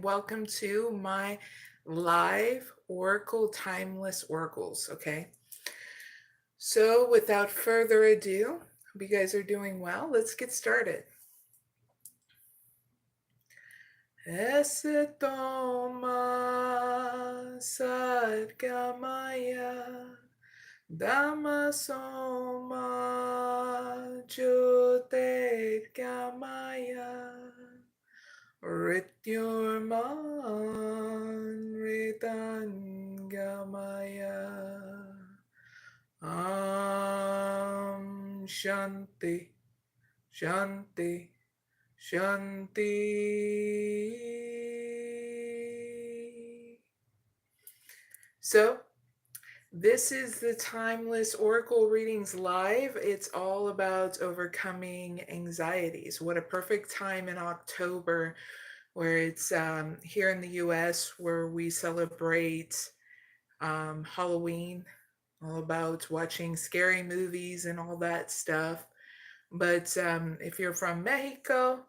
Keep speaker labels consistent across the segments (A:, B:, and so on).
A: Welcome to my live Oracle Timeless Oracles. Okay, so without further ado, hope you guys are doing well. Let's get started. Esitoma sadgamaya Dhammasoma Jyotirgamaya Rityurman Ritangamaya Shanti Shanti Shanti. So, this is the Timeless Oracle Readings Live. It's all about overcoming anxieties. What a perfect time in October, where it's here in the US, where we celebrate Halloween, all about watching scary movies and all that stuff. But if you're from Mexico,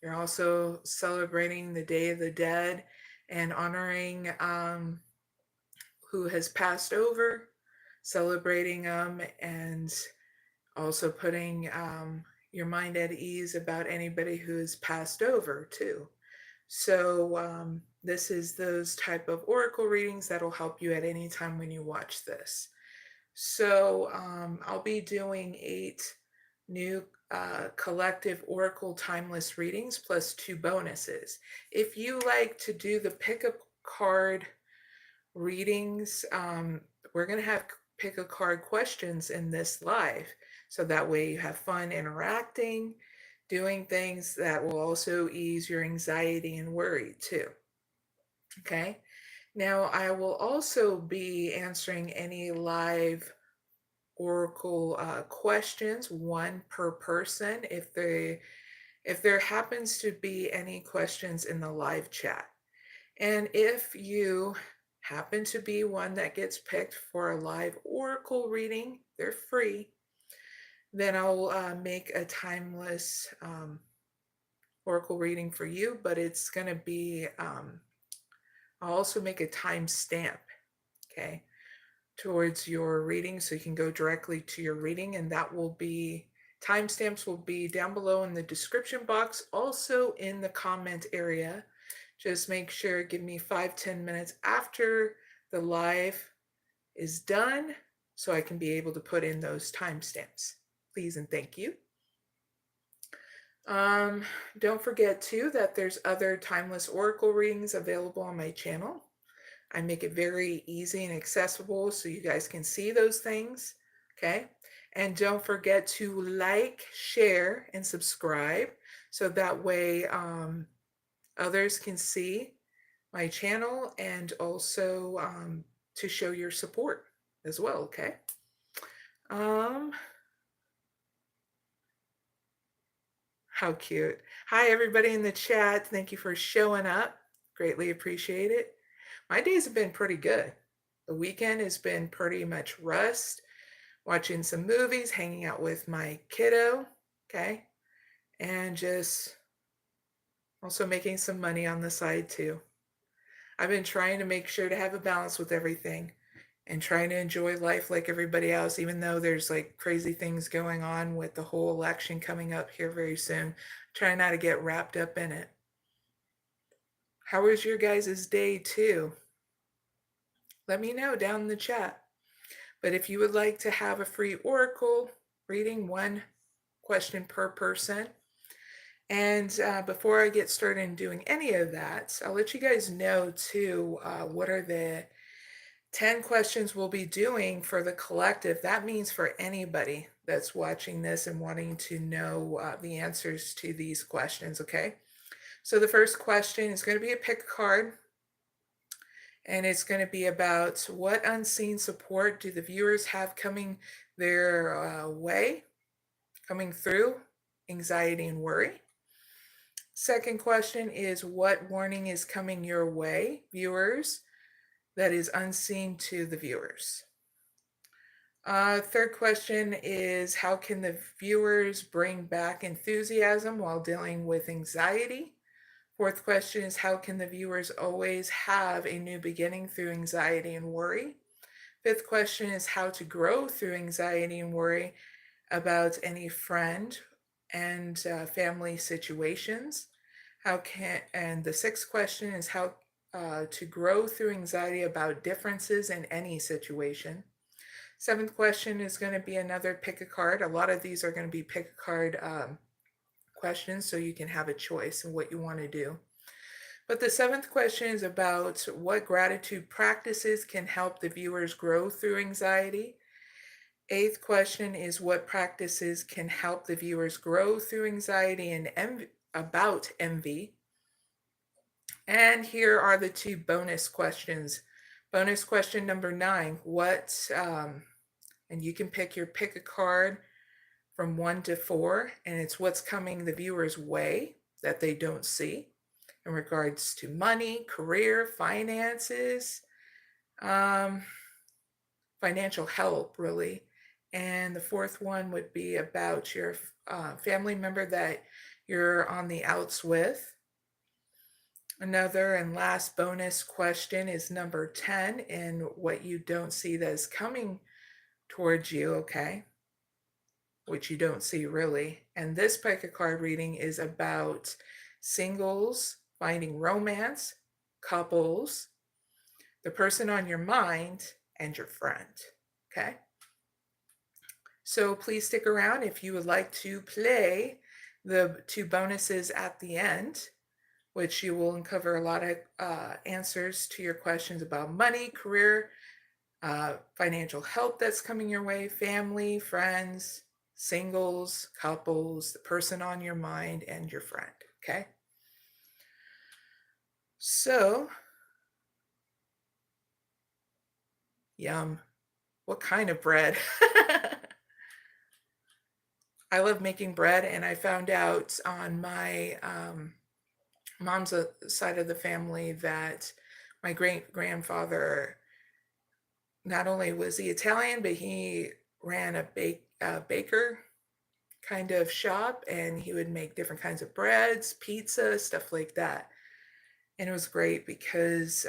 A: you're also celebrating the Day of the Dead and honoring who has passed over, celebrating them, and also putting your mind at ease about anybody who has passed over too. So this is those type of oracle readings that'll help you at any time when you watch this. So I'll be doing 8 new collective oracle timeless readings plus 2 bonuses. If you like to do the pick a card readings, we're going to have pick a card questions in this live, so that way you have fun interacting, doing things that will also ease your anxiety and worry too. Okay, now I will also be answering any live oracle questions, one per person, if there happens to be any questions in the live chat. And if you happen to be one that gets picked for a live oracle reading, they're free, then I'll make a timeless oracle reading for you, but it's going to be, I'll also make a time stamp, okay, towards your reading, so you can go directly to your reading, and that will be, timestamps will be down below in the description box, also in the comment area. Just make sure, give me 5-10 minutes after the live is done so I can be able to put in those timestamps. Please and thank you. Don't forget too that there's other timeless oracle readings available on my channel. I make it very easy and accessible so you guys can see those things, okay? And don't forget to like, share, and subscribe so that way others can see my channel, and also to show your support as well, okay? How cute. Hi, everybody in the chat. Thank you for showing up. Greatly appreciate it. My days have been pretty good. The weekend has been pretty much rest, watching some movies, hanging out with my kiddo, okay? And just also making some money on the side too. I've been trying to make sure to have a balance with everything and trying to enjoy life like everybody else, even though there's like crazy things going on with the whole election coming up here very soon. Try not to get wrapped up in it. How was your guys' day too? Let me know down in the chat. But if you would like to have a free oracle reading, one question per person. And before I get started in doing any of that, I'll let you guys know too, what are the 10 questions we'll be doing for the collective. That means for anybody that's watching this and wanting to know the answers to these questions, okay? So the first question is going to be a pick a card. And it's going to be about what unseen support do the viewers have coming their way, coming through anxiety and worry. Second question is what warning is coming your way, viewers, that is unseen to the viewers. Third question is how can the viewers bring back enthusiasm while dealing with anxiety? Fourth question is, how can the viewers always have a new beginning through anxiety and worry? Fifth question is how to grow through anxiety and worry about any friend and family situations. And the sixth question is how to grow through anxiety about differences in any situation. Seventh question is going to be another pick a card. A lot of these are going to be pick a card questions, so you can have a choice in what you want to do. But the seventh question is about what gratitude practices can help the viewers grow through anxiety. Eighth question is what practices can help the viewers grow through anxiety and about envy. And here are the two bonus questions. Bonus question number 9, and you can pick a card from 1 to 4, and it's what's coming the viewer's way that they don't see in regards to money, career, finances, financial help, really. And the fourth one would be about your family member that you're on the outs with. Another and last bonus question is number 10, and what you don't see that is coming towards you, okay? Which you don't see really. And this pick a card reading is about singles, finding romance, couples, the person on your mind, and your friend, okay? So please stick around if you would like to play the two bonuses at the end, which you will uncover a lot of answers to your questions about money, career, financial help that's coming your way, family, friends, singles, couples, the person on your mind, and your friend, okay? So, yum. What kind of bread? I love making bread, and I found out on my mom's side of the family that my great-grandfather, not only was he Italian, but he ran a baker kind of shop, and he would make different kinds of breads, pizza, stuff like that. And it was great because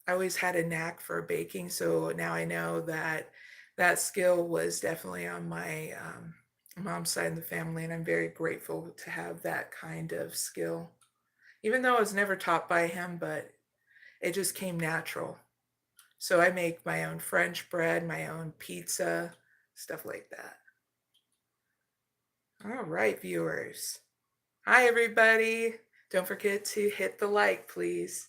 A: I always had a knack for baking, so now I know that that skill was definitely on my mom's side of the family, and I'm very grateful to have that kind of skill. Even though I was never taught by him, but it just came natural. So I make my own French bread, my own pizza, stuff like that. All right, viewers. Hi, everybody. Don't forget to hit the like, please.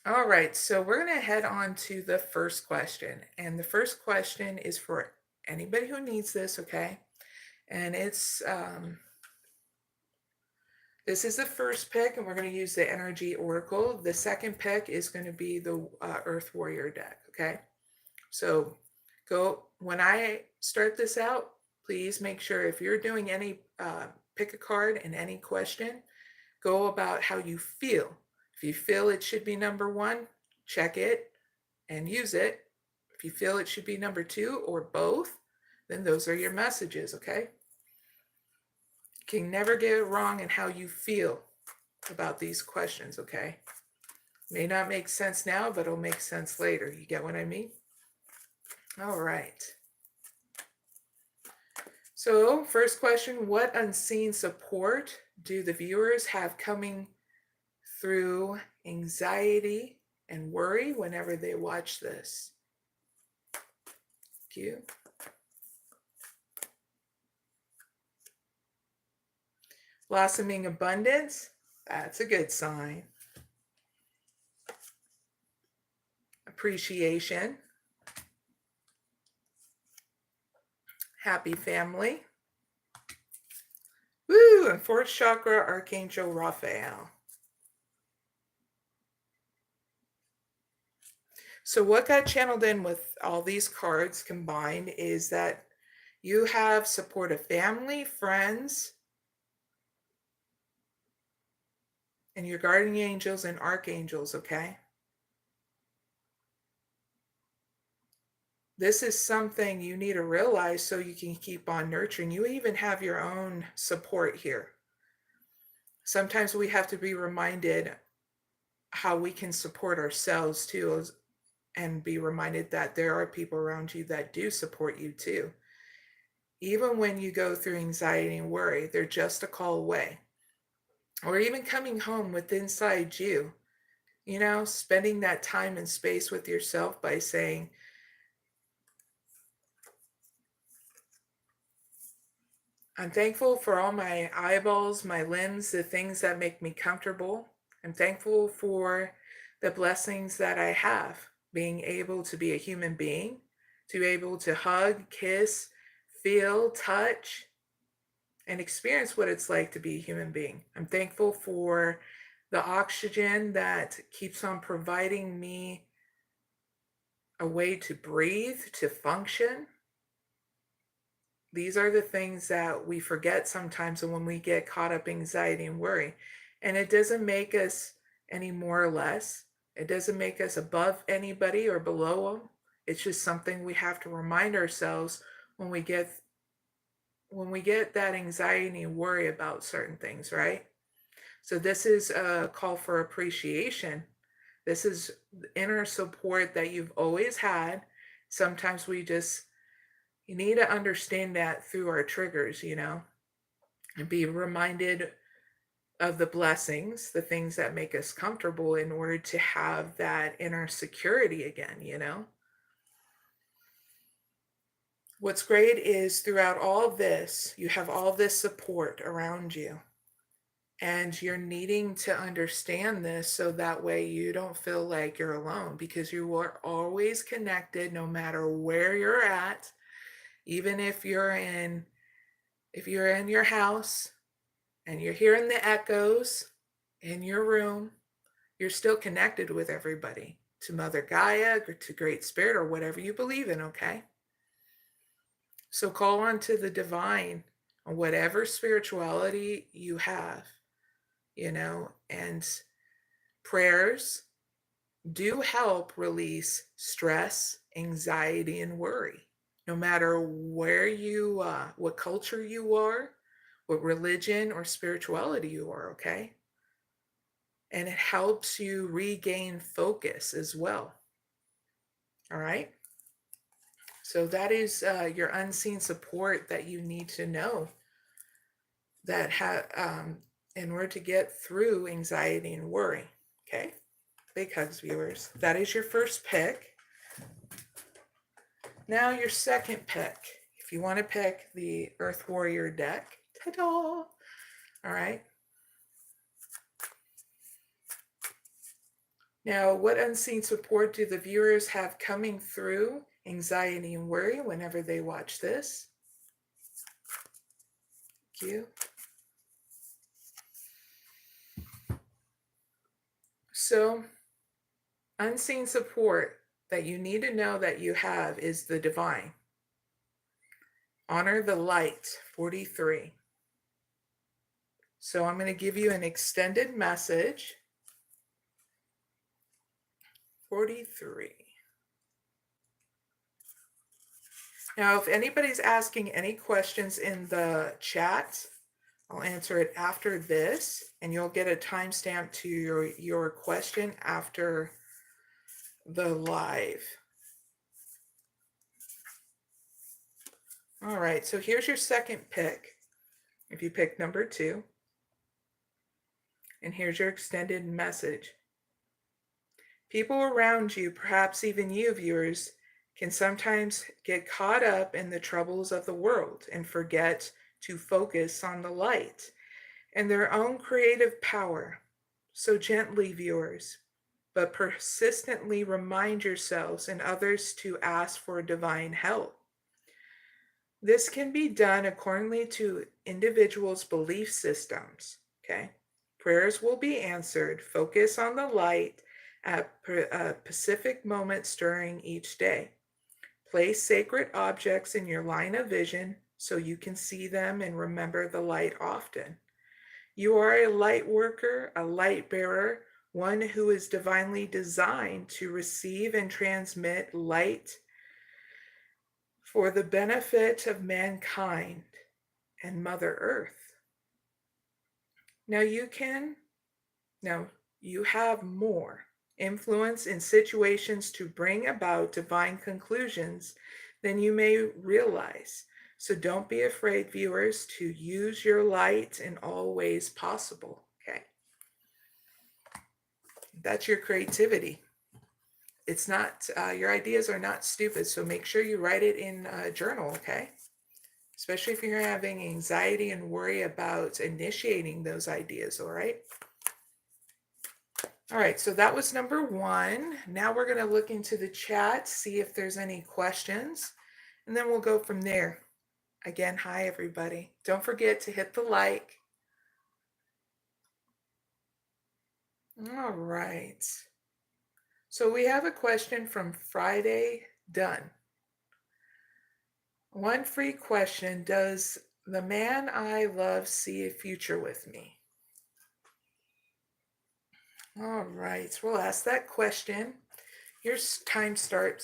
A: All right, so we're going to head on to the first question. And the first question is for anybody who needs this, okay? And it's, this is the first pick, and we're going to use the Energy Oracle. The second pick is going to be the Earth Warrior deck, okay? So when I start this out, please make sure if you're doing any, pick a card in any question, go about how you feel. If you feel it should be number 1, check it and use it. If you feel it should be number 2 or both, then those are your messages, okay? You can never get it wrong in how you feel about these questions, okay? May not make sense now, but it'll make sense later. You get what I mean? All right. So first question, what unseen support do the viewers have coming through anxiety and worry whenever they watch this? Thank you. Blossoming abundance, that's a good sign. Appreciation. Happy family. Woo, and 4th chakra, Archangel Raphael. So what got channeled in with all these cards combined is that you have supportive family, friends, and your guardian angels and archangels, okay? This is something you need to realize so you can keep on nurturing. You even have your own support here. sometimes we have to be reminded how we can support ourselves too, and be reminded that there are people around you that do support you too. Even when you go through anxiety and worry, they're just a call away. Or even coming home with inside you, spending that time and space with yourself by saying, I'm thankful for all my eyeballs, my limbs, the things that make me comfortable. I'm thankful for the blessings that I have, being able to be a human being, to be able to hug, kiss, feel, touch, and experience what it's like to be a human being. I'm thankful for the oxygen that keeps on providing me a way to breathe, to function. These are the things that we forget sometimes when we get caught up in anxiety and worry. And it doesn't make us any more or less. It doesn't make us above anybody or below them. It's just something we have to remind ourselves when we get that anxiety and worry about certain things, right? So this is a call for appreciation. This is inner support that you've always had. Sometimes you need to understand that through our triggers, and be reminded of the blessings, the things that make us comfortable in order to have that inner security again. What's great is throughout all of this, you have all this support around you. And you're needing to understand this so that way you don't feel like you're alone, because you are always connected no matter where you're at. Even if you're in your house and you're hearing the echoes in your room, you're still connected with everybody, to Mother Gaia, or to Great Spirit, or whatever you believe in, okay? So call on to the divine on whatever spirituality you have, and prayers do help release stress, anxiety, and worry. No matter where what culture you are, what religion or spirituality you are, okay? And it helps you regain focus as well. All right? So that is your unseen support that you need to know that in order to get through anxiety and worry. Okay? Big hugs, viewers. That is your first pick. Now your second pick. If you want to pick the Earth Warrior deck, ta-da! All right. Now, what unseen support do the viewers have coming through anxiety and worry whenever they watch this? Thank you. So, unseen support that you need to know that you have is the divine. Honor the light, 43. So I'm going to give you an extended message. 43. Now, if anybody's asking any questions in the chat, I'll answer it after this, and you'll get a timestamp to your question after the live. All right, so here's your second pick, if you pick number 2. And here's your extended message. People around you, perhaps even you viewers, can sometimes get caught up in the troubles of the world and forget to focus on the light and their own creative power. So gently, viewers, but persistently remind yourselves and others to ask for divine help. This can be done accordingly to individuals' belief systems, okay? Prayers will be answered. Focus on the light at specific moments during each day. Place sacred objects in your line of vision so you can see them and remember the light often. You are a light worker, a light bearer, one who is divinely designed to receive and transmit light for the benefit of mankind and Mother Earth. Now you have more influence in situations to bring about divine conclusions than you may realize. So don't be afraid, viewers, to use your light in all ways possible. Okay. That's your creativity. It's not, your ideas are not stupid. So make sure you write it in a journal. Okay. Especially if you're having anxiety and worry about initiating those ideas. All right. All right, so that was number one. Now we're going to look into the chat, see if there's any questions, and then we'll go from there. Again, hi, everybody. Don't forget to hit the like. All right. So we have a question from Fridaydun. One free question: does the man I love see a future with me? All right, we'll ask that question. Your timestamp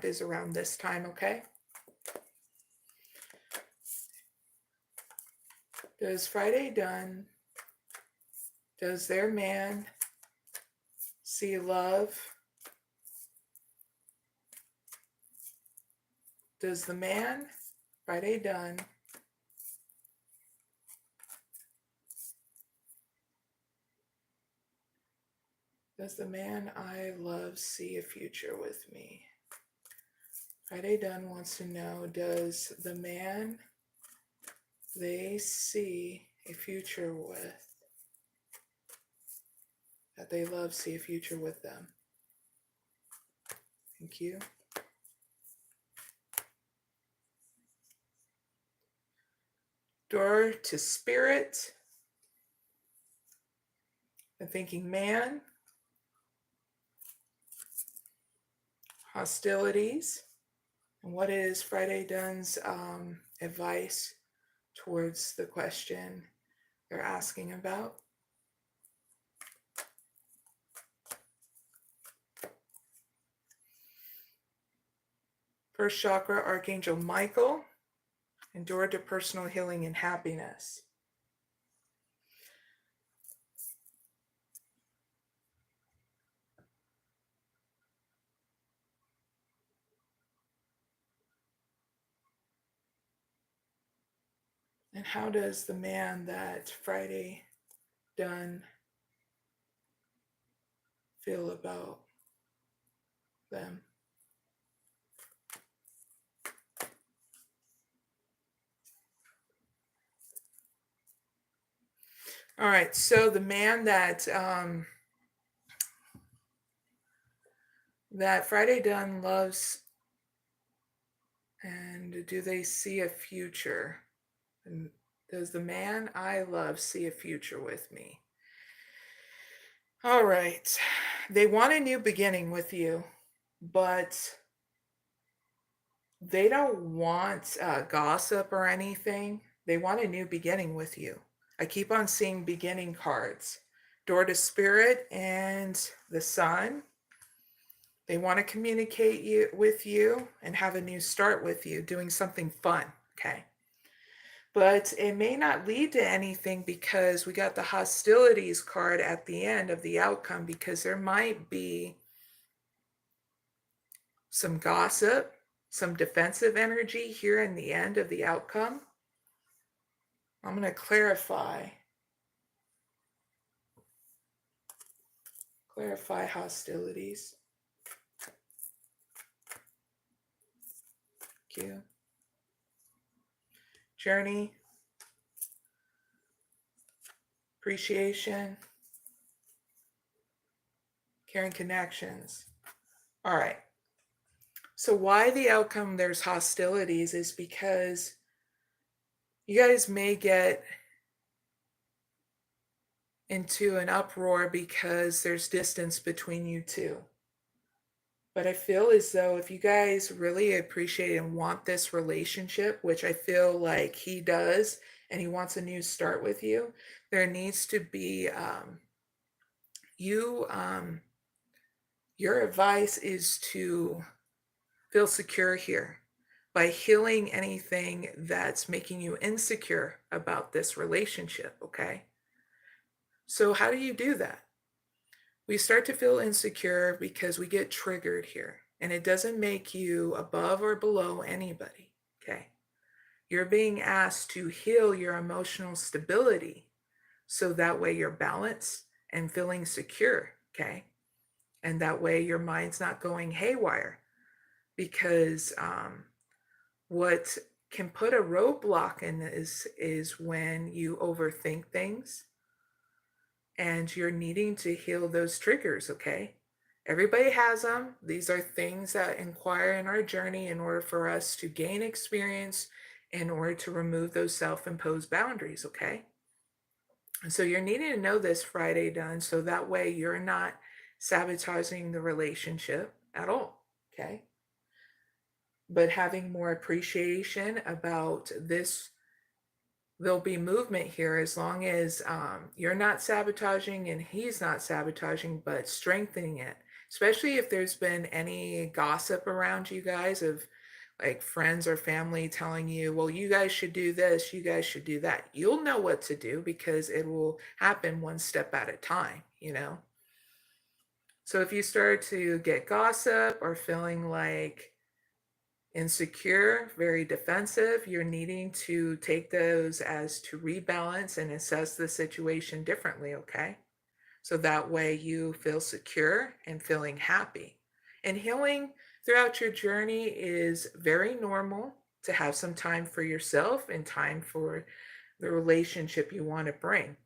A: is around this time, okay? Does Fridaydun, does their man see love? Does the man, Fridaydun, does the man I love see a future with me? Fridaydun wants to know, does the man they see a future with, that they love, see a future with them? Thank you. Door to spirit. The thinking man. Hostilities. And what is Fridaydun's advice towards the question they're asking about? First chakra, Archangel Michael, and door to personal healing and happiness. And how does the man that Fridaydun feel about them? All right, so the man that Fridaydun loves, and do they see a future? And does the man I love see a future with me? All right, they want a new beginning with you, but they don't want gossip or anything. They want a new beginning with you. I keep on seeing beginning cards. Door to spirit and the sun. They want to communicate with you and have a new start with you, doing something fun, okay? But it may not lead to anything because we got the hostilities card at the end of the outcome, because there might be some gossip, some defensive energy here in the end of the outcome. I'm going to clarify hostilities. Thank you. Journey, appreciation, caring connections. All right. So why the outcome there's hostilities is because you guys may get into an uproar because there's distance between you two. But I feel as though if you guys really appreciate and want this relationship, which I feel like he does, and he wants a new start with you, there needs to be your advice is to feel secure here by healing anything that's making you insecure about this relationship, okay? So how do you do that? We start to feel insecure because we get triggered here. And it doesn't make you above or below anybody, okay? You're being asked to heal your emotional stability so that way you're balanced and feeling secure, okay? And that way your mind's not going haywire, because what can put a roadblock in this is when you overthink things and you're needing to heal those triggers, okay? Everybody has them. These are things that inquire in our journey in order for us to gain experience, in order to remove those self-imposed boundaries, okay? And so you're needing to know this, Fridaydun, so that way you're not sabotaging the relationship at all, okay? But having more appreciation about this, there'll be movement here as long as you're not sabotaging and he's not sabotaging, but strengthening it. Especially if there's been any gossip around you guys of like friends or family telling you, well, you guys should do this, you guys should do that. You'll know what to do because it will happen one step at a time, you know? So if you start to get gossip or feeling like insecure, very defensive, you're needing to take those as to rebalance and assess the situation differently, okay? So that way you feel secure and feeling happy. And healing throughout your journey is very normal, to have some time for yourself and time for the relationship you want to bring.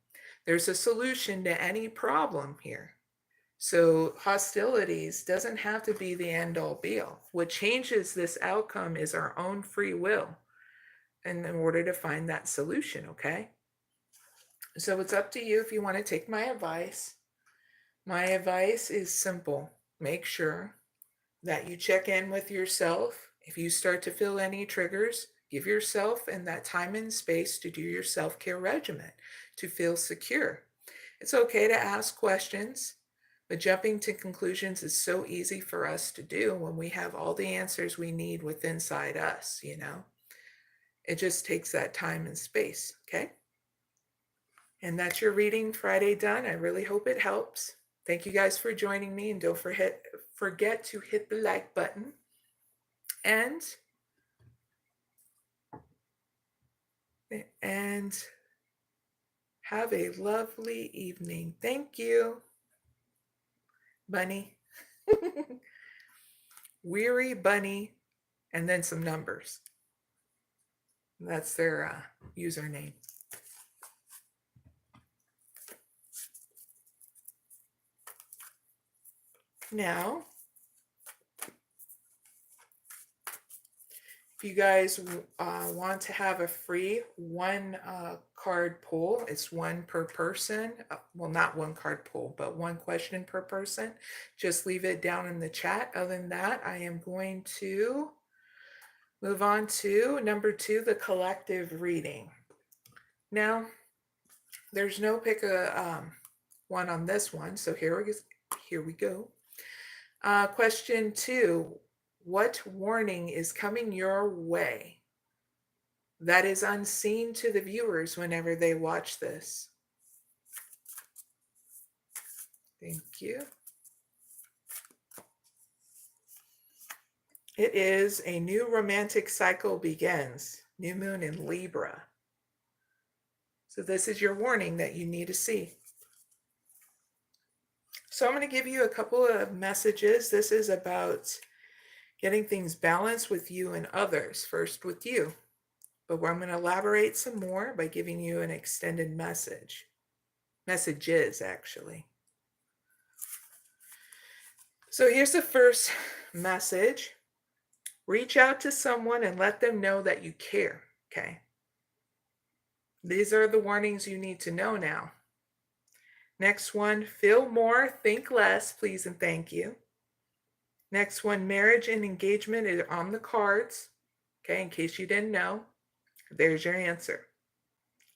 A: There's a solution to any problem here. So hostilities doesn't have to be the end all be all. What changes this outcome is our own free will, and in order to find that solution, okay? So it's up to you if you want to take my advice. My advice is simple. Make sure that you check in with yourself. If you start to feel any triggers, give yourself and that time and space to do your self-care regimen to feel secure. It's okay to ask questions, but jumping to conclusions is so easy for us to do when we have all the answers we need within inside us, you know? It just takes that time and space, okay? And that's your reading Fridaydun. I really hope it helps. Thank you guys for joining me, and don't forget to hit the like button. And have a lovely evening. Thank you, Bunny. Weary Bunny, and then some numbers. That's their username. Now, if you guys want to have a free one card pull, it's one per person. Well, not one card pull, but one question per person. Just leave it down in the chat. Other than that, I am going to move on to number 2, the collective reading. Now, there's no pick a one on this one, so here we go. Question 2. What warning is coming your way that is unseen to the viewers whenever they watch this? Thank you. It is a new romantic cycle begins. New moon in Libra. So this is your warning that you need to see. So I'm going to give you a couple of messages. This is about getting things balanced with you and others. First with you. But I'm going to elaborate some more by giving you an extended message. Messages, actually. So here's the first message. Reach out to someone and let them know that you care, okay? These are the warnings you need to know now. Next one, feel more, think less, please and thank you. Next one, marriage and engagement is on the cards, okay, in case you didn't know. There's your answer.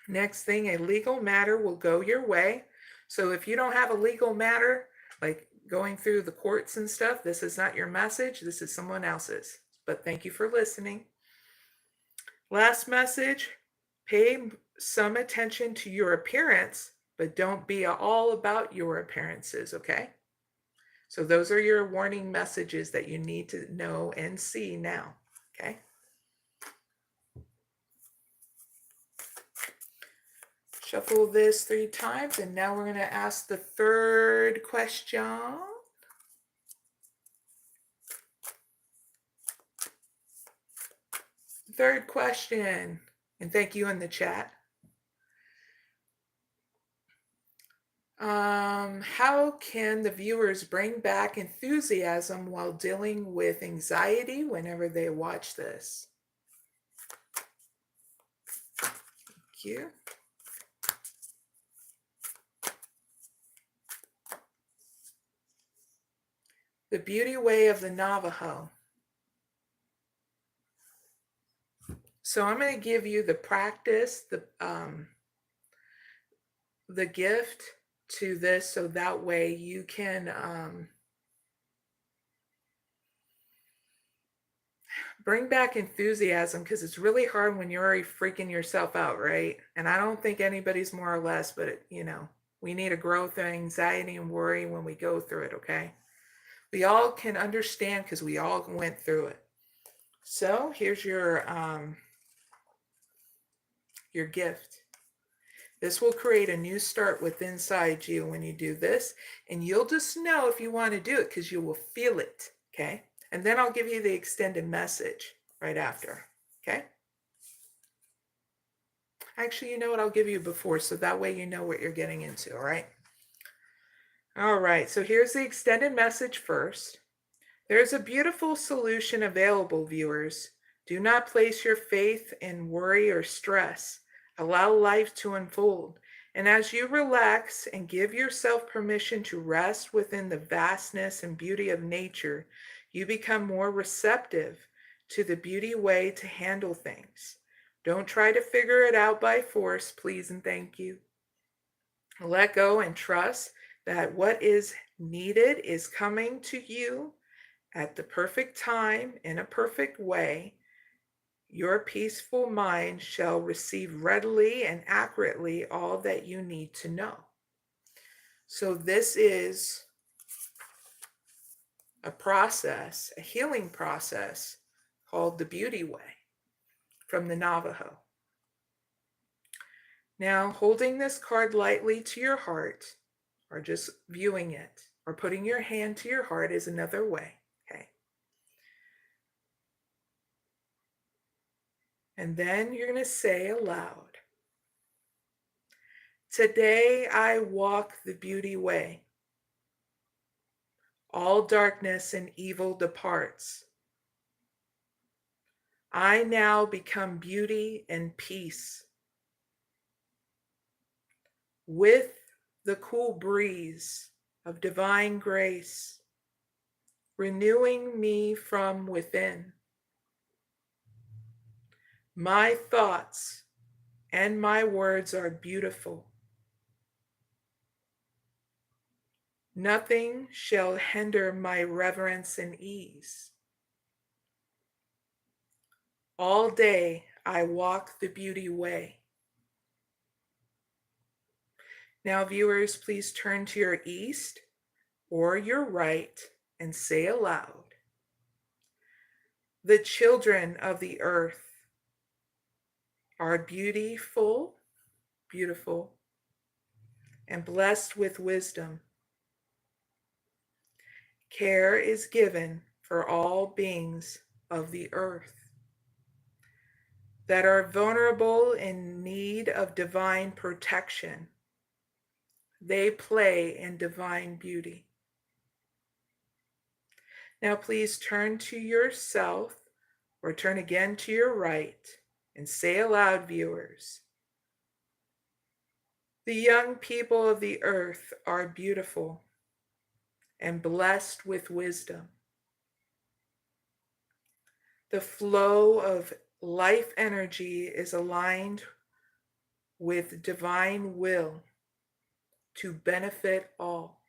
A: Next thing, a legal matter will go your way. So if you don't have a legal matter, like going through the courts and stuff, this is not your message. This is someone else's. But thank you for listening. Last message, pay some attention to your appearance but don't be all about your appearances, okay? So those are your warning messages that you need to know and see now, okay? Shuffle this 3 times, and now we're going to ask the third question. Third question, and thank you in the chat. How can the viewers bring back enthusiasm while dealing with anxiety whenever they watch this? Thank you. The beauty way of the Navajo. So I'm going to give you the practice, the gift to this, so that way you can bring back enthusiasm, because it's really hard when you're already freaking yourself out, right? And I don't think anybody's more or less, but we need a growth of anxiety and worry when we go through it, okay? We all can understand because we all went through it. So here's your gift. This will create a new start within inside you when you do this, and you'll just know if you want to do it because you will feel it, okay? And then I'll give you the extended message right after, okay? Actually, you know what? I'll give you before, so that way you know what you're getting into, all right? All right, so here's the extended message first. There's a beautiful solution available, viewers. Do not place your faith in worry or stress. Allow life to unfold. And as you relax and give yourself permission to rest within the vastness and beauty of nature, you become more receptive to the beauty way to handle things. Don't try to figure it out by force, please and thank you. Let go and trust that what is needed is coming to you at the perfect time in a perfect way. Your peaceful mind shall receive readily and accurately all that you need to know. So this is a process, a healing process called the Beauty Way from the Navajo. Now, holding this card lightly to your heart, or just viewing it, or putting your hand to your heart is another way, okay? And then you're going to say aloud, today I walk the beauty way. All darkness and evil departs. I now become beauty and peace. With the cool breeze of divine grace, renewing me from within. My thoughts and my words are beautiful. Nothing shall hinder my reverence and ease. All day I walk the beauty way. Now, viewers, please turn to your east or your right and say aloud, the children of the earth are beautiful, and blessed with wisdom. Care is given for all beings of the earth that are vulnerable in need of divine protection. They play in divine beauty. Now please turn to your south or turn again to your right and say aloud, viewers, the young people of the earth are beautiful and blessed with wisdom. The flow of life energy is aligned with divine will to benefit all.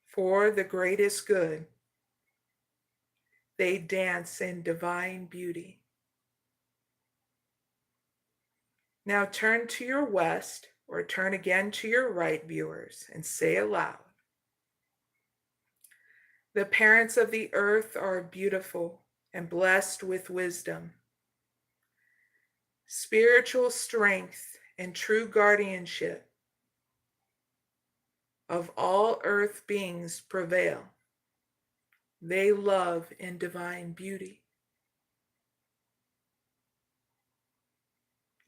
A: For the greatest good, they dance in divine beauty. Now turn to your west or turn again to your right, viewers, and say aloud, the parents of the earth are beautiful and blessed with wisdom. Spiritual strength and true guardianship of all earth beings prevail. They love in divine beauty.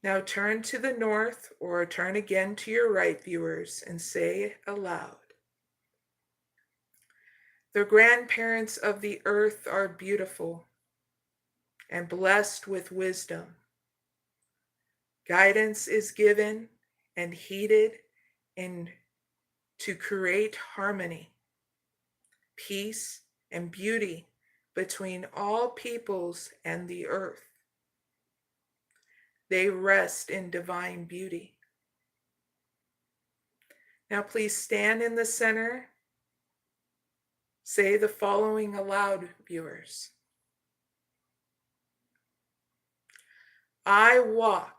A: Now turn to the north or turn again to your right, viewers, and say aloud, the grandparents of the earth are beautiful and blessed with wisdom. Guidance is given and heeded to create harmony, peace, and beauty between all peoples and the earth. They rest in divine beauty. Now please stand in the center. Say the following aloud, viewers. I walk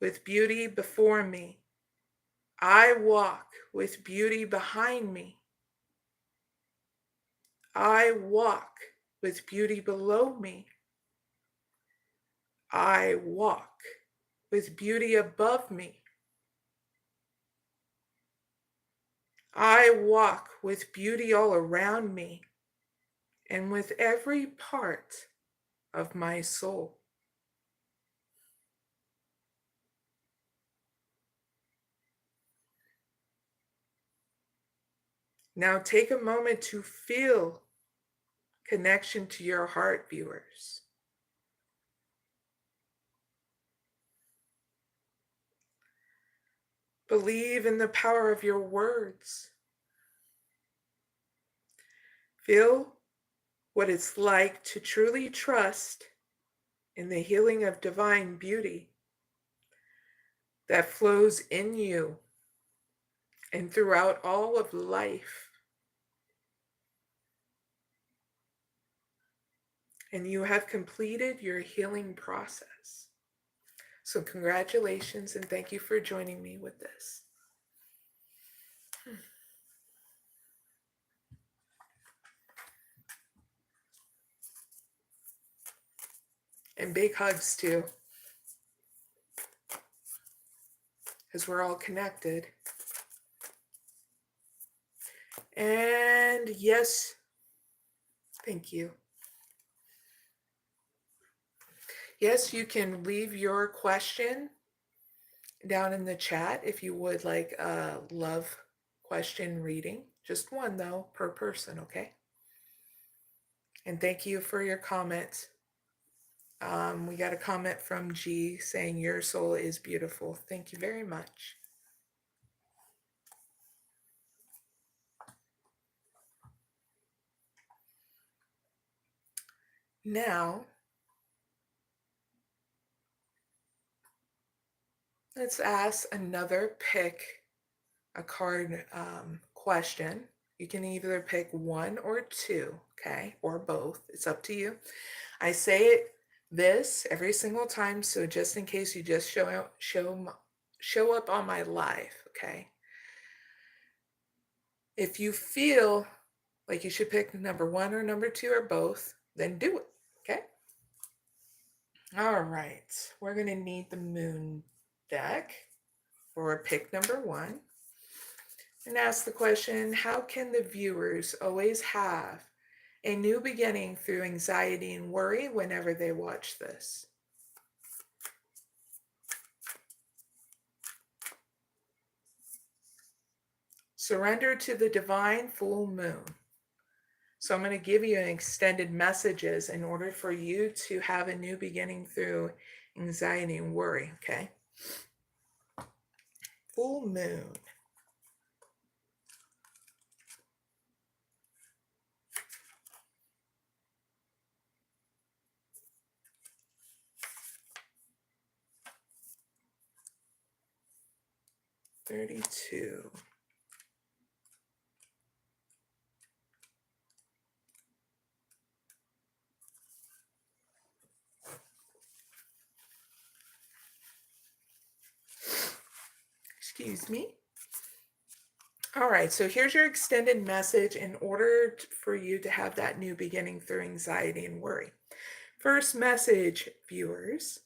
A: with beauty before me. I walk with beauty behind me. I walk with beauty below me. I walk with beauty above me. I walk with beauty all around me and with every part of my soul. Now take a moment to feel connection to your heart, viewers. Believe in the power of your words. Feel what it's like to truly trust in the healing of divine beauty that flows in you and throughout all of life. And you have completed your healing process. So congratulations and thank you for joining me with this. And big hugs too, because we're all connected. And yes, thank you. Yes, you can leave your question down in the chat if you would like a love question reading. Just one though, per person, okay? And thank you for your comment. We got a comment from G saying your soul is beautiful. Thank you very much. Now, let's ask another pick a card question. You can either pick one or two, okay, or both. It's up to you. I say this every single time, so just in case you just show up on my live, okay? If you feel like you should pick number one or number two or both, then do it, okay? All right, we're going to need the moon deck for pick number one. And ask the question, how can the viewers always have a new beginning through anxiety and worry whenever they watch this? Surrender to the divine full moon. So I'm going to give you an extended messages in order for you to have a new beginning through anxiety and worry, okay? Full moon. $32. Excuse me. All right, so here's your extended message in order for you to have that new beginning through anxiety and worry. First message, viewers.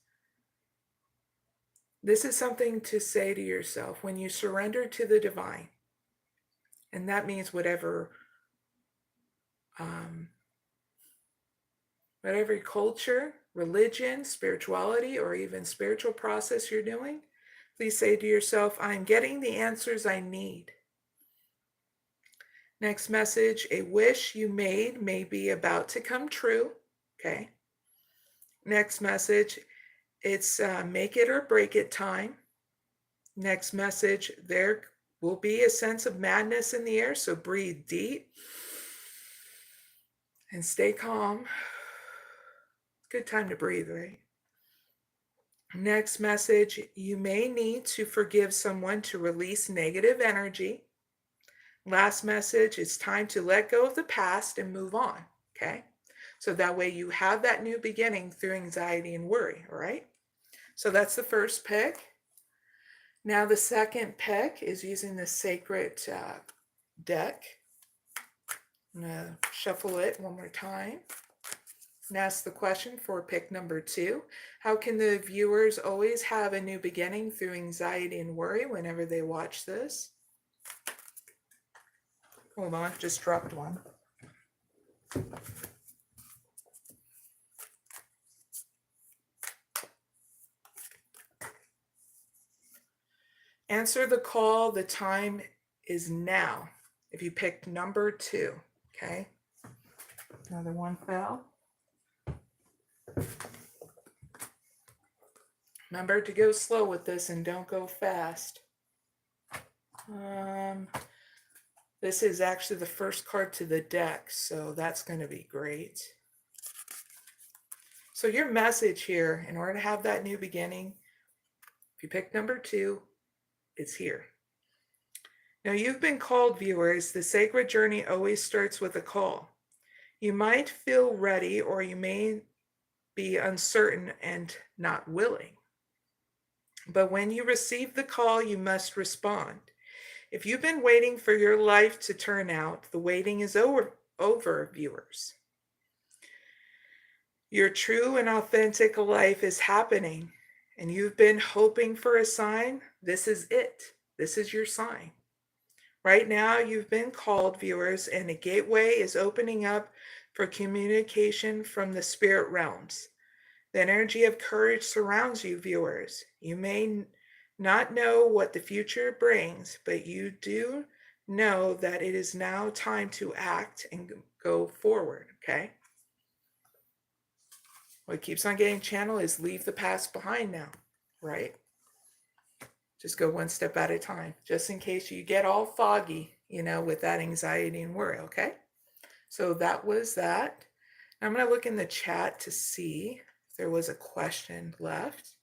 A: This is something to say to yourself when you surrender to the divine. And that means whatever culture, religion, spirituality, or even spiritual process you're doing, please say to yourself, I'm getting the answers I need. Next message, a wish you made may be about to come true. Okay. Next message, it's make it or break it time. Next message, there will be a sense of madness in the air, so breathe deep and stay calm. Good time to breathe, right? Next message, you may need to forgive someone to release negative energy. Last message, it's time to let go of the past and move on, okay? So that way you have that new beginning through anxiety and worry, all right? So that's the first pick. Now the second pick is using the sacred deck. I'm going to shuffle it one more time and ask the question for pick number 2. How can the viewers always have a new beginning through anxiety and worry whenever they watch this? Hold on, just dropped one. Answer the call. The time is now. If you picked number 2, okay? Another one fell. Remember to go slow with this and don't go fast. This is actually the first card to the deck, so that's going to be great. So your message here, in order to have that new beginning, if you pick number 2, it's here. Now you've been called, viewers. The sacred journey always starts with a call. You might feel ready, or you may be uncertain and not willing. But when you receive the call, you must respond. If you've been waiting for your life to turn out, the waiting is over, viewers. Your true and authentic life is happening, and you've been hoping for a sign. This is it. This is your sign. Right now, you've been called, viewers, and a gateway is opening up for communication from the spirit realms. The energy of courage surrounds you, viewers. You may not know what the future brings, but you do know that it is now time to act and go forward, okay? What keeps on getting channeled is leave the past behind now, right? Just go one step at a time, just in case you get all foggy, with that anxiety and worry, okay? So that was that. I'm going to look in the chat to see if there was a question left.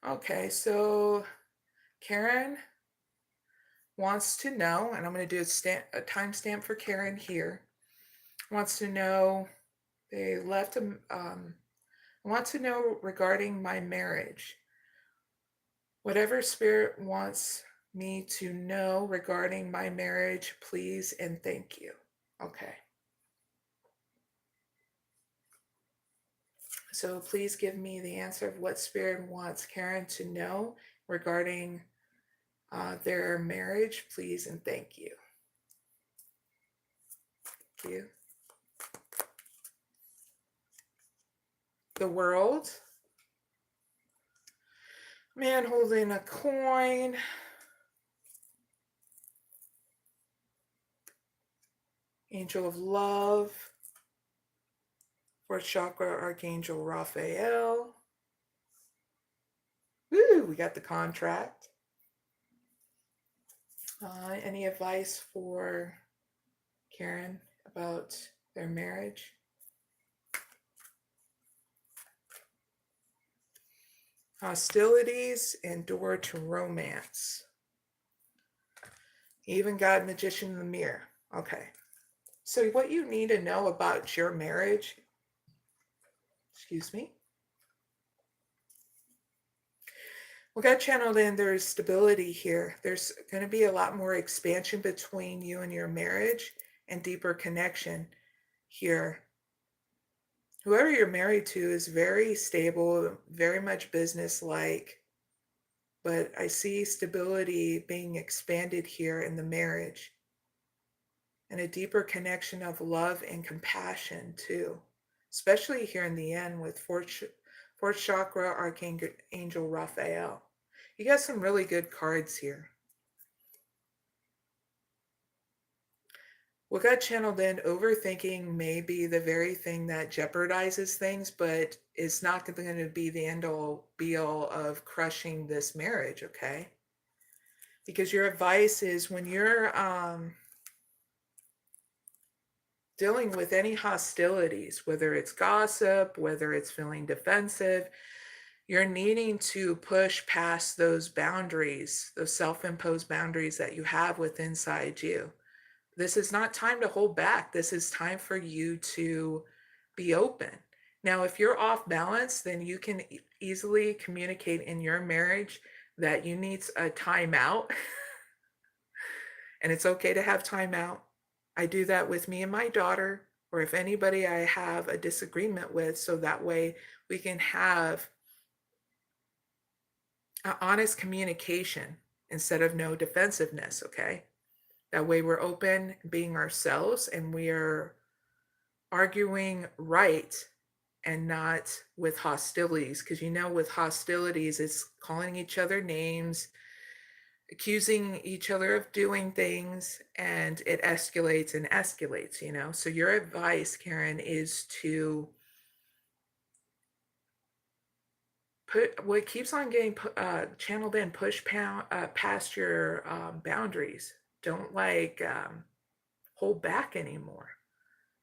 A: Okay, so Karen wants to know, and I'm going to do a timestamp for Karen here, wants to know, they left wants to know regarding my marriage. Whatever spirit wants me to know regarding my marriage, please and thank you. Okay. So please give me the answer of what spirit wants Karen to know regarding their marriage, please and thank you. Thank you. The world. Man holding a coin. Angel of love. Fourth chakra, Archangel Raphael. Woo, we got the contract. Any advice for Karen about their marriage? Hostilities and door to romance. Even got Magician in the Mirror. Okay. So what you need to know about your marriage, excuse me, we got channeled in, there's stability here. There's going to be a lot more expansion between you and your marriage and deeper connection here. Whoever you're married to is very stable, very much business-like, but I see stability being expanded here in the marriage and a deeper connection of love and compassion too, especially here in the end with fourth chakra Archangel Raphael. You got some really good cards here. What got channeled in, overthinking may be the very thing that jeopardizes things, but it's not going to be the end all be all of crushing this marriage, okay? Because your advice is when you're dealing with any hostilities, whether it's gossip, whether it's feeling defensive, you're needing to push past those boundaries, those self-imposed boundaries that you have within inside you. This is not time to hold back. This is time for you to be open. Now, if you're off balance, then you can easily communicate in your marriage that you need a timeout. And it's okay to have timeout. I do that with me and my daughter, or if anybody I have a disagreement with, so that way we can have an honest communication instead of no defensiveness, okay? That way we're open, being ourselves, and we are arguing right and not with hostilities. Because with hostilities, it's calling each other names, accusing each other of doing things, and it escalates and escalates. So your advice, Karen, is to put what keeps on getting channeled in, push past your boundaries. Don't hold back anymore,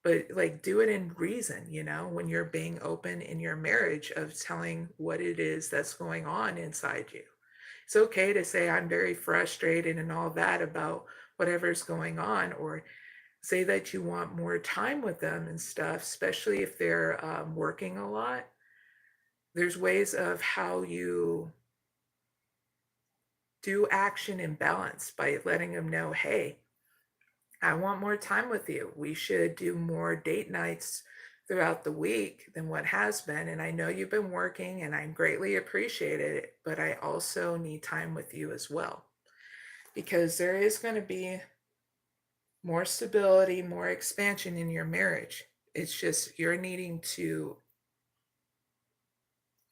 A: but do it in reason, when you're being open in your marriage of telling what it is that's going on inside you. It's okay to say, I'm very frustrated and all that about whatever's going on, or say that you want more time with them and stuff, especially if they're working a lot. There's ways of how you do action in balance by letting them know, hey, I want more time with you. We should do more date nights throughout the week than what has been. And I know you've been working and I greatly appreciate it, but I also need time with you as well. Because there is going to be more stability, more expansion in your marriage. It's just you're needing to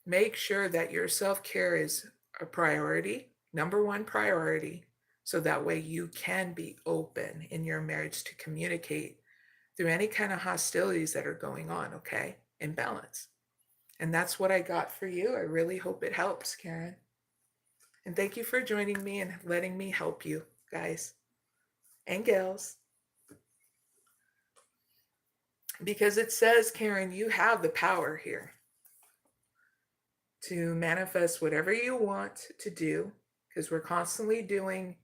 A: make sure that your self-care is a priority, number one priority, so that way you can be open in your marriage to communicate through any kind of hostilities that are going on, okay? In balance. And that's what I got for you. I really hope it helps, Karen. And thank you for joining me and letting me help you, guys and gals. Because it says, Karen, you have the power here to manifest whatever you want to do, because we're constantly doing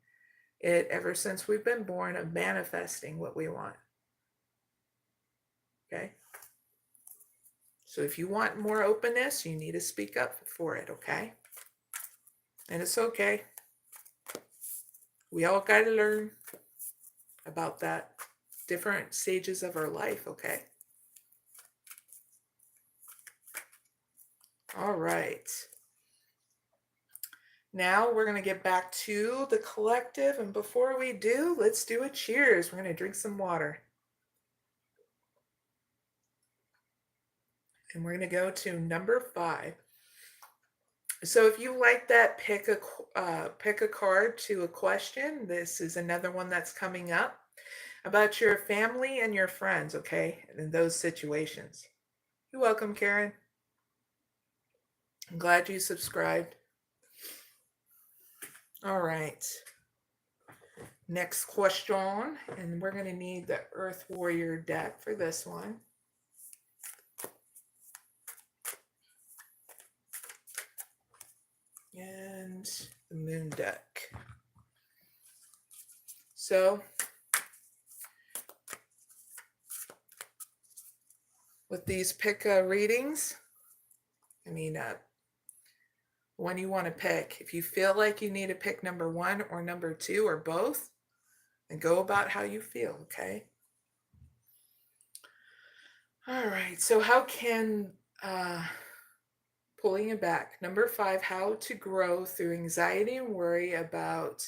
A: it ever since we've been born, of manifesting what we want. Okay? So if you want more openness, you need to speak up for it, okay? And it's okay. We all got to learn about that, different stages of our life, okay? All right. Now we're going to get back to the collective. And before we do, let's do a cheers. We're going to drink some water. And we're going to go to number 5. So if you like that, pick a card to a question. This is another one that's coming up about your family and your friends, okay, in those situations. You're welcome, Karen. I'm glad you subscribed. All right. Next question, and we're going to need the Earth Warrior deck for this one. And the Moon deck. So with these pick readings. One you want to pick. If you feel like you need to pick number 1 or number 2 or both, then go about how you feel, okay? All right, so how can, pulling it back, number 5, how to grow through anxiety and worry about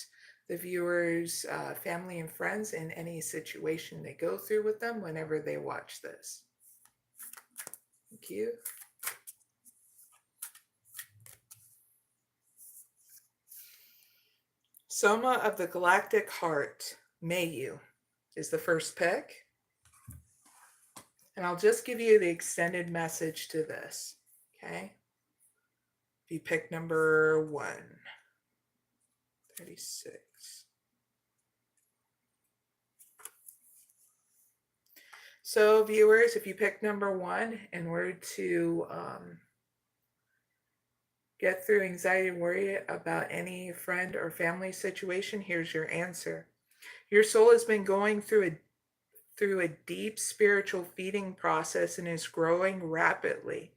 A: the viewers' family and friends in any situation they go through with them whenever they watch this. Thank you. Soma of the Galactic Heart, may you, is the first pick. And I'll just give you the extended message to this, okay? If you pick number 1, 36. So viewers, if you pick number 1 and were to get through anxiety and worry about any friend or family situation, here's your answer. Your soul has been going through a deep spiritual feeding process and is growing rapidly.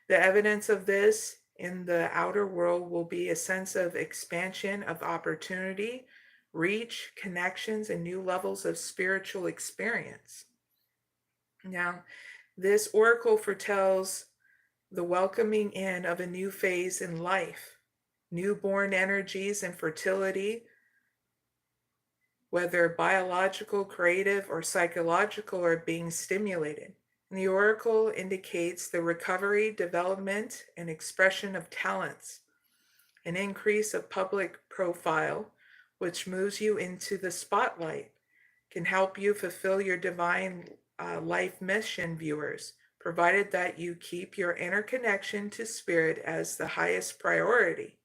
A: The evidence of this in the outer world will be a sense of expansion of opportunity, reach, connections, and new levels of spiritual experience. Now, this oracle foretells the welcoming in of a new phase in life. Newborn energies and fertility, whether biological, creative, or psychological, are being stimulated. And the oracle indicates the recovery, development, and expression of talents, an increase of public profile, which moves you into the spotlight, can help you fulfill your divine life mission, viewers, provided that you keep your inner connection to spirit as the highest priority.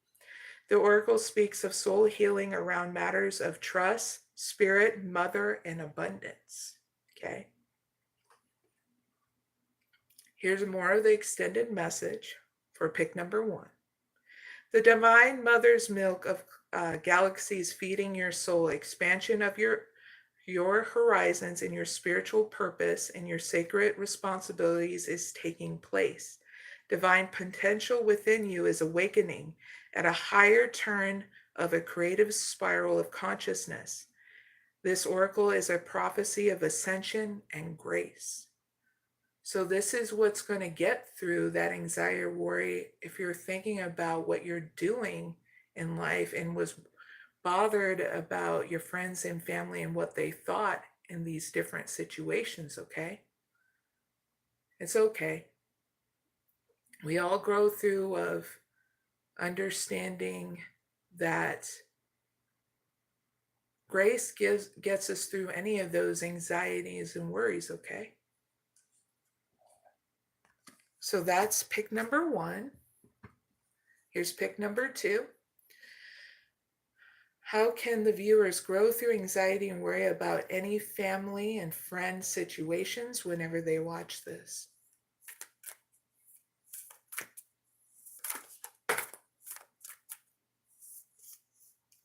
A: The oracle speaks of soul healing around matters of trust, spirit, mother, and abundance. Okay. Here's more of the extended message for pick number 1. The divine mother's milk of galaxies feeding your soul, expansion of your horizons and your spiritual purpose and your sacred responsibilities is taking place. Divine potential within you is awakening at a higher turn of a creative spiral of consciousness. This oracle is a prophecy of ascension and grace. So this is what's going to get through that anxiety or worry if you're thinking about what you're doing in life and was bothered about your friends and family and what they thought in these different situations, okay? It's okay. We all grow through of understanding that grace gets us through any of those anxieties and worries, okay? So that's pick number 1. Here's pick number 2. How can the viewers grow through anxiety and worry about any family and friend situations whenever they watch this?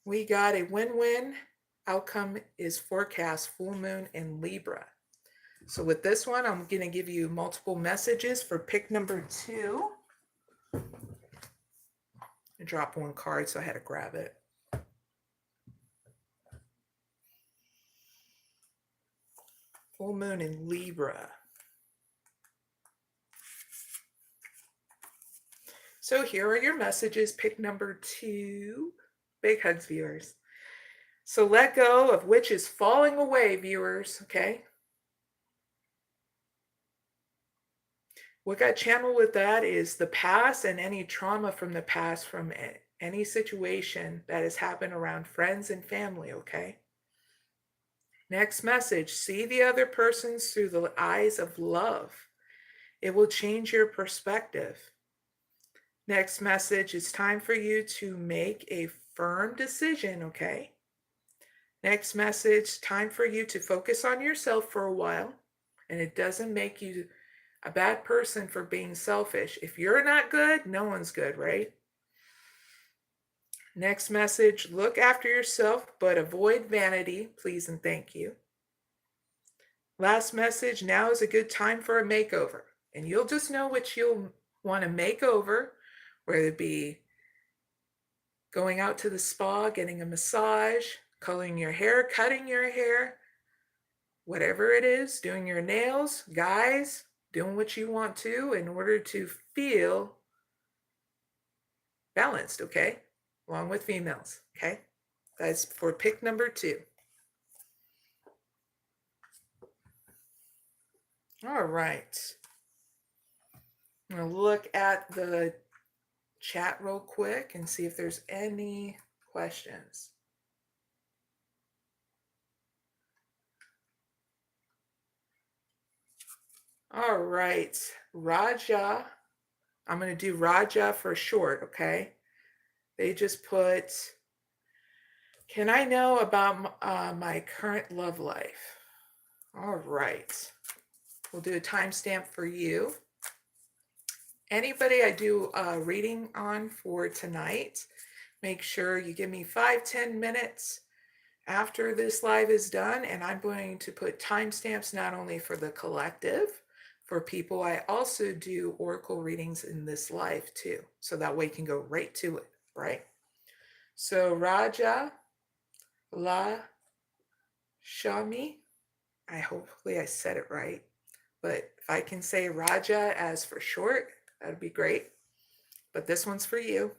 A: We got a win-win. Outcome is forecast full moon in Libra. So with this one, I'm going to give you multiple messages for pick number 2. I dropped one card, so I had to grab it. Full moon in Libra. So here are your messages. Pick number 2. Big hugs, viewers. So let go of which is falling away, viewers, okay? What got channeled with that is the past and any trauma from the past from any situation that has happened around friends and family, okay? Next message, see the other persons through the eyes of love. It will change your perspective. Next message, it's time for you to make a firm decision, okay? Next message, time for you to focus on yourself for a while, and it doesn't make you a bad person for being selfish. If you're not good, no one's good, right? Next message, look after yourself, but avoid vanity, please and thank you. Last message, now is a good time for a makeover. And you'll just know what you'll want to make over, whether it be going out to the spa, getting a massage, coloring your hair, cutting your hair, whatever it is, doing your nails, guys, doing what you want to in order to feel balanced, okay? Along with females, okay? That's for pick number 2. All right. I'm going to look at the chat real quick and see if there's any questions. All right, Raja. I'm going to do Raja for short, okay? They just put, can I know about my current love life? All right. We'll do a timestamp for you. Anybody I do a reading on for tonight, make sure you give me 5-10 minutes after this live is done, and I'm going to put timestamps not only for the collective, for people. I also do oracle readings in this live too, so that way you can go right to it, right? So Raja La Shami, hopefully I said it right, but if I can say Raja as for short, that'd be great. But this one's for you.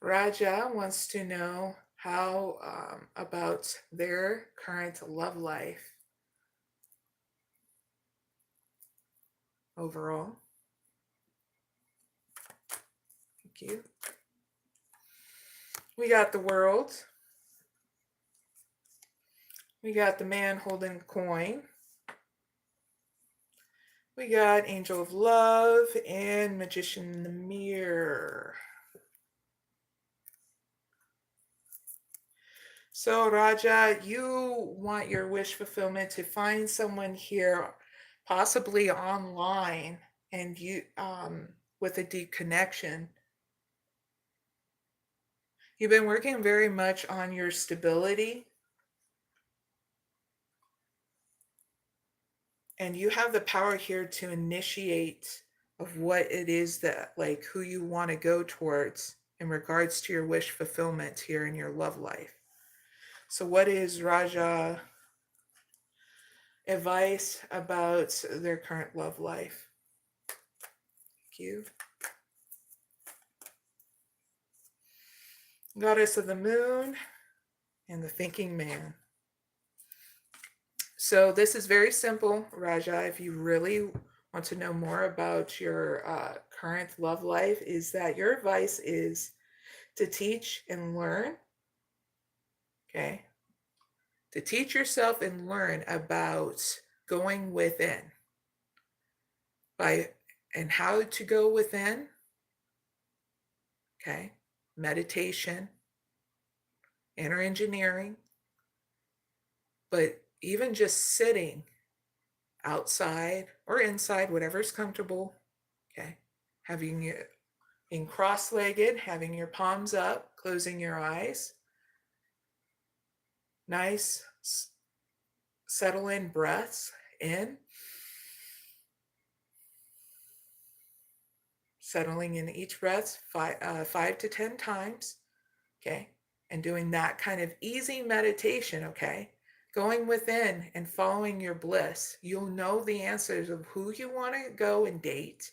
A: Raja wants to know how about their current love life overall. Thank you. We got the World. We got the man holding a coin. We got Angel of Love and Magician in the Mirror. So Raja, you want your wish fulfillment to find someone here, possibly online, and you with a deep connection. You've been working very much on your stability, and you have the power here to initiate of what it is that, like, who you want to go towards in regards to your wish fulfillment here in your love life. So what is Raja advice about their current love life? Thank you. Goddess of the Moon and the Thinking Man. So this is very simple, Raja. If you really want to know more about your current love life, is that your advice is to teach and learn, okay? To teach yourself and learn about going within. And how to go within, okay? Meditation, inner engineering, but even just sitting outside or inside, whatever's comfortable, okay? Having you being cross-legged, having your palms up, closing your eyes. Nice, settle in breaths in. Settling in each breath 5 to 10 times, okay? And doing that kind of easy meditation, okay? Going within and following your bliss. You'll know the answers of who you want to go and date,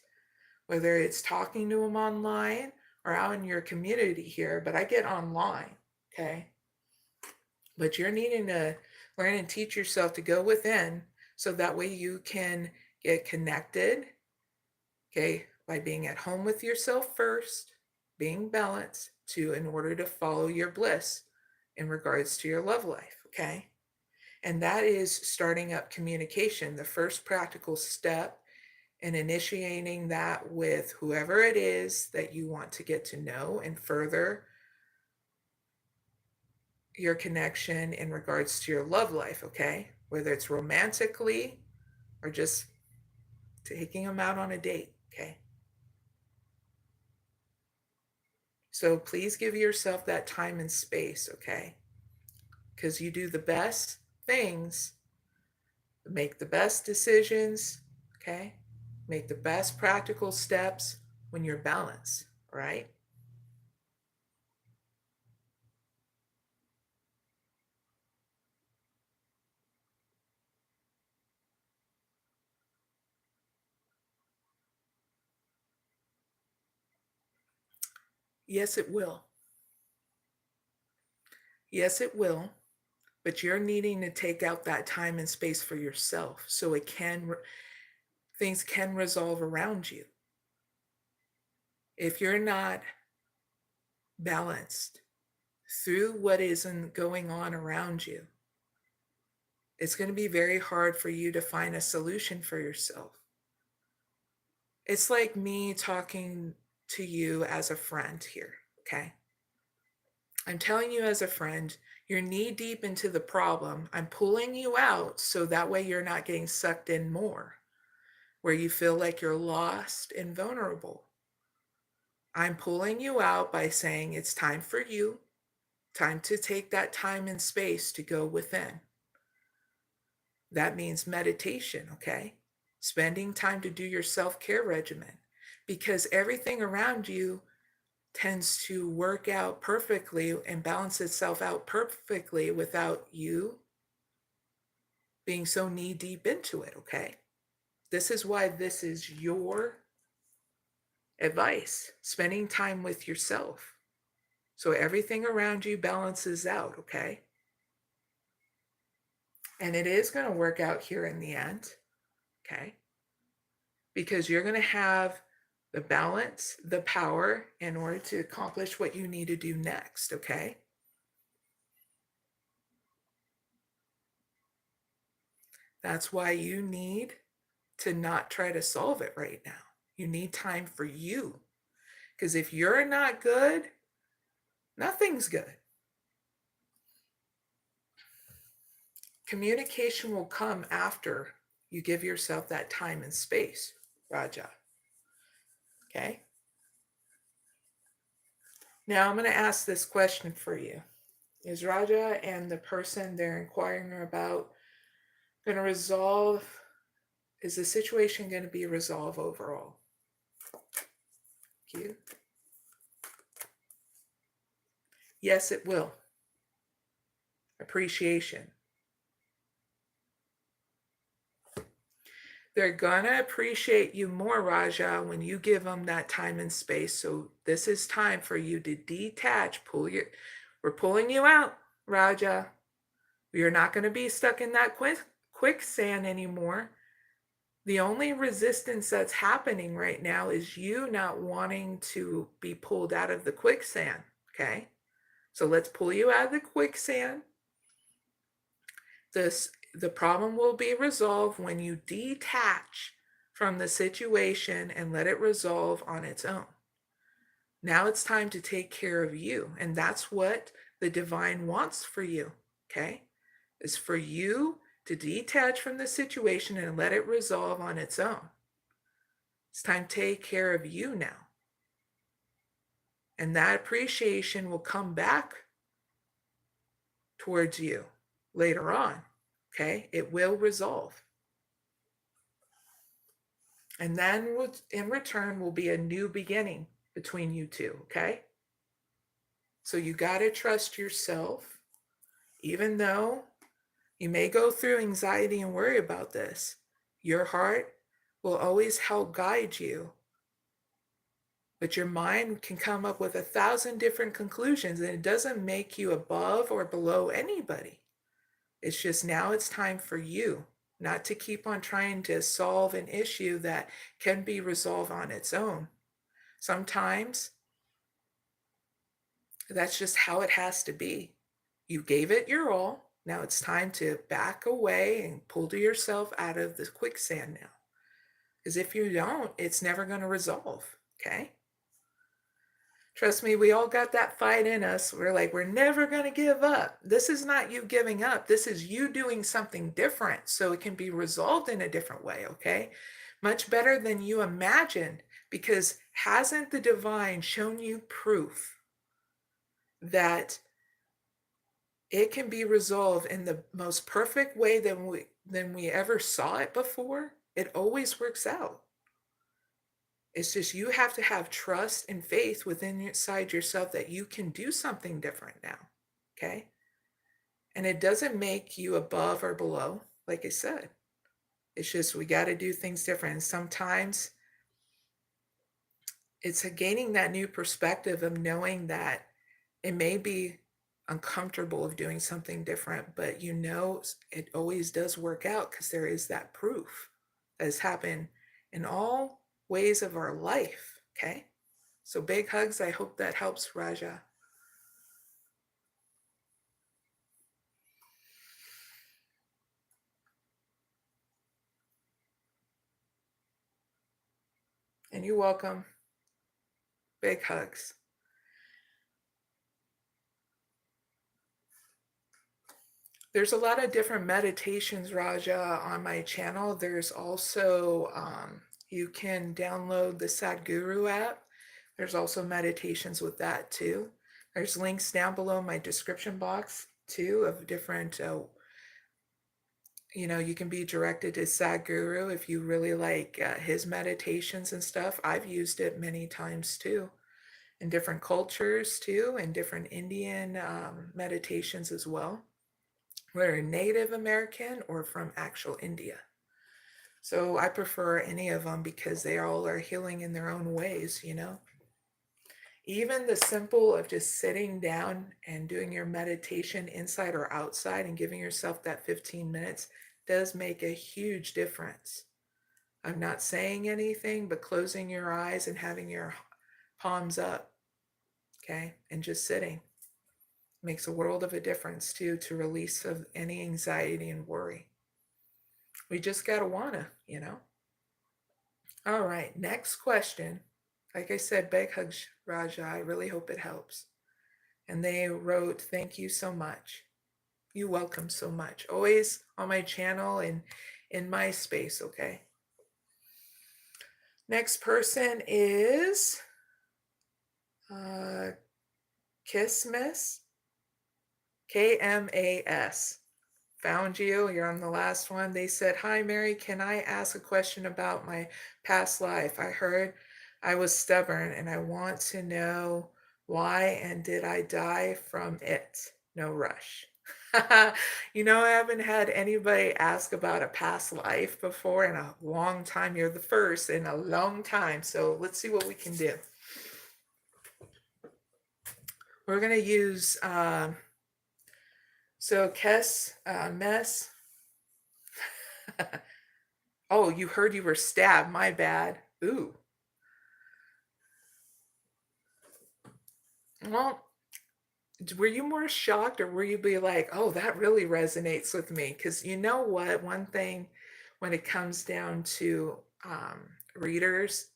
A: whether it's talking to them online or out in your community here, but I get online, okay? But you're needing to learn and teach yourself to go within so that way you can get connected, okay, by being at home with yourself first, being balanced in order to follow your bliss in regards to your love life, okay? And that is starting up communication, the first practical step in initiating that with whoever it is that you want to get to know and further your connection in regards to your love life, okay? Whether it's romantically or just taking them out on a date, okay? So please give yourself that time and space, okay? Because you do the best things make the best decisions, okay? Make the best practical steps when you're balanced, right? Yes, it will. Yes, it will. But you're needing to take out that time and space for yourself so things can resolve around you. If you're not balanced through what isn't going on around you, it's going to be very hard for you to find a solution for yourself. It's like me talking to you as a friend here, okay? I'm telling you as a friend, you're knee deep into the problem. I'm pulling you out so that way you're not getting sucked in more, where you feel like you're lost and vulnerable. I'm pulling you out by saying it's time for you, time to take that time and space to go within. That means meditation, okay? Spending time to do your self-care regimen, because everything around you tends to work out perfectly and balance itself out perfectly without you being so knee deep into it, okay? This is why this is your advice, spending time with yourself. So everything around you balances out, okay? And it is going to work out here in the end, okay? Because you're going to have the balance, the power in order to accomplish what you need to do next, okay? That's why you need to not try to solve it right now. You need time for you. Because if you're not good, nothing's good. Communication will come after you give yourself that time and space, Raja. Okay? Now I'm going to ask this question for you. Is Raja and the person they're inquiring about going to resolve? Is the situation going to be resolved overall? Thank you. Yes, it will. Appreciation. They're gonna appreciate you more, Raja, when you give them that time and space. So this is time for you to detach. We're pulling you out, Raja. You're not going to be stuck in that quicksand anymore. The only resistance that's happening right now is you not wanting to be pulled out of the quicksand, okay? So let's pull you out of the quicksand. The problem will be resolved when you detach from the situation and let it resolve on its own. Now it's time to take care of you, and that's what the divine wants for you, okay? Is for you to detach from the situation and let it resolve on its own. It's time to take care of you now. And that appreciation will come back towards you later on, okay? It will resolve. And then in return will be a new beginning between you two, okay? So you got to trust yourself, even though you may go through anxiety and worry about this. Your heart will always help guide you. But your mind can come up with 1,000 different conclusions, and it doesn't make you above or below anybody. It's just now it's time for you not to keep on trying to solve an issue that can be resolved on its own. Sometimes that's just how it has to be. You gave it your all. Now it's time to back away and pull yourself out of the quicksand now. Because if you don't, it's never going to resolve, okay? Trust me, we all got that fight in us. We're like, we're never going to give up. This is not you giving up. This is you doing something different so it can be resolved in a different way, okay? Much better than you imagined, because hasn't the divine shown you proof that it can be resolved in the most perfect way than we ever saw it before, it always works out. It's just you have to have trust and faith within inside yourself that you can do something different now. Okay? And it doesn't make you above or below, like I said. It's just we got to do things different. And sometimes it's gaining that new perspective of knowing that it may be uncomfortable of doing something different, but you know it always does work out because there is that proof that has happened in all ways of our life. Okay? So big hugs. I hope that helps, Raja. And you're welcome. Big hugs. There's a lot of different meditations, Raja, on my channel. There's also, you can download the Sadhguru app. There's also meditations with that too. There's links down below in my description box too of different, you can be directed to Sadhguru if you really like his meditations and stuff. I've used it many times too, in different cultures too, and different Indian meditations as well, whether Native American or from actual India. So I prefer any of them because they all are healing in their own ways, Even the simple of just sitting down and doing your meditation inside or outside and giving yourself that 15 minutes does make a huge difference. I'm not saying anything, but closing your eyes and having your palms up, okay, and just sitting makes a world of a difference too, to release of any anxiety and worry. We just gotta wanna. All right, next question. Like I said, big hugs, Raja. I really hope it helps. And they wrote, thank you so much. You're welcome so much. Always on my channel and in my space, okay? Next person is Kmas, Kmas. Found you. You're on the last one. They said, hi, Mary. Can I ask a question about my past life? I heard I was stubborn and I want to know why and did I die from it? No rush. I haven't had anybody ask about a past life before in a long time. You're the first in a long time. So let's see what we can do. We're going to use, Mess. Oh, you heard you were stabbed. My bad. Ooh. Well, were you more shocked or were you be like, oh, that really resonates with me? Because you know what? One thing when it comes down to readers,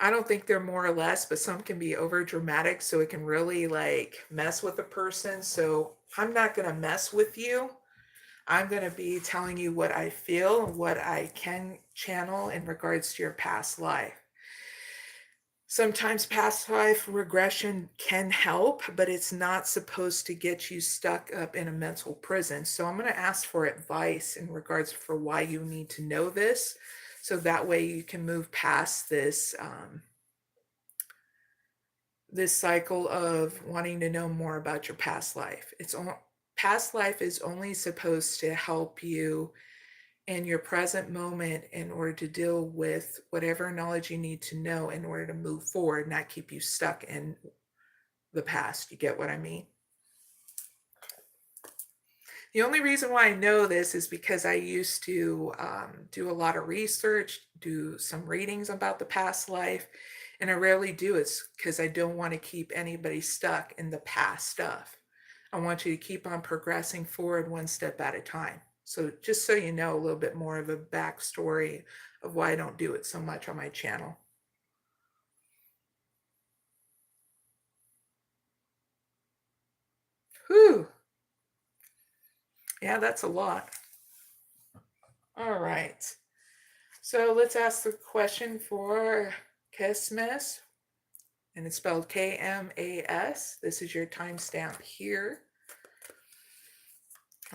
A: I don't think they're more or less, but some can be over dramatic. So it can really like mess with a person. So I'm not going to mess with you. I'm going to be telling you what I feel, what I can channel in regards to your past life. Sometimes past life regression can help, but it's not supposed to get you stuck up in a mental prison. So I'm going to ask for advice in regards for why you need to know this. So that way you can move past this, this cycle of wanting to know more about your past life. Past life is only supposed to help you in your present moment in order to deal with whatever knowledge you need to know in order to move forward, not keep you stuck in the past. You get what I mean? The only reason why I know this is because I used to do a lot of research, do some readings about the past life, and I rarely do it because I don't want to keep anybody stuck in the past stuff. I want you to keep on progressing forward one step at a time. So just so you know a little bit more of a backstory of why I don't do it so much on my channel. Whew. Yeah, that's a lot. All right. So let's ask the question for Kmas, and it's spelled Kmas. This is your timestamp here.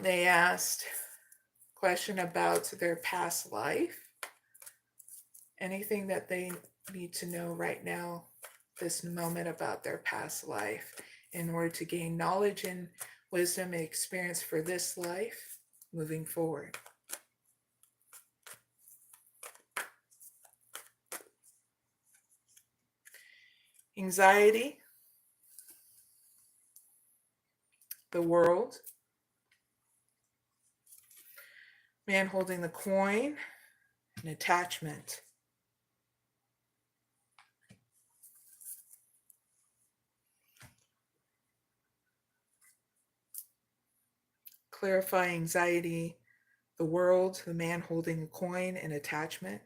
A: They asked a question about their past life. Anything that they need to know right now, this moment, about their past life in order to gain knowledge and wisdom and experience for this life moving forward. Anxiety, the world, man holding the coin, and attachment. Clarify anxiety, the world, the man holding the coin, and attachment.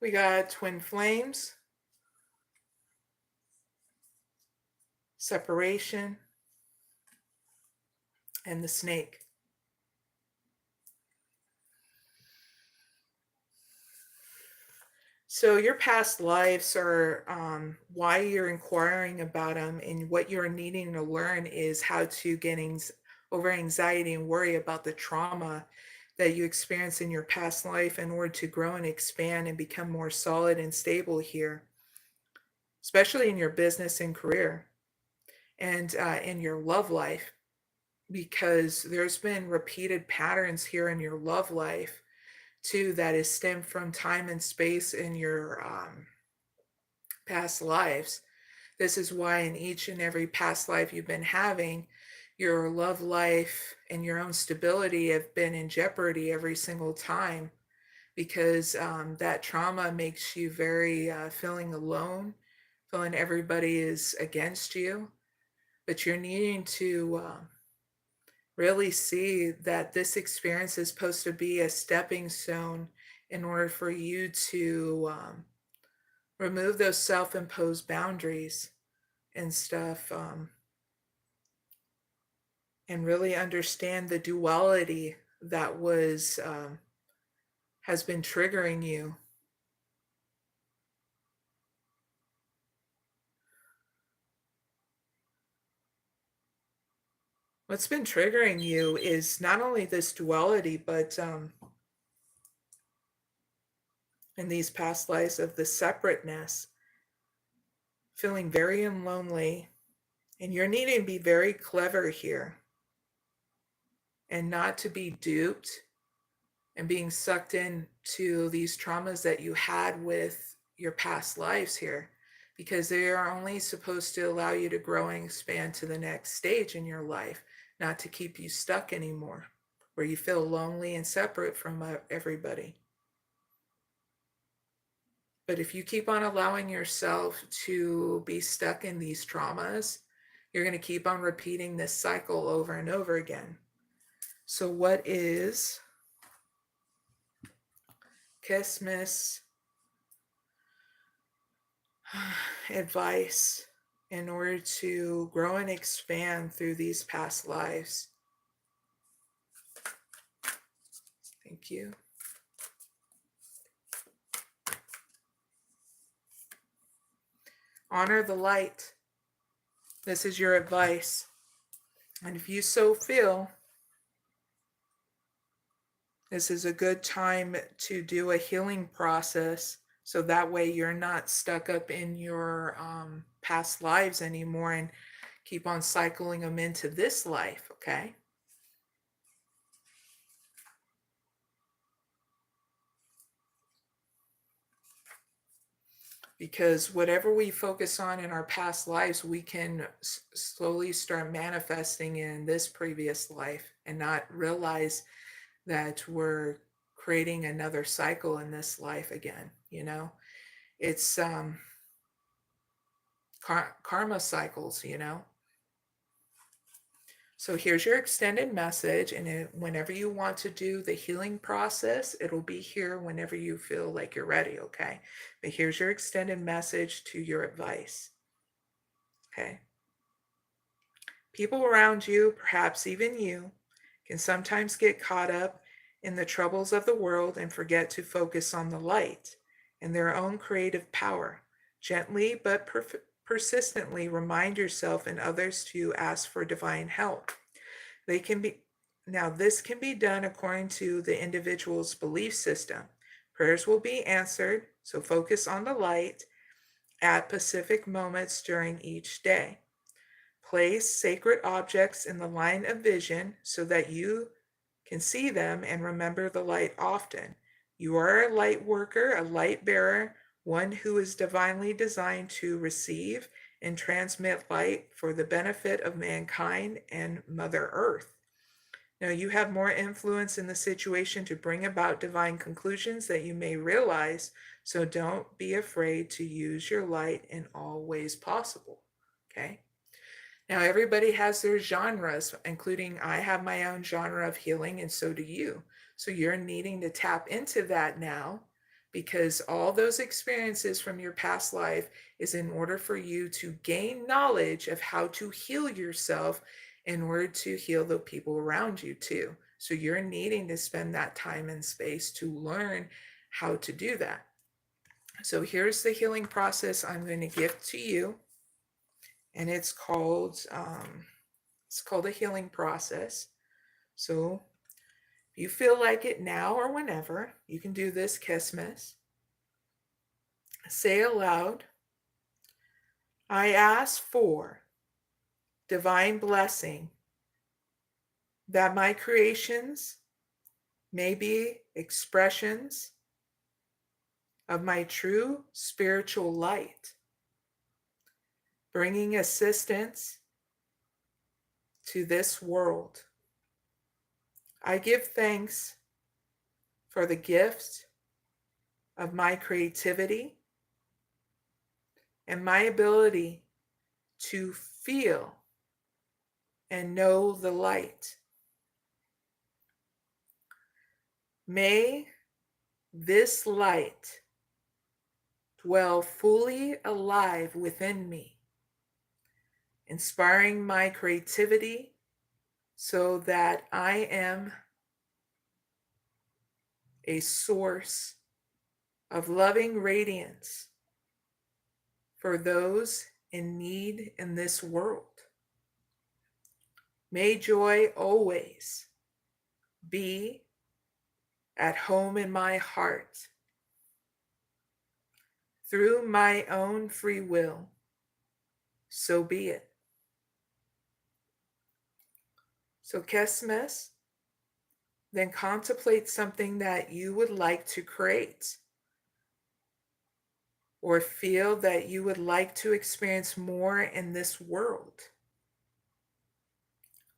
A: We got twin flames, separation, and the snake. So your past lives are why you're inquiring about them, and what you're needing to learn is how to get over anxiety and worry about the trauma that you experienced in your past life in order to grow and expand and become more solid and stable here, especially in your business and career and in your love life, because there's been repeated patterns here in your love life too that is stemmed from time and space in your past lives. This is why in each and every past life you've been having, your love life and your own stability have been in jeopardy every single time, because that trauma makes you very feeling alone, feeling everybody is against you. But you're needing to really see that this experience is supposed to be a stepping stone in order for you to remove those self-imposed boundaries and stuff, and really understand the duality that has been triggering you. What's been triggering you is not only this duality, but in these past lives of the separateness, feeling very lonely, and you're needing to be very clever here and not to be duped and being sucked into these traumas that you had with your past lives here, because they are only supposed to allow you to grow and expand to the next stage in your life, not to keep you stuck anymore, where you feel lonely and separate from everybody. But if you keep on allowing yourself to be stuck in these traumas, you're going to keep on repeating this cycle over and over again. So what is Kmas advice in order to grow and expand through these past lives? Thank you. Honor the light. This is your advice. And if you so feel, this is a good time to do a healing process, so that way you're not stuck up in your past lives anymore and keep on cycling them into this life, okay? Because whatever we focus on in our past lives, we can slowly start manifesting in this previous life and not realize that we're creating another cycle in this life again. You know, it's karma cycles, you know. So here's your extended message, and whenever you want to do the healing process, it'll be here whenever you feel like you're ready, okay? But here's your extended message to your advice, okay? People around you, perhaps even you, can sometimes get caught up in the troubles of the world and forget to focus on the light and their own creative power. Gently but persistently remind yourself and others to ask for divine help. This can be done according to the individual's belief system. Prayers will be answered, so focus on the light at specific moments during each day. Place sacred objects in the line of vision so that you can see them and remember the light often. You are a light worker, a light bearer, one who is divinely designed to receive and transmit light for the benefit of mankind and Mother Earth. Now, you have more influence in the situation to bring about divine conclusions that you may realize, so don't be afraid to use your light in all ways possible. Okay? Now, everybody has their genres, including I have my own genre of healing, and so do you. So you're needing to tap into that now, because all those experiences from your past life is in order for you to gain knowledge of how to heal yourself in order to heal the people around you too. So you're needing to spend that time and space to learn how to do that. So here's the healing process I'm going to give to you. And it's called a healing process. So if you feel like it now or whenever, you can do this Kmas. Say aloud, I ask for divine blessing that my creations may be expressions of my true spiritual light, bringing assistance to this world. I give thanks for the gift of my creativity and my ability to feel and know the light. May this light dwell fully alive within me, inspiring my creativity so that I am a source of loving radiance for those in need in this world. May joy always be at home in my heart through my own free will. So be it. So Kmas, then contemplate something that you would like to create or feel that you would like to experience more in this world.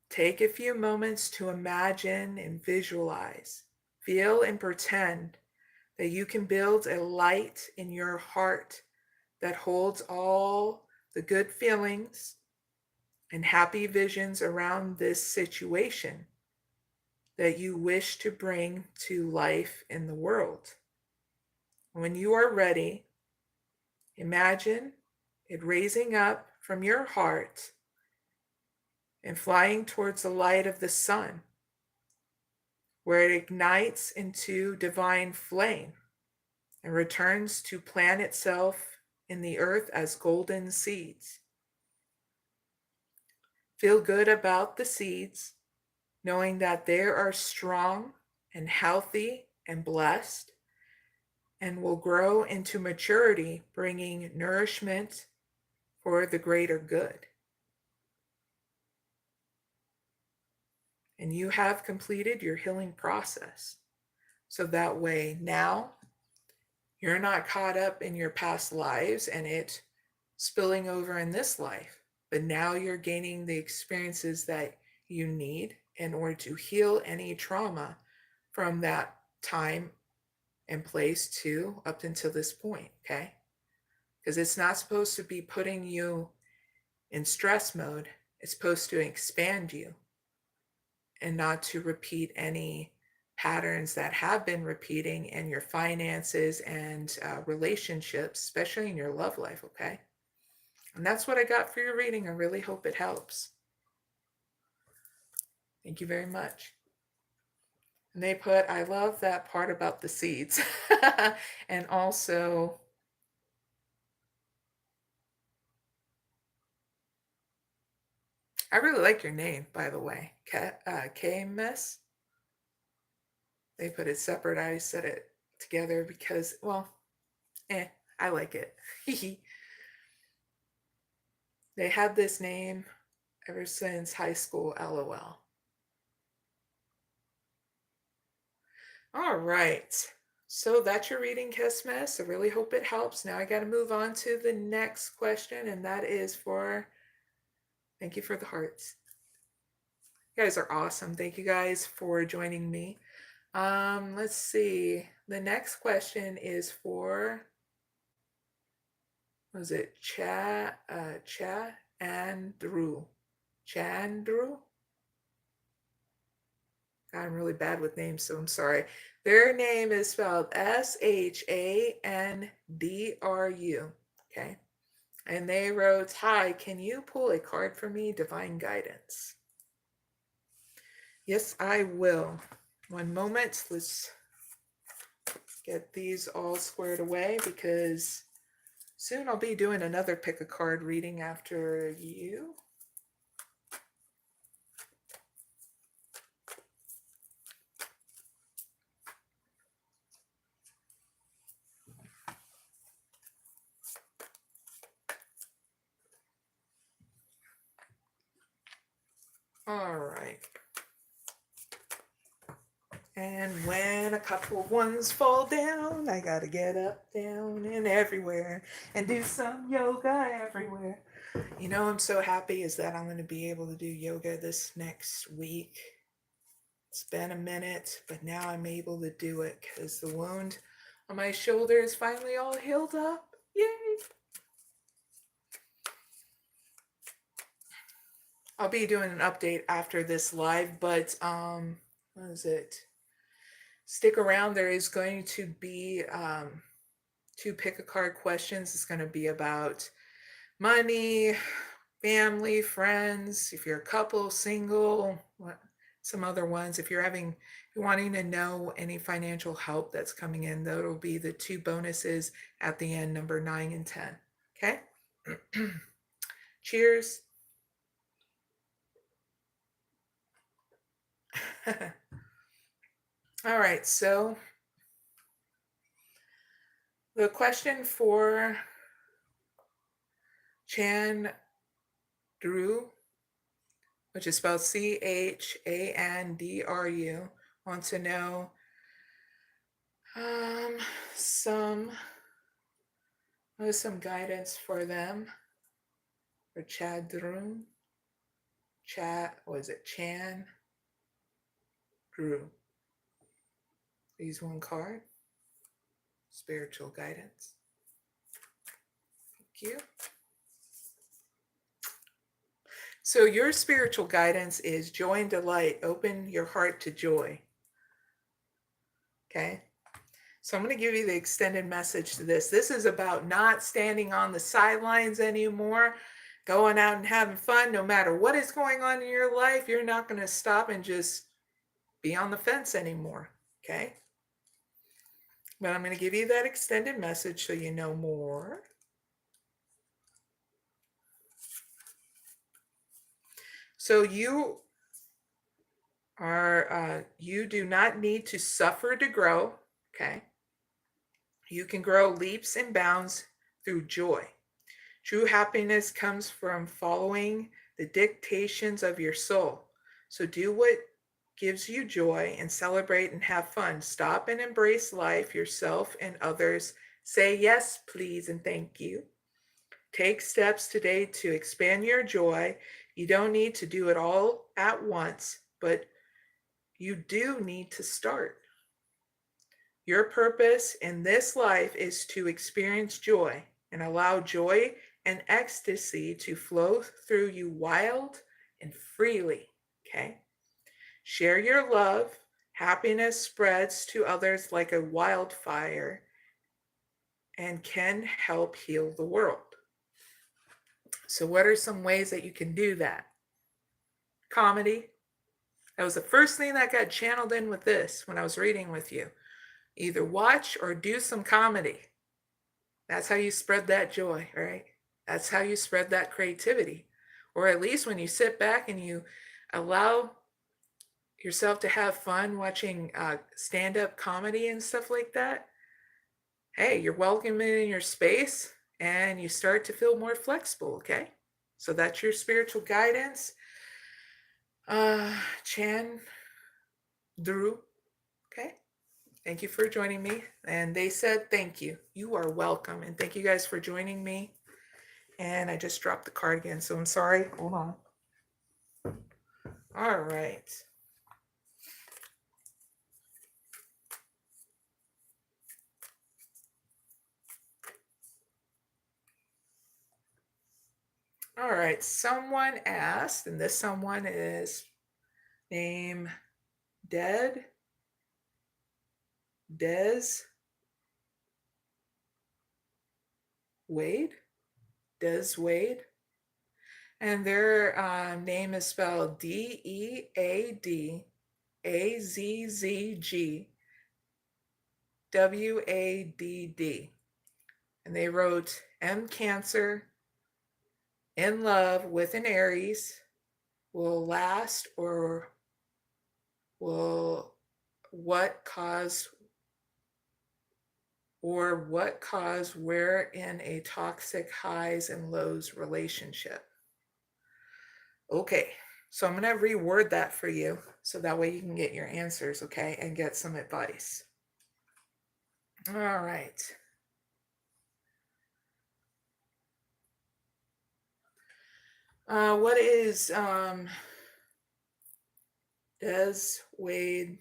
A: Take a few moments to imagine and visualize, feel and pretend that you can build a light in your heart that holds all the good feelings and happy visions around this situation that you wish to bring to life in the world. When you are ready, imagine it raising up from your heart and flying towards the light of the sun, where it ignites into divine flame and returns to plant itself in the earth as golden seeds. Feel good about the seeds, knowing that they are strong and healthy and blessed and will grow into maturity, bringing nourishment for the greater good. And you have completed your healing process. So that way now you're not caught up in your past lives and it spilling over in this life, but now you're gaining the experiences that you need in order to heal any trauma from that time and place to up until this point, okay? Because it's not supposed to be putting you in stress mode. It's supposed to expand you and not to repeat any patterns that have been repeating in your finances and relationships, especially in your love life, okay? And that's what I got for your reading. I really hope it helps. Thank you very much. And they put, I love that part about the seeds. And also, I really like your name, by the way. Kmas. They put it separate. I said it together because, well, I like it. They had this name ever since high school, LOL. All right. So that's your reading, Kmas. I really hope it helps. Now I got to move on to the next question, and that is for, thank you for the hearts. You guys are awesome. Thank you guys for joining me. Let's see. The next question is for, what was it? Chandru. Chandru? God, I'm really bad with names, so I'm sorry. Their name is spelled Shandru. Okay. And they wrote, "Hi, can you pull a card for me? Divine guidance." Yes, I will. One moment. Let's get these all squared away because soon I'll be doing another pick a card reading after you. All right. And when a couple of ones fall down, I gotta get up, down, and everywhere and do some yoga everywhere. You know, I'm so happy is that I'm going to be able to do yoga this next week. It's been a minute, but now I'm able to do it because the wound on my shoulder is finally all healed up. Yay! I'll be doing an update after this live, but what is it? Stick around. There is going to be 2 pick a card questions. It's going to be about money, family, friends, if you're a couple, single, some other ones. If you're wanting to know any financial help that's coming in, that'll be the 2 bonuses at the end, number 9 and 10. Okay? Cheers. All right, so the question for Chandru, which is spelled Chandru, wants to know some guidance for them, for Chandru. Was it Chandru? Use 1 card. Spiritual guidance. Thank you. So your spiritual guidance is joy and delight. Open your heart to joy. Okay? So I'm going to give you the extended message to this. This is about not standing on the sidelines anymore, going out and having fun. No matter what is going on in your life, you're not going to stop and just be on the fence anymore. Okay? But I'm going to give you that extended message so you know more. So you do not need to suffer to grow. Okay? You can grow leaps and bounds through joy. True happiness comes from following the dictations of your soul. So do what gives you joy and celebrate and have fun. Stop and embrace life, yourself, and others. Say yes, please, and thank you. Take steps today to expand your joy. You don't need to do it all at once, but you do need to start. Your purpose in this life is to experience joy and allow joy and ecstasy to flow through you wild and freely. Okay? Share your love. Happiness spreads to others like a wildfire and can help heal the world. So what are some ways that you can do that? Comedy. That was the first thing that got channeled in with this when I was reading with you. Either watch or do some comedy. That's how you spread that joy, right? That's how you spread that creativity. or at least when you sit back and you allow yourself to have fun watching stand-up comedy and stuff like that, hey, you're welcome in your space and you start to feel more flexible, okay? So that's your spiritual guidance. Chandru, okay? Thank you for joining me. And they said thank you. You are welcome. And thank you guys for joining me. And I just dropped the card again, so I'm sorry. Hold on. All right. All right. Someone asked, and this someone is named Deadazzgwadd. Deadazzgwadd. And their name is spelled DeAddZgWadd. And they wrote, M Cancer, in love with an Aries, will last or will what cause we're in a toxic highs and lows relationship. Okay, so I'm going to reword that for you so that way you can get your answers, okay, and get some advice. All right. What is Deadazzgwadd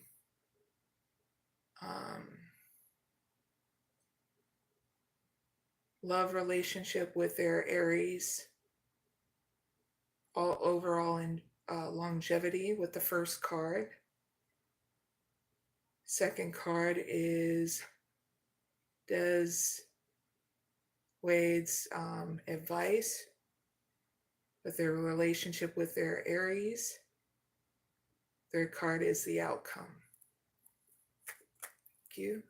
A: love relationship with their Aries all overall in longevity with the first card? Second card is Deadazzgwadd's advice with their relationship with their Aries. Third card is the outcome. Thank you.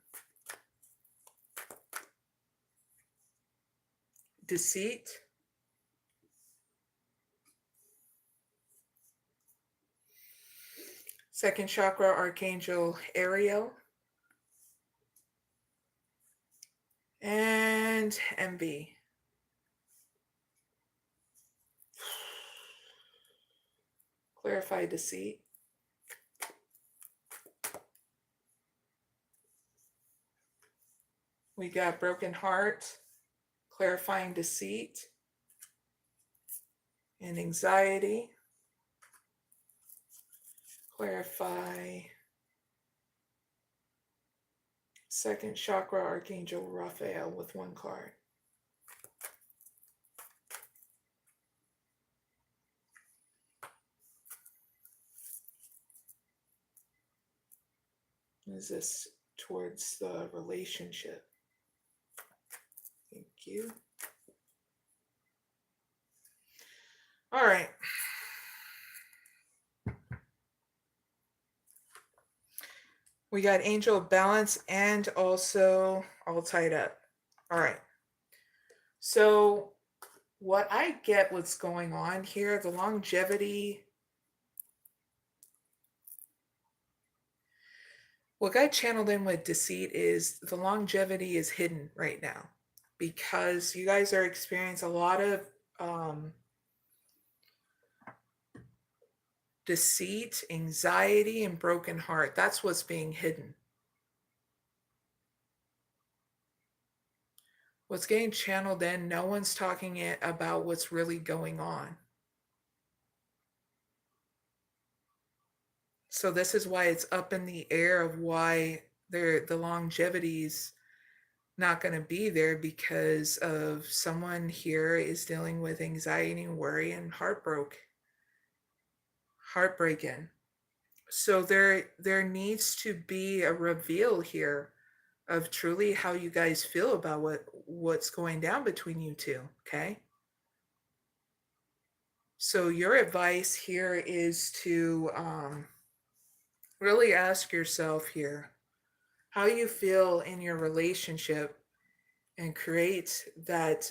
A: Deceit. Second chakra, Archangel Ariel. And envy. Clarify deceit. We got broken heart, clarifying deceit, and anxiety. Clarify second chakra, Archangel Raphael with one card. Is this towards the relationship? Thank you. All right. We got Angel of Balance and also all tied up. All right. So what I get what's going on here, the longevity. What got channeled in with deceit is the longevity is hidden right now because you guys are experiencing a lot of deceit, anxiety, and broken heart. That's what's being hidden. What's getting channeled in, no one's talking about what's really going on. So this is why it's up in the air of why the longevity's not going to be there, because of someone here is dealing with anxiety and worry and heartbreaking. So there needs to be a reveal here of truly how you guys feel about what's going down between you two, okay? So your advice here is to really ask yourself here how you feel in your relationship and create that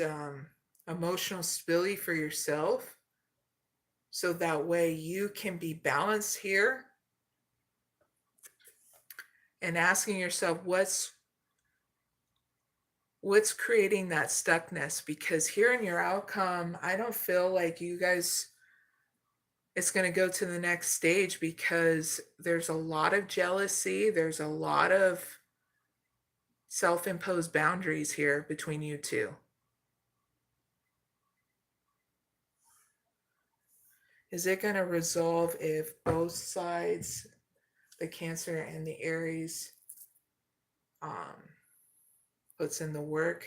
A: emotional stability for yourself So that way you can be balanced here, and asking yourself what's creating that stuckness. Because here in your outcome, I don't feel like you guys, it's going to go to the next stage, because there's a lot of jealousy, there's a lot of self-imposed boundaries here between you two. Is it going to resolve if both sides, the Cancer and the Aries, puts in the work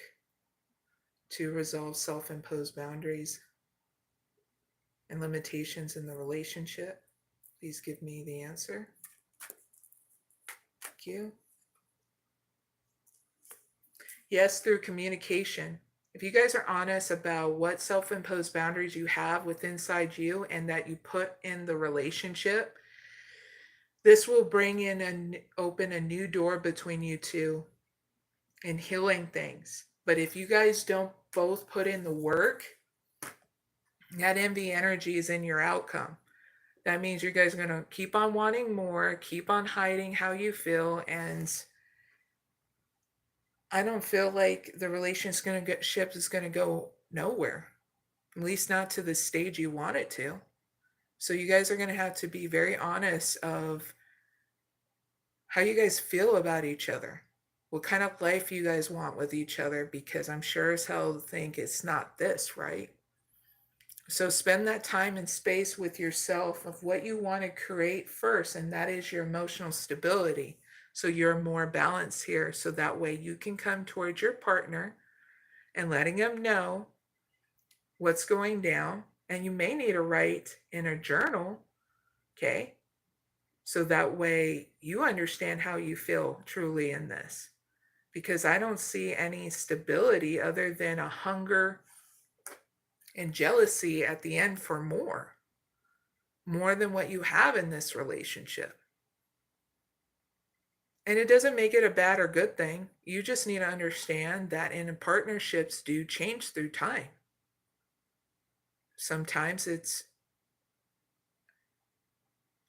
A: to resolve self-imposed boundaries and limitations in the relationship? Please give me the answer. Thank you. Yes, through communication. If you guys are honest about what self-imposed boundaries you have within inside you and that you put in the relationship, this will bring in and open a new door between you two and healing things. But if you guys don't both put in the work, that envy energy is in your outcome. That means you guys are going to keep on wanting more, keep on hiding how you feel, and I don't feel like the relationship is going to go nowhere, at least not to the stage you want it to. So you guys are going to have to be very honest of how you guys feel about each other, what kind of life you guys want with each other, because I'm sure as hell think it's not this, right? So spend that time and space with yourself of what you want to create first, and that is your emotional stability. So you're more balanced here, so that way you can come towards your partner and letting them know what's going down. And you may need to write in a journal, okay? So that way you understand how you feel truly in this. Because I don't see any stability other than a hunger and jealousy at the end for more than what you have in this relationship. And it doesn't make it a bad or good thing. You just need to understand that in partnerships do change through time. Sometimes it's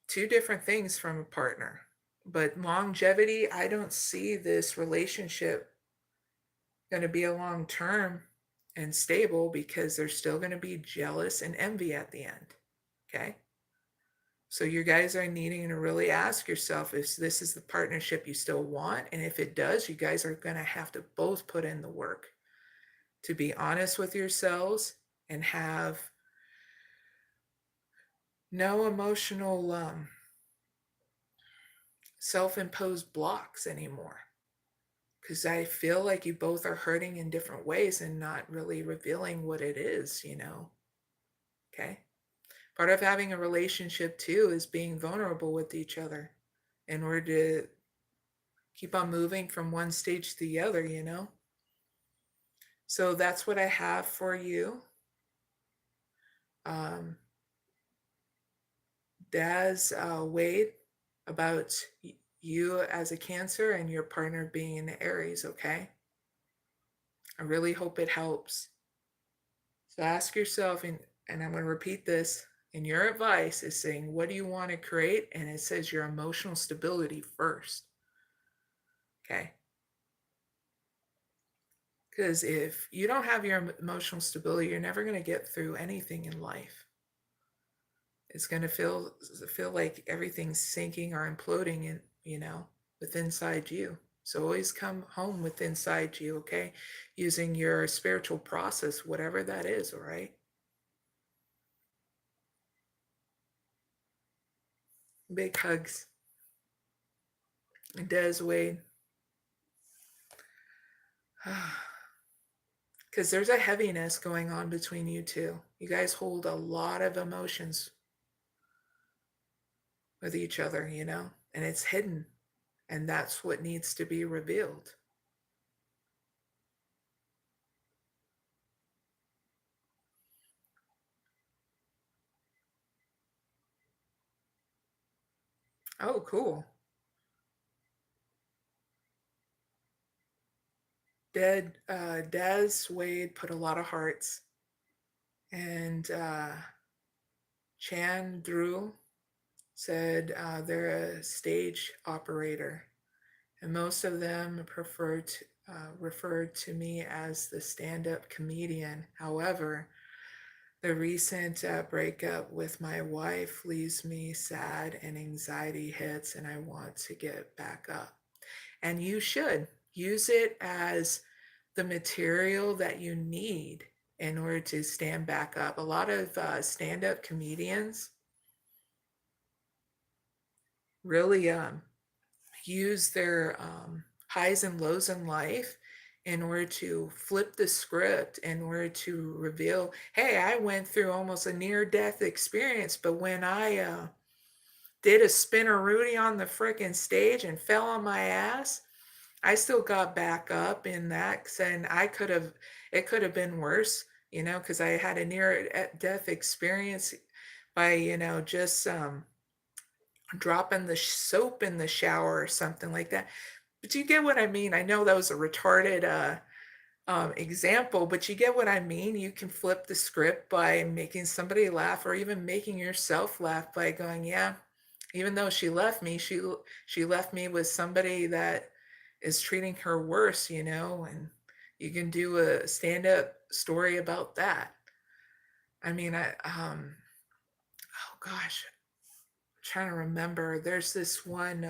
A: two different things from a partner. But longevity, I don't see this relationship going to be a long term and stable, because there's still going to be jealous and envy at the end. Okay? So you guys are needing to really ask yourself if this is the partnership you still want. And if it does, you guys are going to have to both put in the work to be honest with yourselves and have no emotional self-imposed blocks anymore. Because I feel like you both are hurting in different ways and not really revealing what it is, Okay? Part of having a relationship too is being vulnerable with each other in order to keep on moving from one stage to the other. So that's what I have for you. Wade, about you as a Cancer and your partner being in the Aries, okay? I really hope it helps. So ask yourself, and I'm going to repeat this, and your advice is saying, what do you want to create? And it says your emotional stability first. Okay? Because if you don't have your emotional stability, you're never going to get through anything in life. It's going to feel like everything's sinking or imploding with inside you. So always come home with inside you, okay? Using your spiritual process, whatever that is, all right? Big hugs. Des Wade. Because there's a heaviness going on between you two. You guys hold a lot of emotions with each other, and it's hidden. And that's what needs to be revealed. Oh, cool. Des Wade put a lot of hearts. And Chandru said they're a stage operator, and most of them referred to me as the stand-up comedian. However, the recent breakup with my wife leaves me sad and anxiety hits, and I want to get back up. And you should use it as the material that you need in order to stand back up. A lot of stand-up comedians really use their highs and lows in life in order to flip the script, in order to reveal, hey, I went through almost a near-death experience, but when I did a spinneroonie on the frickin' stage and fell on my ass, I still got back up in that, and it could have been worse, because I had a near-death experience by, just dropping the soap in the shower or something like that. But you get what I mean. I know that was a retarded example, but you get what I mean. You can flip the script by making somebody laugh, or even making yourself laugh by going, yeah, even though she left me, she left me with somebody that is treating her worse, and you can do a stand-up story about that. I mean, oh gosh, I'm trying to remember. There's this one,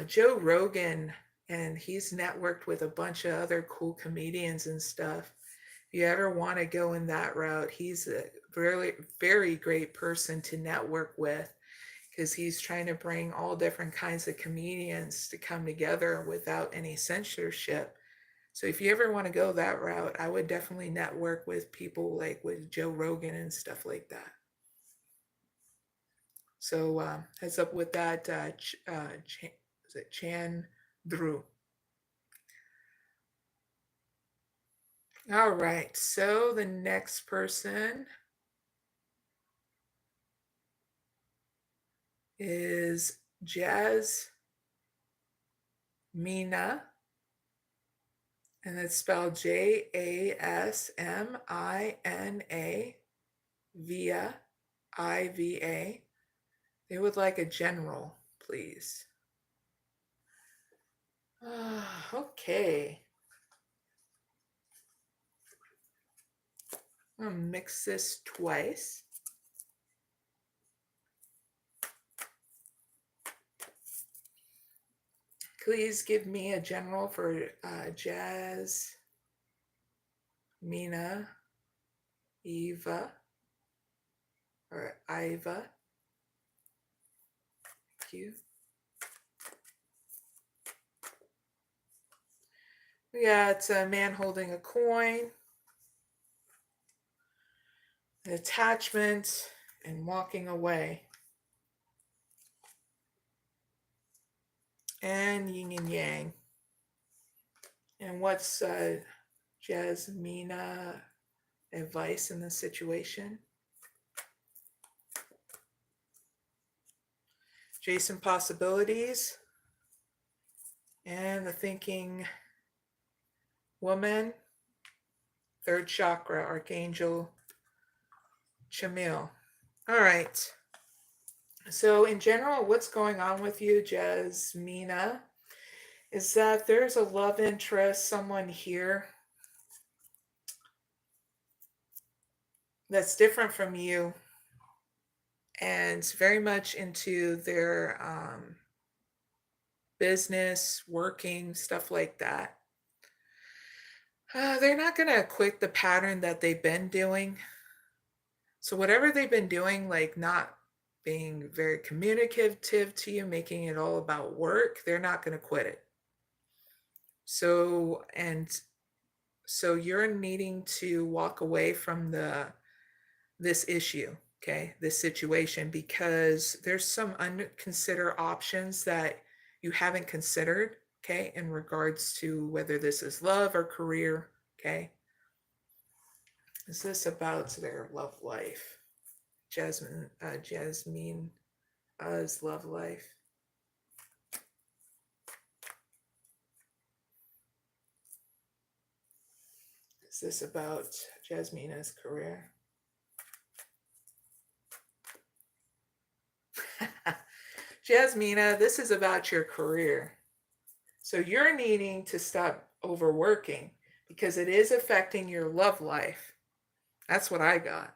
A: Joe Rogan, and he's networked with a bunch of other cool comedians and stuff. If you ever want to go in that route, he's a very, very great person to network with, because he's trying to bring all different kinds of comedians to come together without any censorship. So if you ever want to go that route, I would definitely network with people like with Joe Rogan and stuff like that. So heads up with that, is it Chandru? All right, so the next person is Jasmina, and it's spelled Jasmina via IVA. They would like a general, please. Okay. I'm going to mix this twice. Please give me a general for Jasmina Iva, or Iva. Thank you. Yeah, it's a man holding a coin, an attachment, and walking away. And yin and yang. And what's Jasmina advice in this situation? Jason possibilities. And the thinking woman. Third chakra, Archangel Chamuel. All right. So in general, what's going on with you, Jasmina, is that there's a love interest, someone here that's different from you, and very much into their business, working, stuff like that. They're not going to quit the pattern that they've been doing. So whatever they've been doing, like not being very communicative to you, making it all about work, they're not going to quit it. So you're needing to walk away from this issue, okay, this situation, because there's some unconsidered options that you haven't considered, okay, in regards to whether this is love or career, okay. Is this about their love life? Jasmine's love life. Is this about Jasmina's career? Jasmina, this is about your career. So you're needing to stop overworking because it is affecting your love life. That's what I got.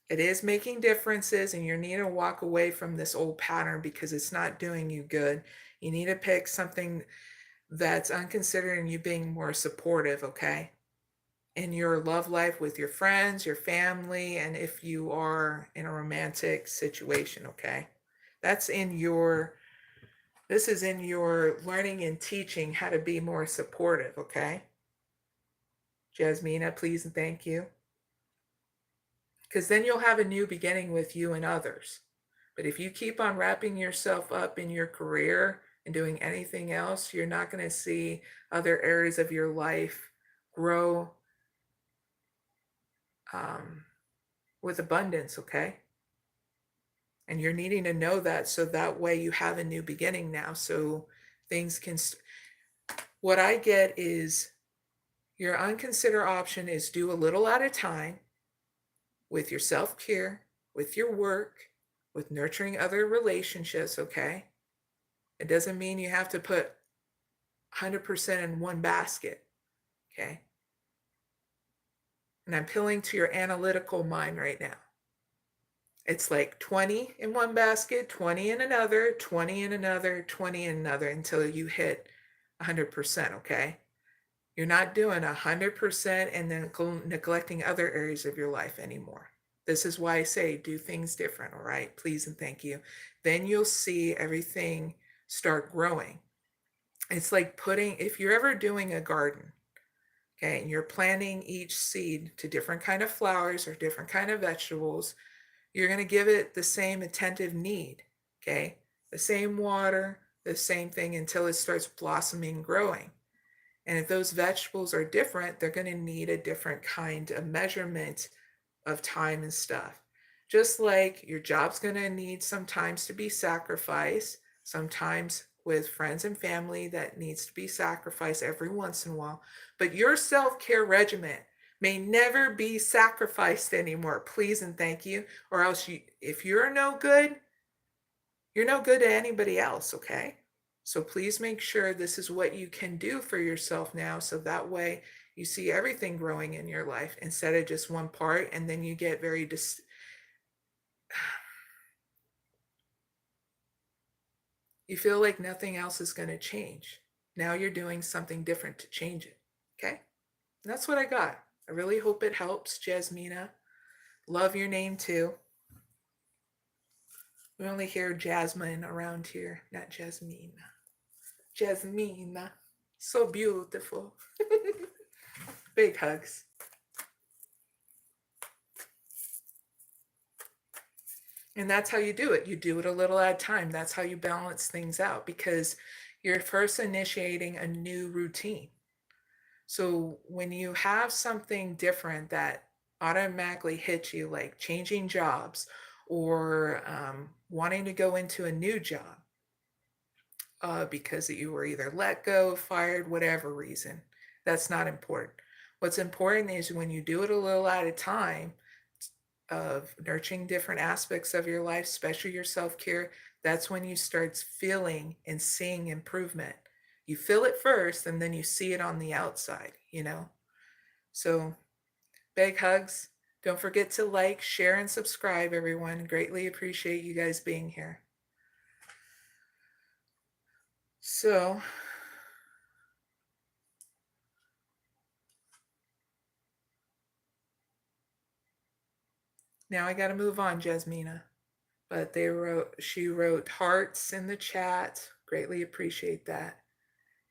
A: It is making differences, and you need to walk away from this old pattern because it's not doing you good. You need to pick something that's unconsidered and you being more supportive, okay? In your love life with your friends, your family, and if you are in a romantic situation, okay? That's in your, this is in your learning and teaching how to be more supportive, okay? Jasmina, please and thank you. Because then you'll have a new beginning with you and others. But if you keep on wrapping yourself up in your career and doing anything else, you're not going to see other areas of your life grow with abundance, okay? And you're needing to know that so that way you have a new beginning now. So things can. What I get is your unconsidered option is do a little at a time with your self care, with your work, with nurturing other relationships, okay? It doesn't mean you have to put 100% in one basket, okay? And I'm appealing to your analytical mind right now. It's like 20 in one basket, 20 in another, 20 in another, 20 in another until you hit 100%, okay? You're not doing 100% and then neglecting other areas of your life anymore. This is why I say do things different, all right? Please and thank you. Then you'll see everything start growing. It's like putting, if you're ever doing a garden, okay, and you're planting each seed to different kind of flowers or different kind of vegetables, you're going to give it the same attentive need, okay? The same water, the same thing until it starts blossoming, growing. And if those vegetables are different, they're going to need a different kind of measurement of time and stuff. Just like your job's going to need sometimes to be sacrificed, sometimes with friends and family that needs to be sacrificed every once in a while. But your self-care regimen may never be sacrificed anymore. Please and thank you. Or else if you're no good, you're no good to anybody else, okay? So please make sure this is what you can do for yourself now, so that way you see everything growing in your life instead of just one part, and then you get very you feel like nothing else is going to change. Now you're doing something different to change it, okay? And that's what I got. I really hope it helps, Jasmina. Love your name too. We only hear Jasmine around here, not Jasmina. Jasmina. So beautiful. Big hugs. And that's how you do it. You do it a little at a time. That's how you balance things out because you're first initiating a new routine. So when you have something different that automatically hits you, like changing jobs or wanting to go into a new job because you were either let go, fired, whatever reason, that's not important. What's important is when you do it a little at a time, of nurturing different aspects of your life, especially your self-care, that's when you start feeling and seeing improvement. You feel it first and then you see it on the outside, you know? So big hugs. Don't forget to like, share, and subscribe, everyone. Greatly appreciate you guys being here. So now I got to move on, Jasmina. But she wrote hearts in the chat. Greatly appreciate that.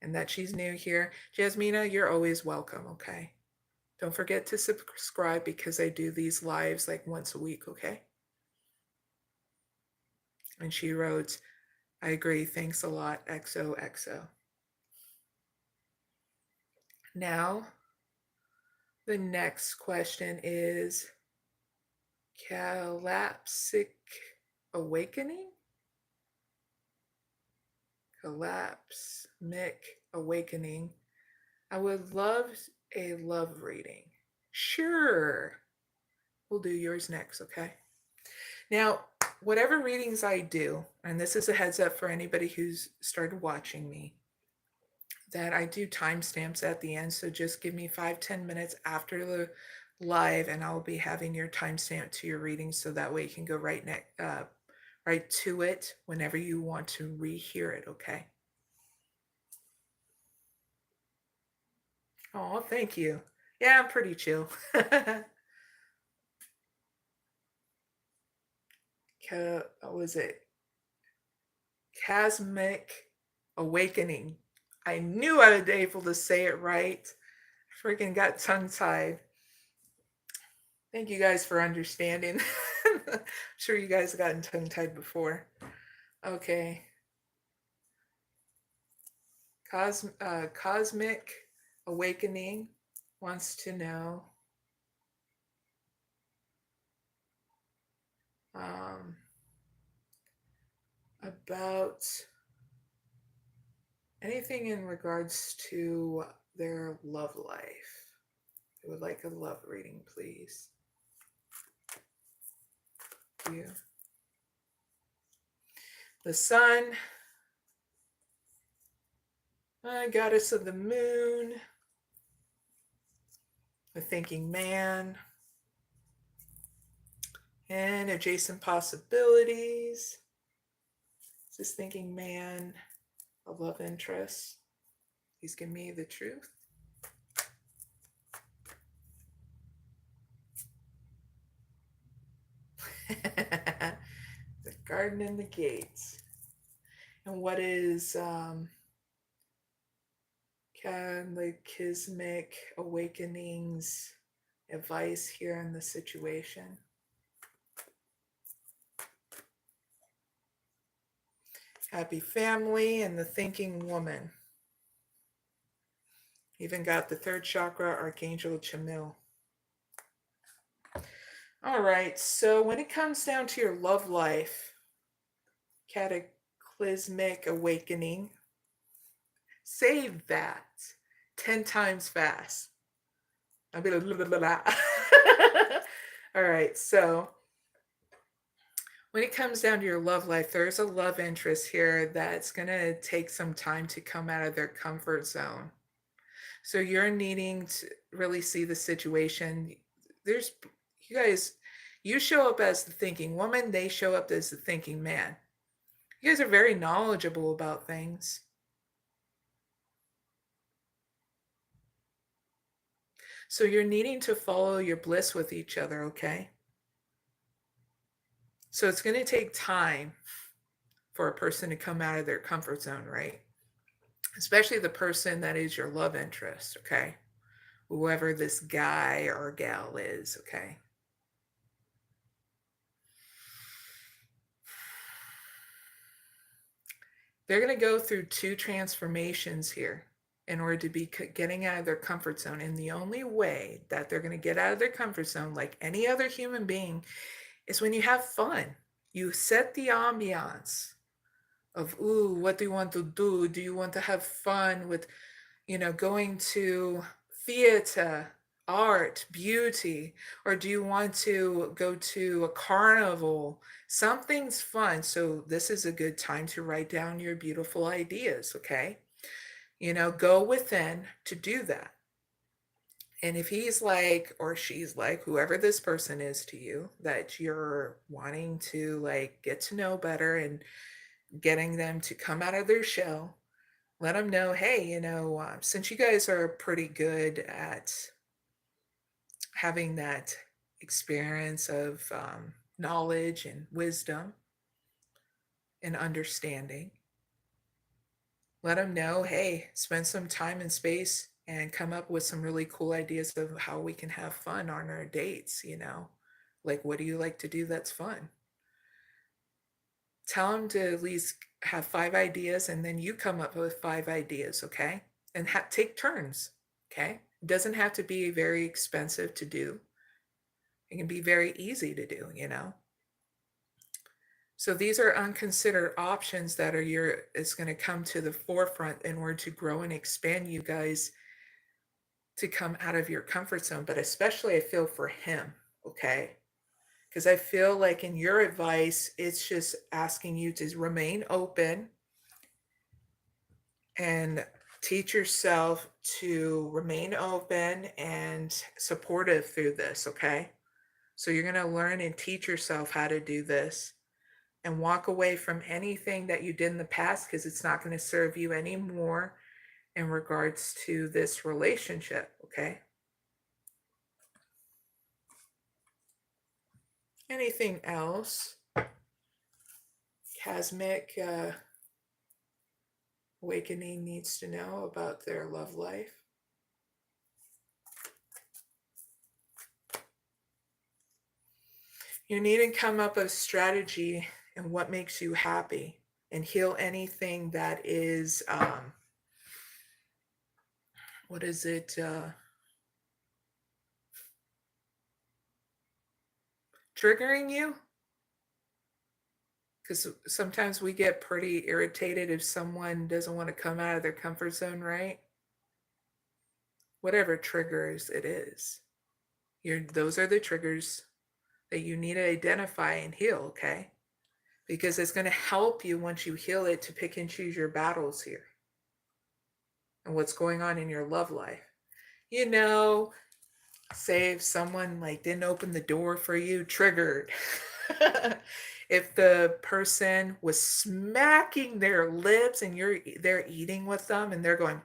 A: And that she's new here. Jasmina, you're always welcome, okay? Don't forget to subscribe because I do these lives like once a week, okay? And she wrote, I agree, thanks a lot, XOXO. Now, the next question is Cataclysmic Awakening? Cataclysmic Awakening. I would love a love reading. Sure. We'll do yours next, okay? Now, whatever readings I do, and this is a heads up for anybody who's started watching me, that I do timestamps at the end. So just give me 5-10 minutes after the live, and I'll be having your timestamp to your reading, so that way you can go right to it whenever you want to rehear it. Okay. Oh, thank you. Yeah, I'm pretty chill. What was it? Cataclysmic Awakening. I knew I would be able to say it right. Freaking got tongue tied. Thank you guys for understanding. I'm sure you guys have gotten tongue tied before. Okay. Cosmic Awakening wants to know about anything in regards to their love life. I would like a love reading, please. You. The sun, goddess of the moon, the thinking man, and adjacent possibilities. This thinking man, a love interest. Please give me the truth. The garden and the gates. And what is Cataclysmic Awakening's advice here in the situation? Happy family and the thinking woman. Even got the third chakra, Archangel Chamuel. All right, so when it comes down to your love life, Cataclysmic Awakening, say that 10 times fast. I'll be like, blah, blah, blah, blah. All right, so when it comes down to your love life, there's a love interest here that's going to take some time to come out of their comfort zone. So you're needing to really see the situation. You show up as the thinking woman, they show up as the thinking man. You guys are very knowledgeable about things. So you're needing to follow your bliss with each other, okay? So it's going to take time for a person to come out of their comfort zone, right? Especially the person that is your love interest, okay? Whoever this guy or gal is, okay? They're going to go through 2 transformations here in order to be getting out of their comfort zone. And the only way that they're going to get out of their comfort zone, like any other human being, is when you have fun. You set the ambiance of, ooh, what do you want to do? Do you want to have fun with, going to theater, art, beauty, or do you want to go to a carnival? Something's fun. So this is a good time to write down your beautiful ideas, okay? Go within to do that. And if he's like, or she's like, whoever this person is to you, that you're wanting to get to know better and getting them to come out of their shell, let them know, hey, since you guys are pretty good at having that experience of knowledge and wisdom and understanding, let them know, hey, spend some time and space and come up with some really cool ideas of how we can have fun on our dates, Like, what do you like to do that's fun? Tell them to at least have 5 ideas, and then you come up with 5 ideas, okay? And take turns, okay? It doesn't have to be very expensive to do. It can be very easy to do, So these are unconsidered options that it's going to come to the forefront in order to grow and expand you guys to come out of your comfort zone. But especially I feel for him, okay? Because I feel like in your advice, it's just asking you to remain open and teach yourself to remain open and supportive through this, okay? So you're going to learn and teach yourself how to do this and walk away from anything that you did in the past because it's not going to serve you anymore in regards to this relationship, okay? Anything else? Cosmic Awakening needs to know about their love life. You need to come up with a strategy and what makes you happy and heal anything that is, what is it? Triggering you? Because sometimes we get pretty irritated if someone doesn't want to come out of their comfort zone, right? Whatever triggers it is. Those are the triggers that you need to identify and heal, okay? Because it's going to help you once you heal it to pick and choose your battles here and what's going on in your love life. You know, say if someone like didn't open the door for you, triggered. If the person was smacking their lips and they're eating with them and they're going,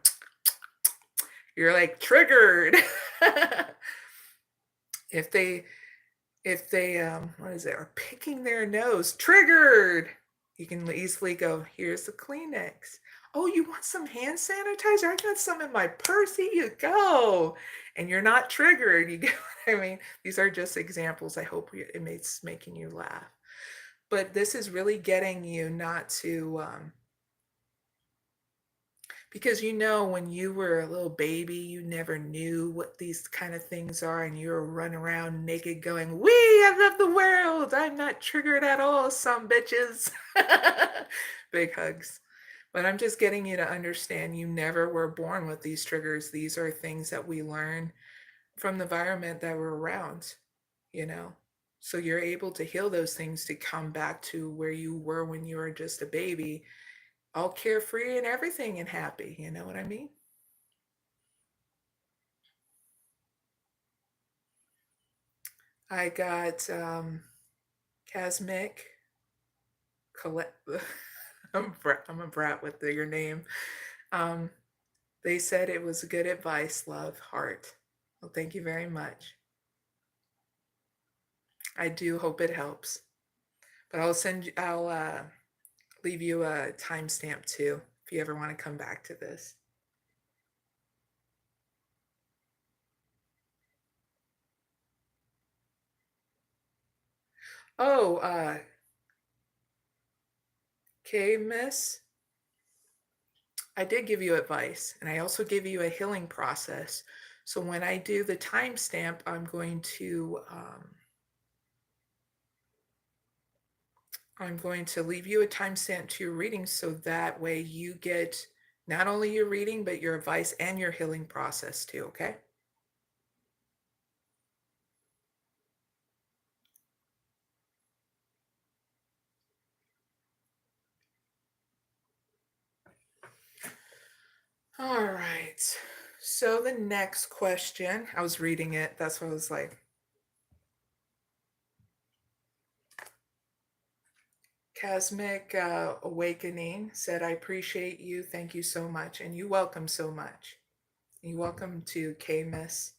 A: you're like triggered. If they what is it, are picking their nose, triggered. You can easily go, here's the Kleenex. Oh, you want some hand sanitizer? I got some in my purse. Here you go. And you're not triggered. You get what I mean? These are just examples. I hope it's making you laugh. But this is really getting you not to, because when you were a little baby, you never knew what these kind of things are, and you were running around naked going, "Wee, I love the world. I'm not triggered at all, some bitches." Big hugs. But I'm just getting you to understand you never were born with these triggers. These are things that we learn from the environment that we're around, you know? So you're able to heal those things to come back to where you were when you were just a baby, all carefree and everything and happy. You know what I mean? I got Cosmic Collect. I'm a brat with your name. They said it was good advice, love, heart. Well, thank you very much. I do hope it helps. But I'll leave you a timestamp too if you ever want to come back to this. Oh, Kmas, I did give you advice, and I also give you a healing process. So when I do the timestamp, I'm going to leave you a timestamp to your reading so that way you get not only your reading, but your advice and your healing process too, okay? All right. So the next question, I was reading it. That's what I was like. Cosmic Awakening said, I appreciate you. Thank you so much. And you welcome so much. You welcome to Kmas.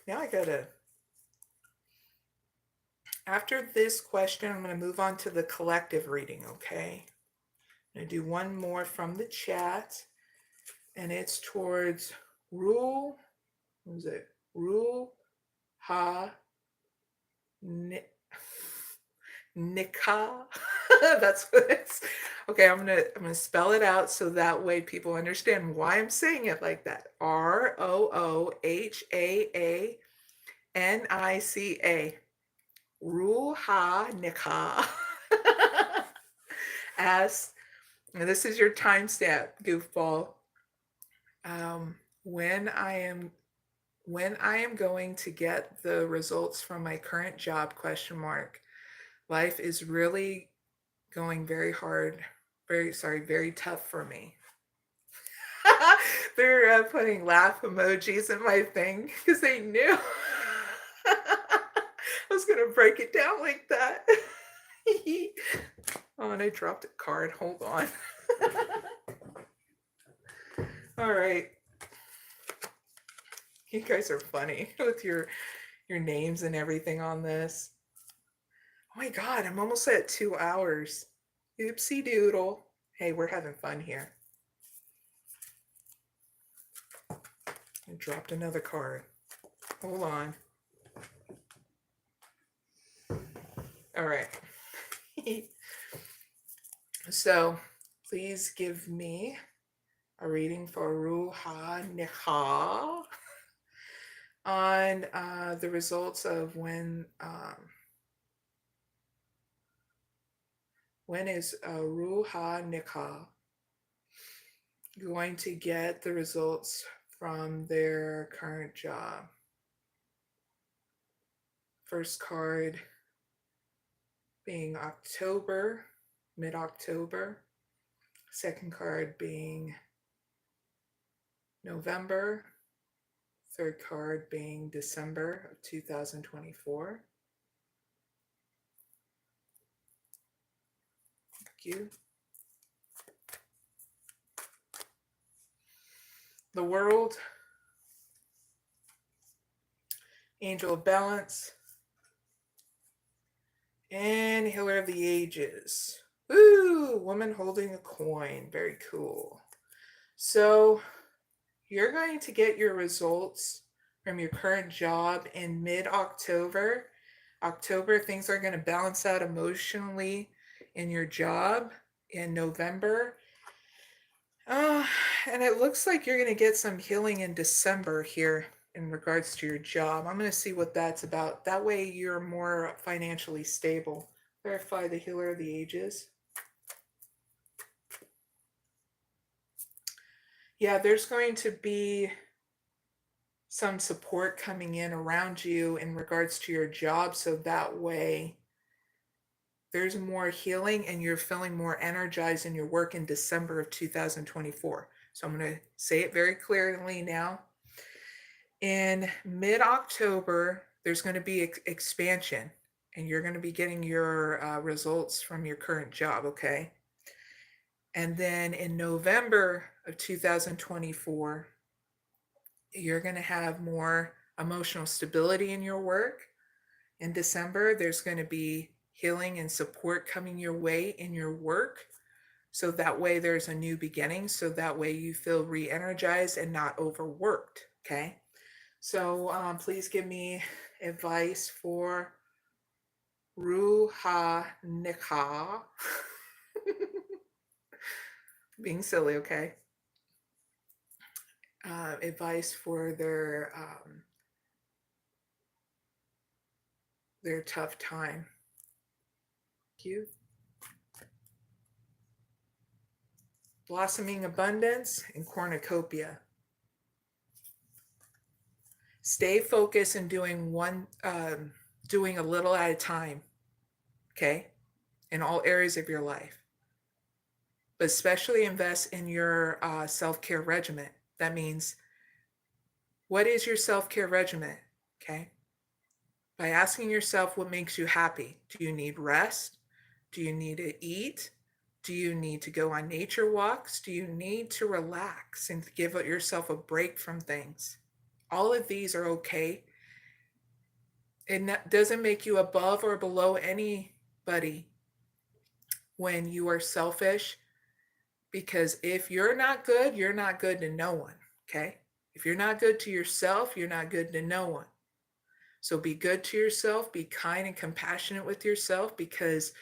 A: Now I gotta, after this question, I'm going to move on to the collective reading, okay? I'm going to do one more from the chat, and it's towards Rule, what was it? Rule Ha Nika. That's what it's. Okay, I'm gonna spell it out so that way people understand why I'm saying it like that. ROOHAANICA. ROOHAANICA. As and this is your timestamp, goofball. When I am when I am going to get the results from my current job, ? Life is really going very hard, very tough for me. They're putting laugh emojis in my thing because they knew I was going to break it down like that. Oh, and I dropped a card. Hold on. All right. You guys are funny with your names and everything on this. Oh my God, I'm almost at 2 hours. Oopsie doodle. Hey, we're having fun here. I dropped another card. Hold on. All right. So please give me a reading for ROOHAANICA on the results of when is ROOHAANICA going to get the results from their current job. First card being October, mid-October. Second card being November. Third card being December of 2024. Thank you. The World, Angel of Balance, and Healer of the Ages. Ooh, woman holding a coin. Very cool. So you're going to get your results from your current job in mid-October. October, things are going to balance out emotionally in your job. In November, and it looks like you're going to get some healing in December here in regards to your job. I'm going to see what that's about. That way you're more financially stable. Verify the Healer of the Ages. Yeah, there's going to be some support coming in around you in regards to your job, so that way there's more healing and you're feeling more energized in your work in December of 2024. So I'm going to say it very clearly now. In mid-October, there's going to be expansion, and you're going to be getting your results from your current job, okay? And then in November of 2024, you're going to have more emotional stability in your work. In December, there's going to be healing and support coming your way in your work. So that way there's a new beginning. So that way you feel re-energized and not overworked, okay? So please give me advice for ROOHAANICA. Being silly, okay? Advice for their tough time. Thank you. Blossoming abundance and cornucopia. Stay focused and doing doing a little at a time, okay? In all areas of your life. But especially invest in your self-care regimen. That means, what is your self-care regimen, okay? By asking yourself what makes you happy. Do you need rest? Do you need to eat? Do you need to go on nature walks? Do you need to relax and give yourself a break from things? All of these are okay. It doesn't make you above or below anybody when you are selfish, because if you're not good to no one, okay? If you're not good to yourself, you're not good to no one. So be good to yourself, be kind and compassionate with yourself, because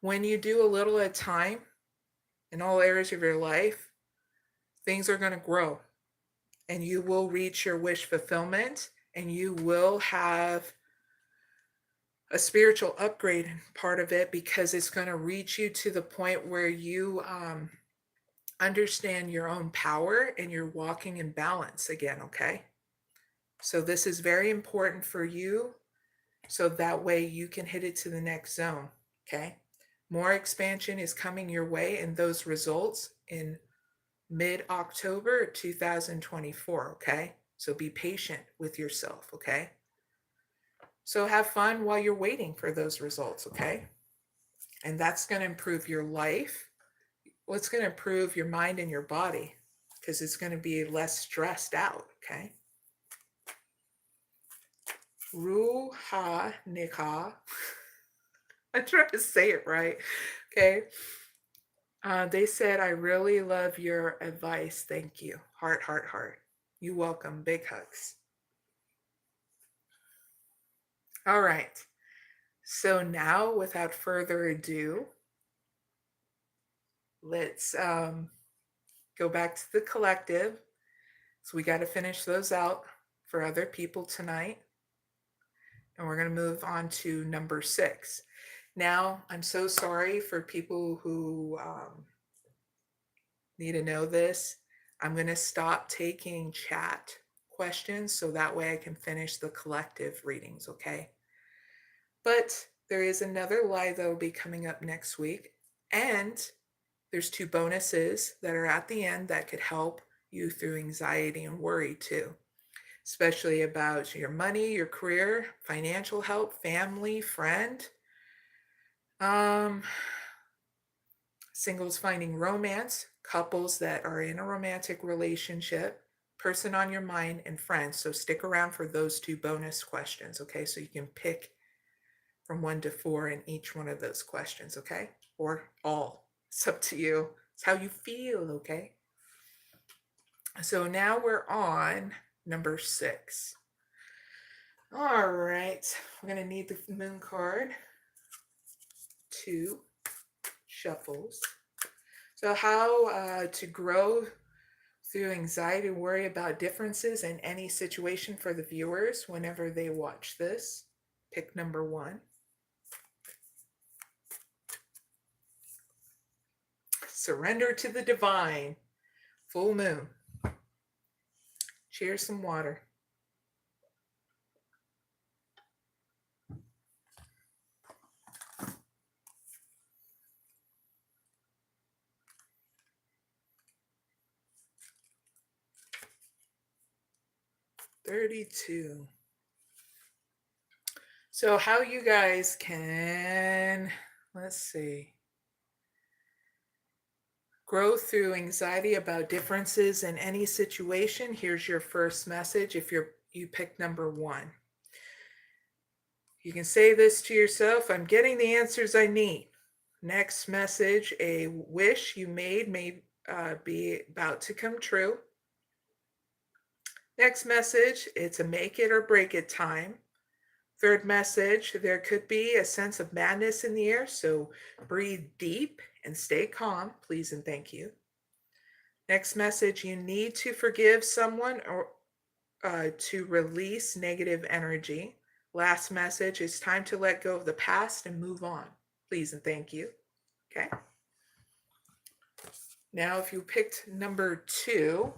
A: when you do a little at a time in all areas of your life, things are going to grow and you will reach your wish fulfillment, and you will have a spiritual upgrade part of it, because it's going to reach you to the point where you understand your own power and you're walking in balance again, okay? So this is very important for you, so that way you can hit it to the next zone, okay? More expansion is coming your way, and those results in mid-October 2024, okay? So be patient with yourself, okay? So have fun while you're waiting for those results, okay? And that's going to improve your life. Well, it's going to improve your mind and your body, because it's going to be less stressed out, okay? ROOHAANICA. I tried to say it right, okay? They said, I really love your advice. Thank you. Heart, heart, heart. You welcome. Big hugs. All right. So now, without further ado, let's go back to the collective. So we got to finish those out for other people tonight. And we're going to move on to number 6. Now, I'm so sorry for people who need to know this. I'm going to stop taking chat questions so that way I can finish the collective readings, okay? But there is another live that will be coming up next week. And there's 2 bonuses that are at the end that could help you through anxiety and worry too, especially about your money, your career, financial help, family, friend, singles finding romance, couples that are in a romantic relationship, person on your mind, and friends. So stick around for those 2 bonus questions, okay? So you can pick from 1 to 4 in each one of those questions, okay? Or all. It's up to you. It's how you feel, okay? So now we're on number 6. All right. We're going to need the moon card. 2 shuffles. So how to grow through anxiety and worry about differences in any situation for the viewers whenever they watch this. Pick number 1. Surrender to the divine. Full moon. Cheers some water. $32. So how you guys can, let's see, grow through anxiety about differences in any situation. Here's your first message if you pick number 1. You can say this to yourself, I'm getting the answers I need. Next message, a wish you made may be about to come true. Next message, it's a make it or break it time. Third message, there could be a sense of madness in the air, so breathe deep and stay calm, please and thank you. Next message, you need to forgive someone or to release negative energy. Last message, it's time to let go of the past and move on, please and thank you. Okay. Now, if you picked number 2,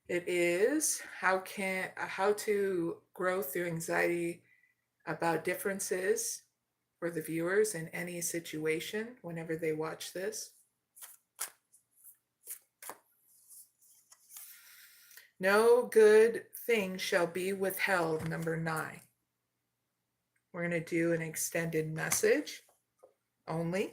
A: it is how to grow through anxiety about differences for the viewers in any situation whenever they watch this. No good thing shall be withheld, number 9. We're going to do an extended message only.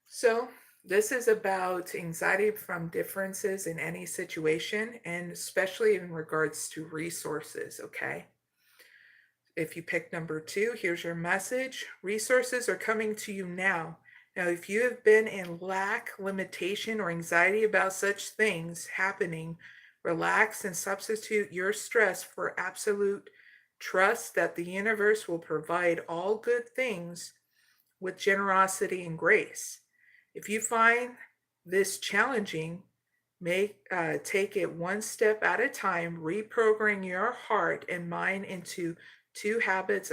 A: So this is about anxiety from differences in any situation, and especially in regards to resources, okay? If you pick number 2, here's your message. Resources are coming to you now. Now, if you have been in lack, limitation, or anxiety about such things happening, relax and substitute your stress for absolute trust that the universe will provide all good things with generosity and grace. If you find this challenging, take it one step at a time, reprogramming your heart and mind into new habits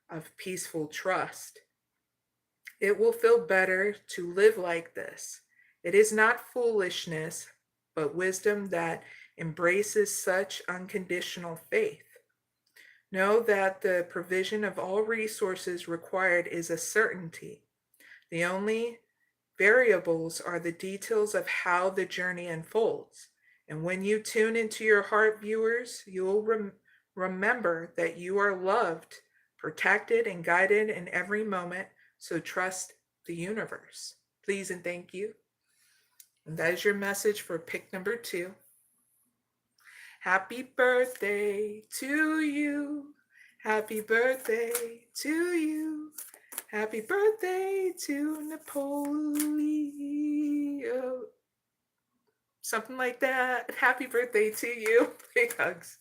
A: of peaceful trust. It will feel better to live like this. It is not foolishness, but wisdom that embraces such unconditional faith. Know that the provision of all resources required is a certainty. The only variables are the details of how the journey unfolds. And when you tune into your heart, viewers, you will remember that you are loved, protected, and guided in every moment. So trust the universe. Please and thank you. And that is your message for pick number 2. Happy birthday to you. Happy birthday to you. Happy birthday to Napoleon. Something like that. Happy birthday to you. Big hugs.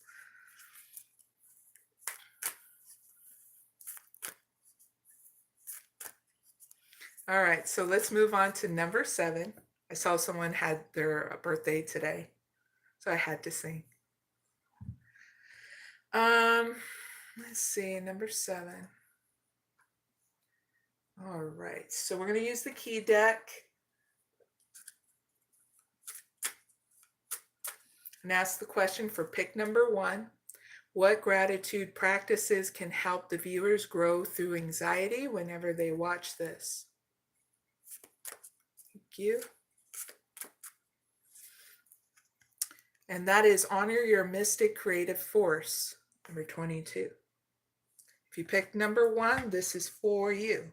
A: All right, so let's move on to number 7. I saw someone had their birthday today, so I had to sing. Let's see, number 7. All right, so we're going to use the key deck and ask the question for pick number 1. What gratitude practices can help the viewers grow through anxiety whenever they watch this? Thank you. And that is honor your mystic creative force, number 22. If you picked number 1, this is for you.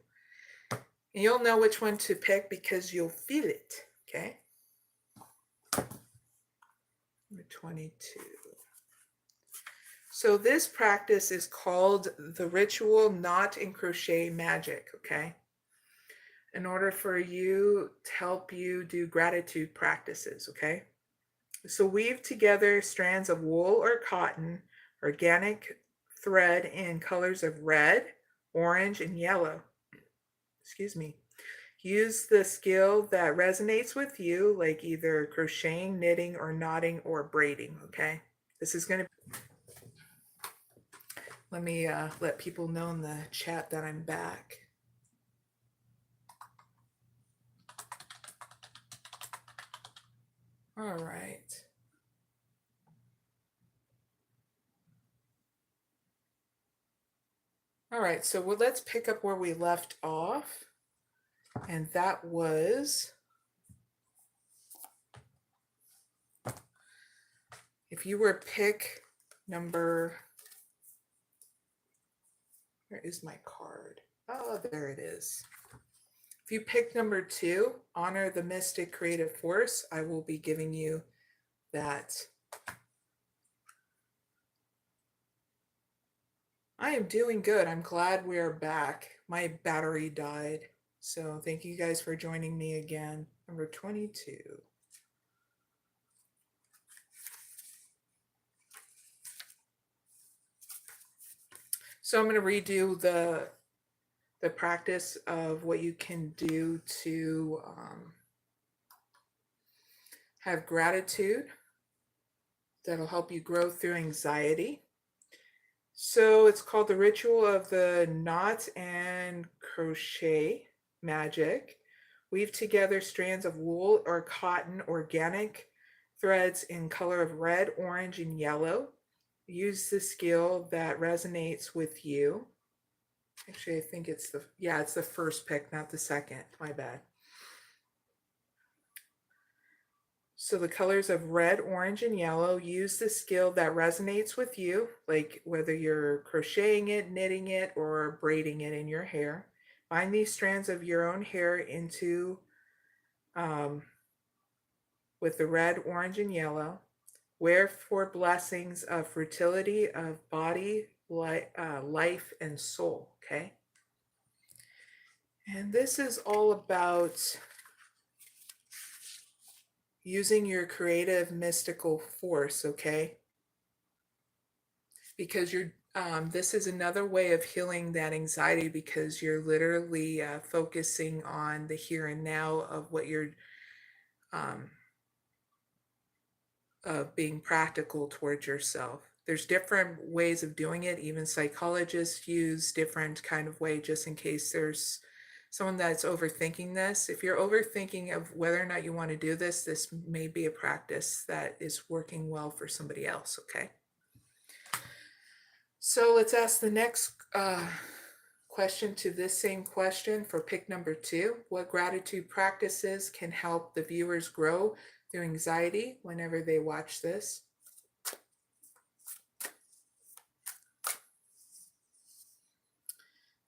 A: And you'll know which one to pick because you'll feel it, okay? Number 22. So this practice is called the ritual knot and crochet magic, okay? In order for you to help you do gratitude practices, okay? So weave together strands of wool or cotton, organic thread in colors of red, orange, and yellow. Excuse me. Use the skill that resonates with you, like either crocheting, knitting, or knotting, or braiding, okay? This is going to... Let me let people know in the chat that I'm back. All right. All right, so let's pick up where we left off. And that was, if you were pick number, where is my card? Oh, there it is. If you pick number 2, honor the mystic creative force, I will be giving you that. I am doing good. I'm glad we're back. My battery died. So thank you guys for joining me again. Number 22. So I'm going to redo the practice of what you can do to have gratitude that'll help you grow through anxiety. So it's called the ritual of the knot and crochet magic. Weave together strands of wool or cotton, organic threads in color of red, orange, and yellow. Use the skill that resonates with you. Actually, I think it's the first pick, not the second. My bad. So the colors of red, orange, and yellow. Use the skill that resonates with you, like whether you're crocheting it, knitting it, or braiding it in your hair. Bind these strands of your own hair into with the red, orange, and yellow. Wear for blessings of fertility of body, life, and soul, okay? And this is all about using your creative mystical force, okay? Because this is another way of healing that anxiety, because you're literally focusing on the here and now of what you're of being practical towards yourself. There's different ways of doing it. Even psychologists use different kind of way, just in case there's someone that's overthinking this. If you're overthinking of whether or not you want to do this, this may be a practice that is working well for somebody else, okay? So let's ask the next question to this same question for pick number 2. What gratitude practices can help the viewers grow their anxiety whenever they watch this?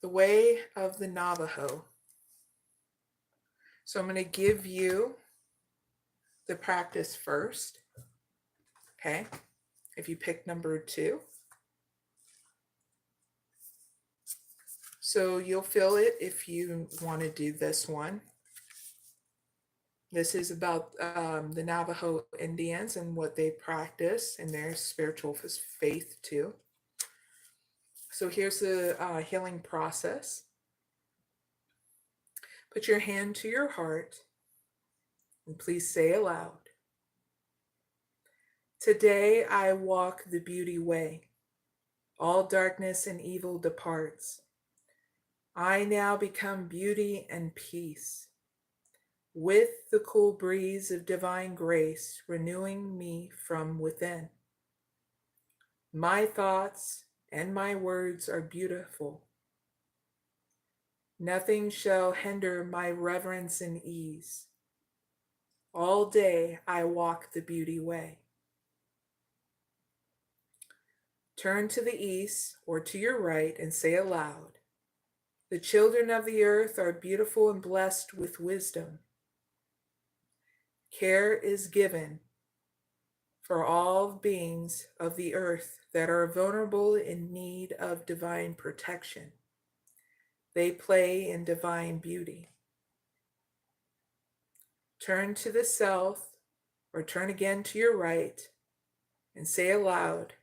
A: The way of the Navajo. So I'm going to give you the practice first, okay? If you pick number 2. So you'll feel it if you want to do this one. This is about the Navajo Indians and what they practice and their spiritual faith too. So here's the healing process. Put your hand to your heart and please say aloud, "Today I walk the beauty way. All darkness and evil departs. I now become beauty and peace, with the cool breeze of divine grace renewing me from within. My thoughts and my words are beautiful. Nothing shall hinder my reverence and ease. All day I walk the beauty way." Turn to the east or to your right and say aloud, "The children of the earth are beautiful and blessed with wisdom. Care is given for all beings of the earth that are vulnerable in need of divine protection. They play in divine beauty." Turn to the south or turn again to your right and say aloud,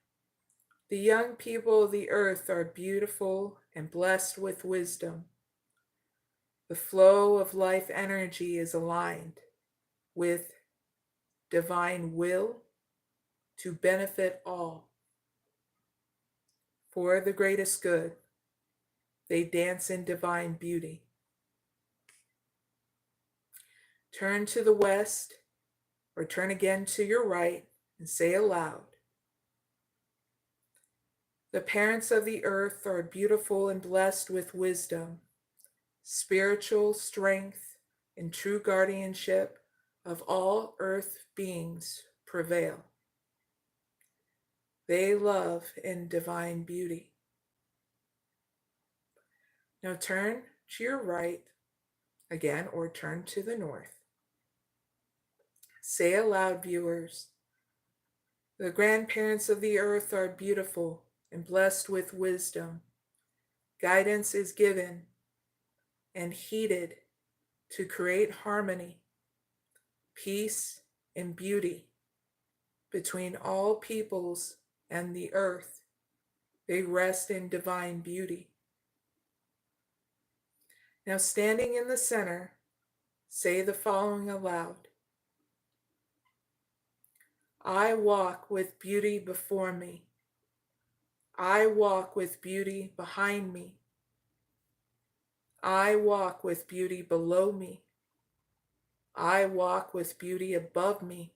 A: "The young people of the earth are beautiful and blessed with wisdom. The flow of life energy is aligned with divine will to benefit all. For the greatest good, they dance in divine beauty." Turn to the west or turn again to your right and say aloud, "The parents of the earth are beautiful and blessed with wisdom, spiritual strength, and true guardianship of all earth beings prevail. They love in divine beauty." Now turn to your right again or turn to the north. Say aloud, viewers, "The grandparents of the earth are beautiful and blessed with wisdom. Guidance is given and heeded to create harmony, peace, and beauty between all peoples and the earth. They rest in divine beauty." Now, standing in the center, say the following aloud: "I walk with beauty before me. I walk with beauty behind me. I walk with beauty below me. I walk with beauty above me.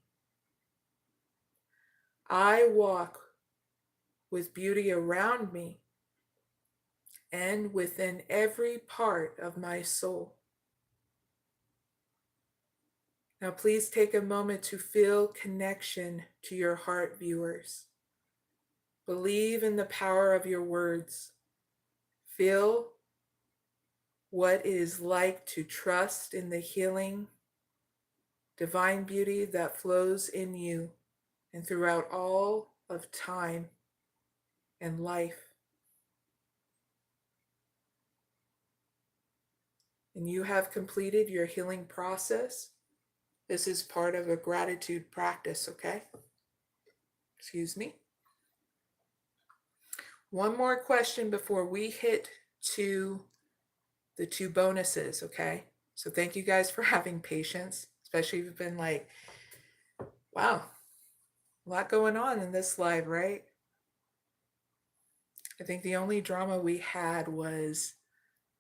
A: I walk with beauty around me and within every part of my soul." Now please take a moment to feel connection to your heart, viewers. Believe in the power of your words. Feel what it is like to trust in the healing, divine beauty that flows in you and throughout all of time and life. And you have completed your healing process. This is part of a gratitude practice, okay? Excuse me. One more question before we hit to the 2 bonuses, okay? So thank you guys for having patience, especially if you've been like, wow, a lot going on in this live, right? I think the only drama we had was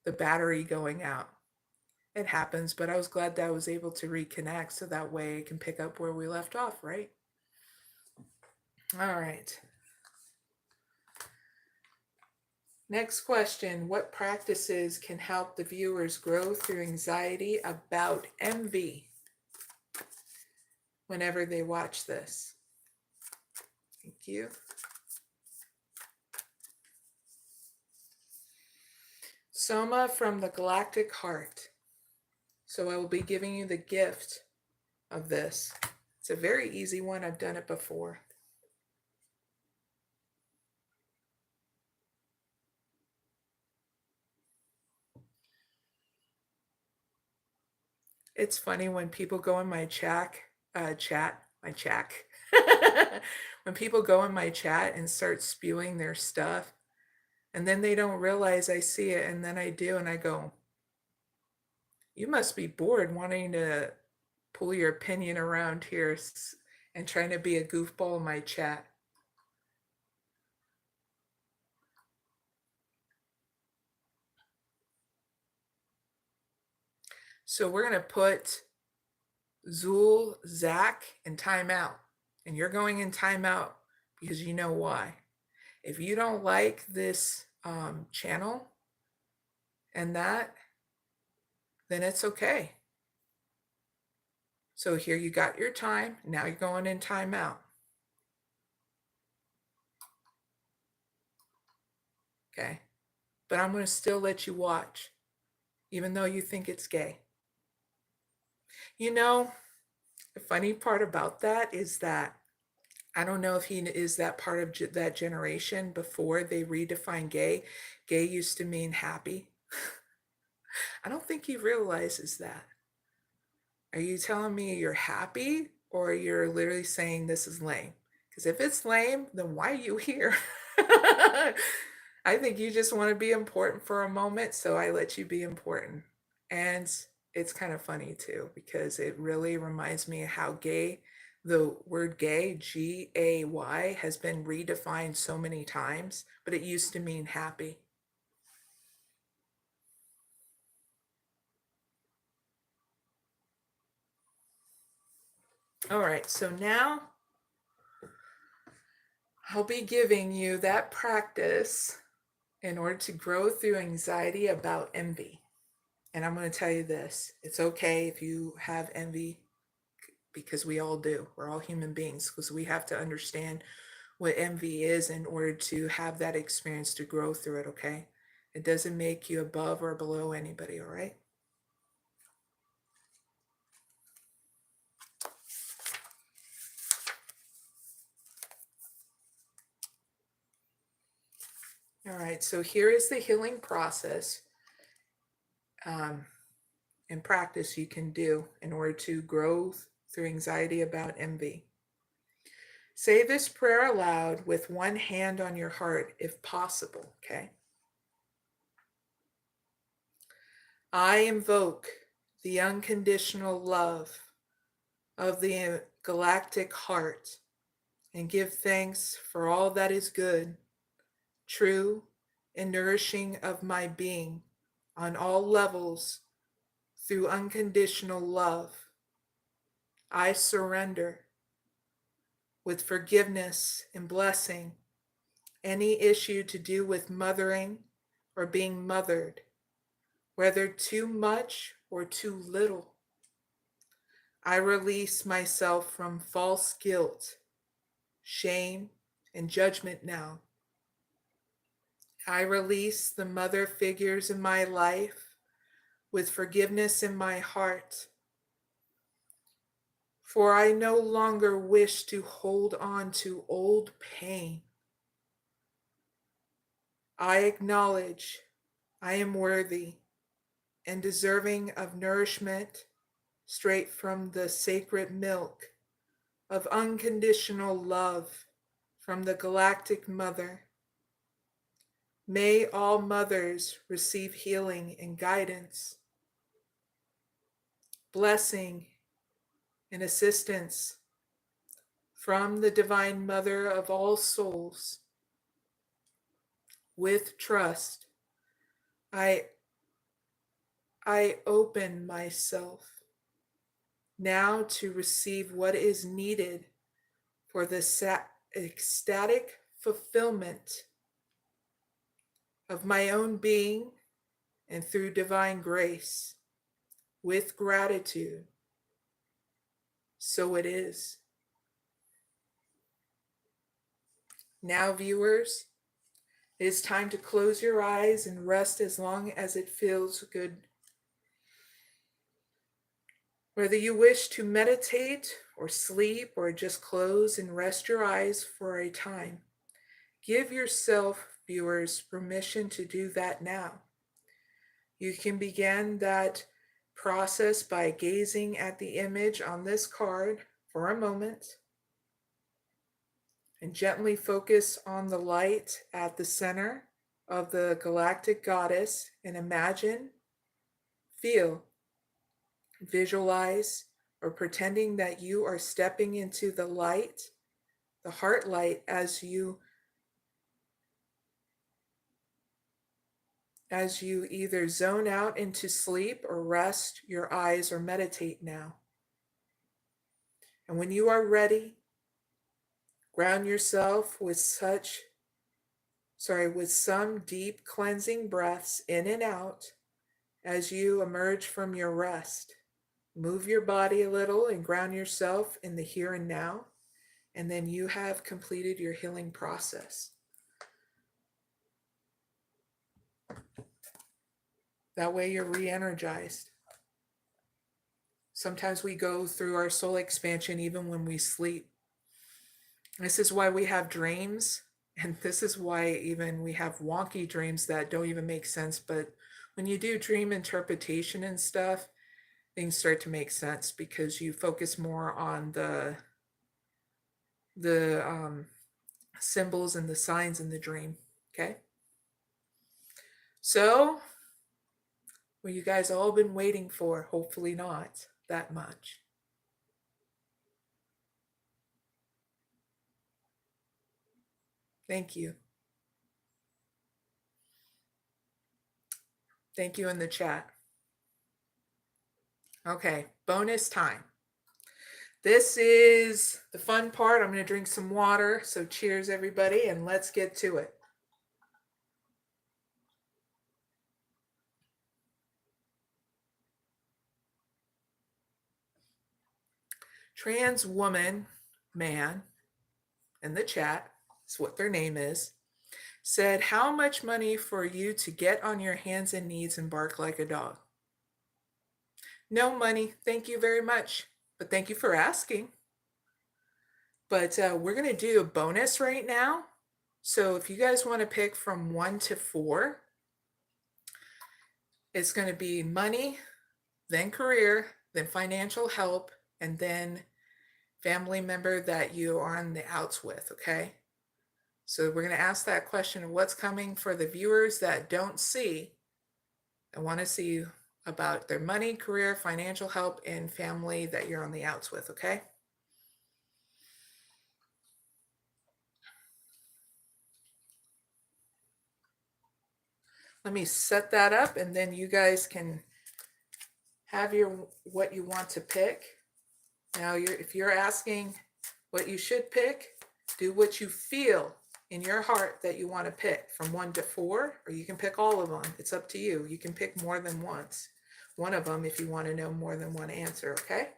A: the battery going out. It happens, but I was glad that I was able to reconnect so that way I can pick up where we left off, right? All right. Next question. What practices can help the viewers grow through anxiety about envy whenever they watch this? Thank you. Soma from the Galactic Heart. So I will be giving you the gift of this. It's a very easy one. I've done it before. It's funny when people go in my chat, when people go in my chat and start spewing their stuff, and then they don't realize I see it, and then I do, and I go, you must be bored wanting to pull your opinion around here and trying to be a goofball in my chat. So we're going to put Zul, Zach in timeout. And you're going in timeout because you know why. If you don't like this channel and that, then it's okay. So here you got your time. Now you're going in timeout. Okay. But I'm going to still let you watch, even though you think it's gay. You know, the funny part about that is that I don't know if he is that part of that generation before they redefined gay. Gay used to mean happy. I don't think he realizes that. Are you telling me you're happy or you're literally saying this is lame? Because if it's lame, then why are you here? I think you just want to be important for a moment, so I let you be important. And it's kind of funny too, because it really reminds me of how gay, the word gay, G-A-Y, has been redefined so many times, but it used to mean happy. All right, so now I'll be giving you that practice in order to grow through anxiety about envy. And I'm going to tell you this, it's okay if you have envy, because we all do. We're all human beings, because we have to understand what envy is in order to have that experience to grow through it, okay? It doesn't make you above or below anybody, all right? All right, so here is the healing process and practice you can do in order to grow through anxiety about envy. Say this prayer aloud with one hand on your heart if possible, okay? I invoke the unconditional love of the galactic heart and give thanks for all that is good, true, and nourishing of my being on all levels through unconditional love. I surrender with forgiveness and blessing any issue to do with mothering or being mothered, whether too much or too little. I release myself from false guilt, shame, and judgment now. I release the mother figures in my life with forgiveness in my heart, for I no longer wish to hold on to old pain. I acknowledge I am worthy and deserving of nourishment straight from the sacred milk of unconditional love from the Galactic Mother. May all mothers receive healing and guidance, blessing and assistance from the Divine Mother of all souls. with trust. I open myself now to receive what is needed for the ecstatic fulfillment of my own being and through divine grace. With gratitude. So it is. Now, viewers, it is time to close your eyes and rest as long as it feels good. Whether you wish to meditate or sleep or just close and rest your eyes for a time, give yourself, viewers, permission to do that now. You can begin that process by gazing at the image on this card for a moment and gently focus on the light at the center of the galactic goddess and imagine, feel, visualize, or pretending that you are stepping into the light, the heart light, as you either zone out into sleep or rest your eyes or meditate now. And when you are ready, ground yourself with some deep cleansing breaths in and out as you emerge from your rest. Move your body a little and ground yourself in the here and now, and then you have completed your healing process. That way you're re-energized. Sometimes we go through our soul expansion even when we sleep. This is why we have dreams, and this is why even we have wonky dreams that don't even make sense. But when you do dream interpretation and stuff, things start to make sense because you focus more on the symbols and the signs in the dream. Okay? So, what you guys all been waiting for, hopefully not that much. Thank you. Thank you in the chat. Okay, bonus time. This is the fun part. I'm going to drink some water. So cheers, everybody, and let's get to it. Trans woman, man, in the chat, is what their name is, said, how much money for you to get on your hands and knees and bark like a dog? No money, thank you very much. But thank you for asking. But we're going to do a bonus right now. So if you guys want to pick from 1 to 4, it's going to be money, then career, then financial help, and then family member that you are on the outs with, okay? So we're going to ask that question of what's coming for the viewers that don't see and want to see about their money, career, financial help, and family that you're on the outs with, okay? Let me set that up and then you guys can have what you want to pick. Now, if you're asking what you should pick, do what you feel in your heart that you want to pick from 1 to 4, or you can pick all of them. It's up to you. You can pick more than one of them if you want to know more than one answer, okay?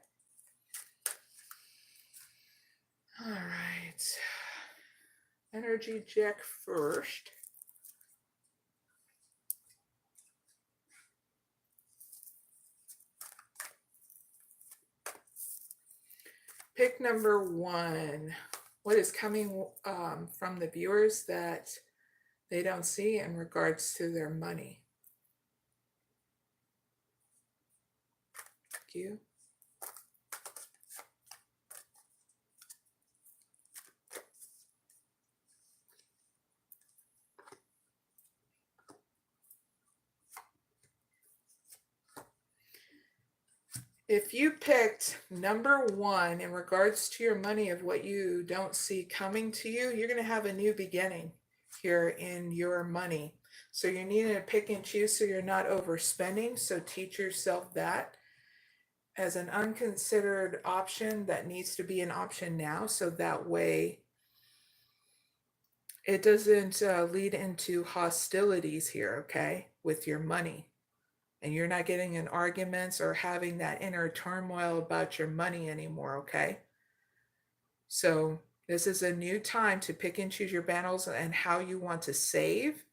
A: All right. Energy check first. Pick number 1. What is coming from the viewers that they don't see in regards to their money? Thank you. If you picked number 1 in regards to your money of what you don't see coming to you, you're going to have a new beginning. here in your money. So you need to pick and choose so you're not overspending. So teach yourself that as an unconsidered option that needs to be an option now. So that way it doesn't lead into hostilities here, okay, with your money. And you're not getting in arguments or having that inner turmoil about your money anymore, okay? So this is a new time to pick and choose your battles and how you want to save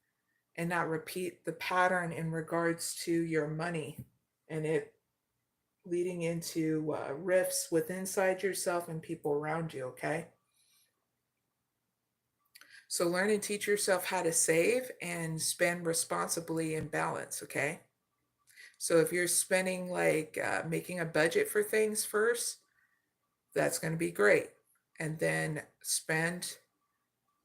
A: and not repeat the pattern in regards to your money and it leading into rifts with inside yourself and people around you, okay? So learn and teach yourself how to save and spend responsibly in balance, okay? So if you're spending like making a budget for things first, that's going to be great. And then spend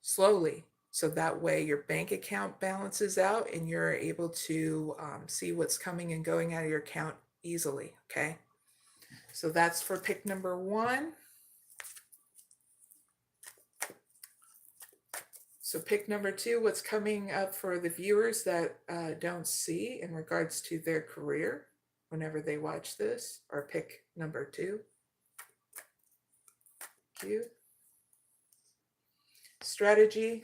A: slowly. So that way your bank account balances out and you're able to see what's coming and going out of your account easily, okay? So that's for pick number 1. So pick number 2, what's coming up for the viewers that don't see in regards to their career whenever they watch this, or pick number 2. Thank you. Strategy,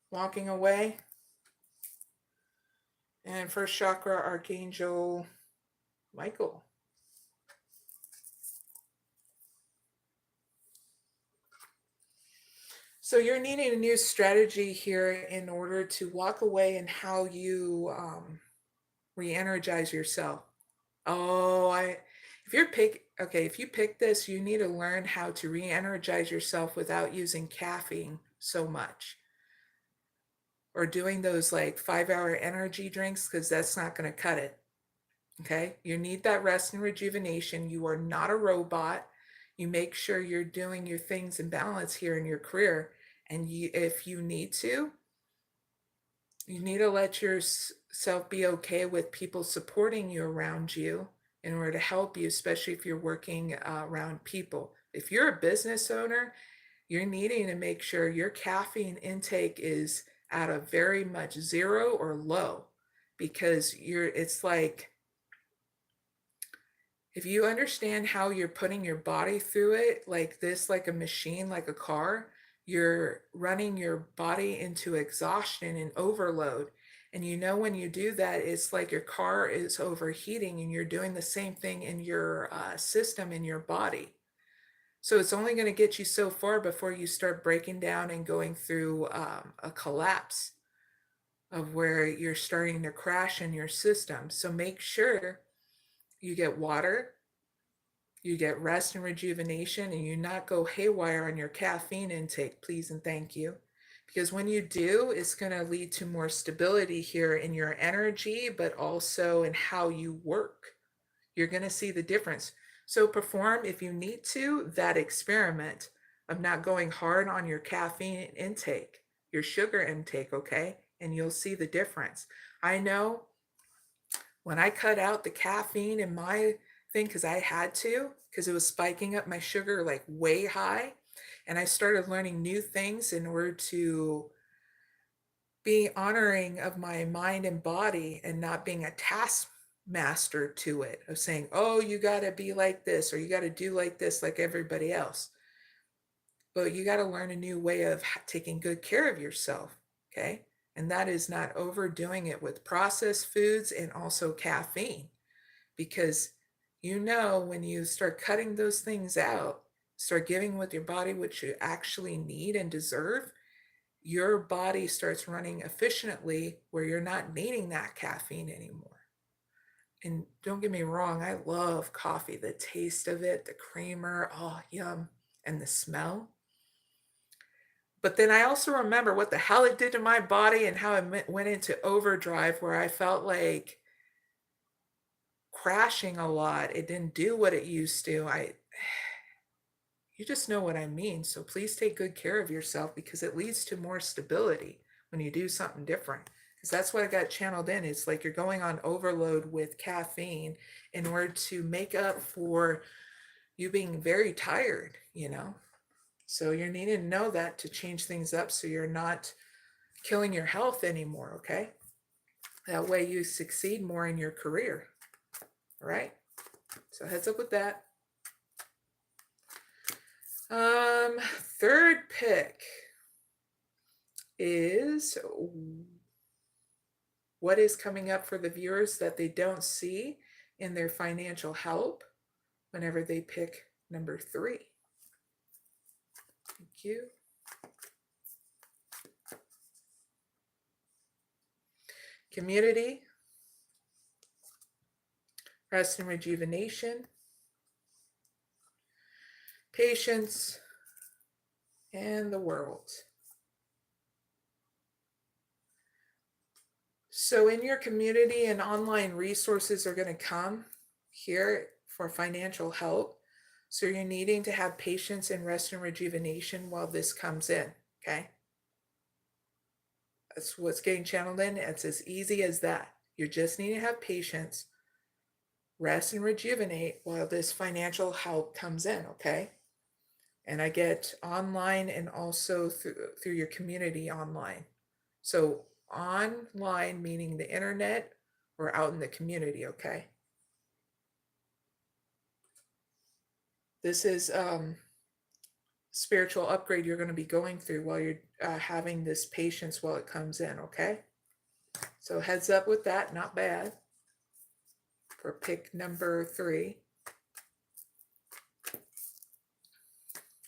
A: walking away. And first chakra, Archangel Michael. So you're needing a new strategy here in order to walk away and how you re-energize yourself. If you pick this, you need to learn how to re-energize yourself without using caffeine so much. Or doing those like 5-hour energy drinks, because that's not going to cut it. Okay? You need that rest and rejuvenation. You are not a robot. You make sure you're doing your things in balance here in your career. And if you need to let yourself be okay with people supporting you around you in order to help you, especially if you're working around people. If you're a business owner, you're needing to make sure your caffeine intake is at a very much 0 or low, because it's like, if you understand how you're putting your body through it like this, like a machine, like a car, you're running your body into exhaustion and overload. And when you do that, it's like your car is overheating and you're doing the same thing in your system, in your body. So it's only going to get you so far before you start breaking down and going through a collapse of where you're starting to crash in your system. So make sure you get water, you get rest and rejuvenation, and you not go haywire on your caffeine intake, please and thank you. Because when you do, it's going to lead to more stability here in your energy, but also in how you work. You're going to see the difference. So perform, if you need to, that experiment of not going hard on your caffeine intake, your sugar intake, okay? And you'll see the difference. I know when I cut out the caffeine in my thing, because I had to, because it was spiking up my sugar like way high, and I started learning new things in order to be honoring of my mind and body and not being a taskmaster to it, of saying, oh, you got to be like this, or you got to do like this like everybody else. But you got to learn a new way of taking good care of yourself, okay? And that is not overdoing it with processed foods and also caffeine. Because when you start cutting those things out, start giving with your body what you actually need and deserve, your body starts running efficiently where you're not needing that caffeine anymore. And don't get me wrong, I love coffee, the taste of it, the creamer, oh, yum, and the smell. But then I also remember what the hell it did to my body and how it went into overdrive, where I felt like crashing a lot. It didn't do what it used to. You just know what I mean. So please take good care of yourself, because it leads to more stability when you do something different. Because that's what I got channeled in. It's like you're going on overload with caffeine in order to make up for you being very tired, So you're needing to know that to change things up so you're not killing your health anymore, okay? That way you succeed more in your career, all right? So heads up with that. Third pick is what is coming up for the viewers that they don't see in their financial help whenever they pick number 3. Thank you. Community, rest and rejuvenation, patience, and the world. So in your community, and online resources are going to come here for financial help. So you're needing to have patience and rest and rejuvenation while this comes in, okay? That's what's getting channeled in. It's as easy as that. You just need to have patience, rest and rejuvenate while this financial help comes in, okay? And I get online and also through your community online. So online meaning the internet or out in the community, okay? This is spiritual upgrade you're going to be going through while you're having this patience while it comes in, okay? So heads up with that, not bad. For pick number 3.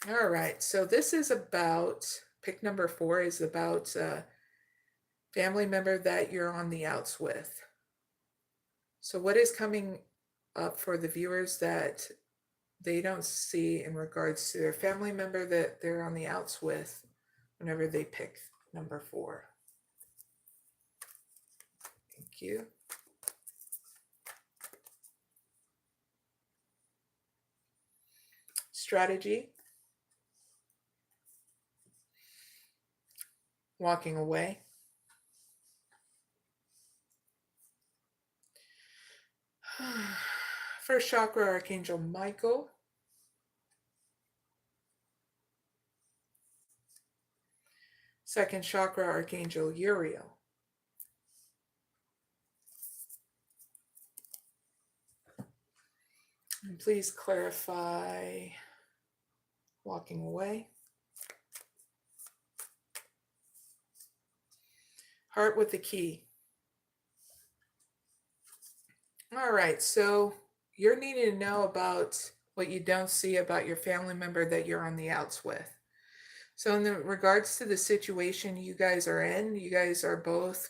A: All right, so this is about, pick number 4 is about family member that you're on the outs with. So what is coming up for the viewers that they don't see in regards to their family member that they're on the outs with whenever they pick number 4? Thank you. Strategy. Walking away. First chakra, Archangel Michael. Second chakra, Archangel Uriel. And please clarify walking away. Heart with the key. All right, so you're needing to know about what you don't see about your family member that you're on the outs with. So in regards to the situation you guys are in, you guys are both,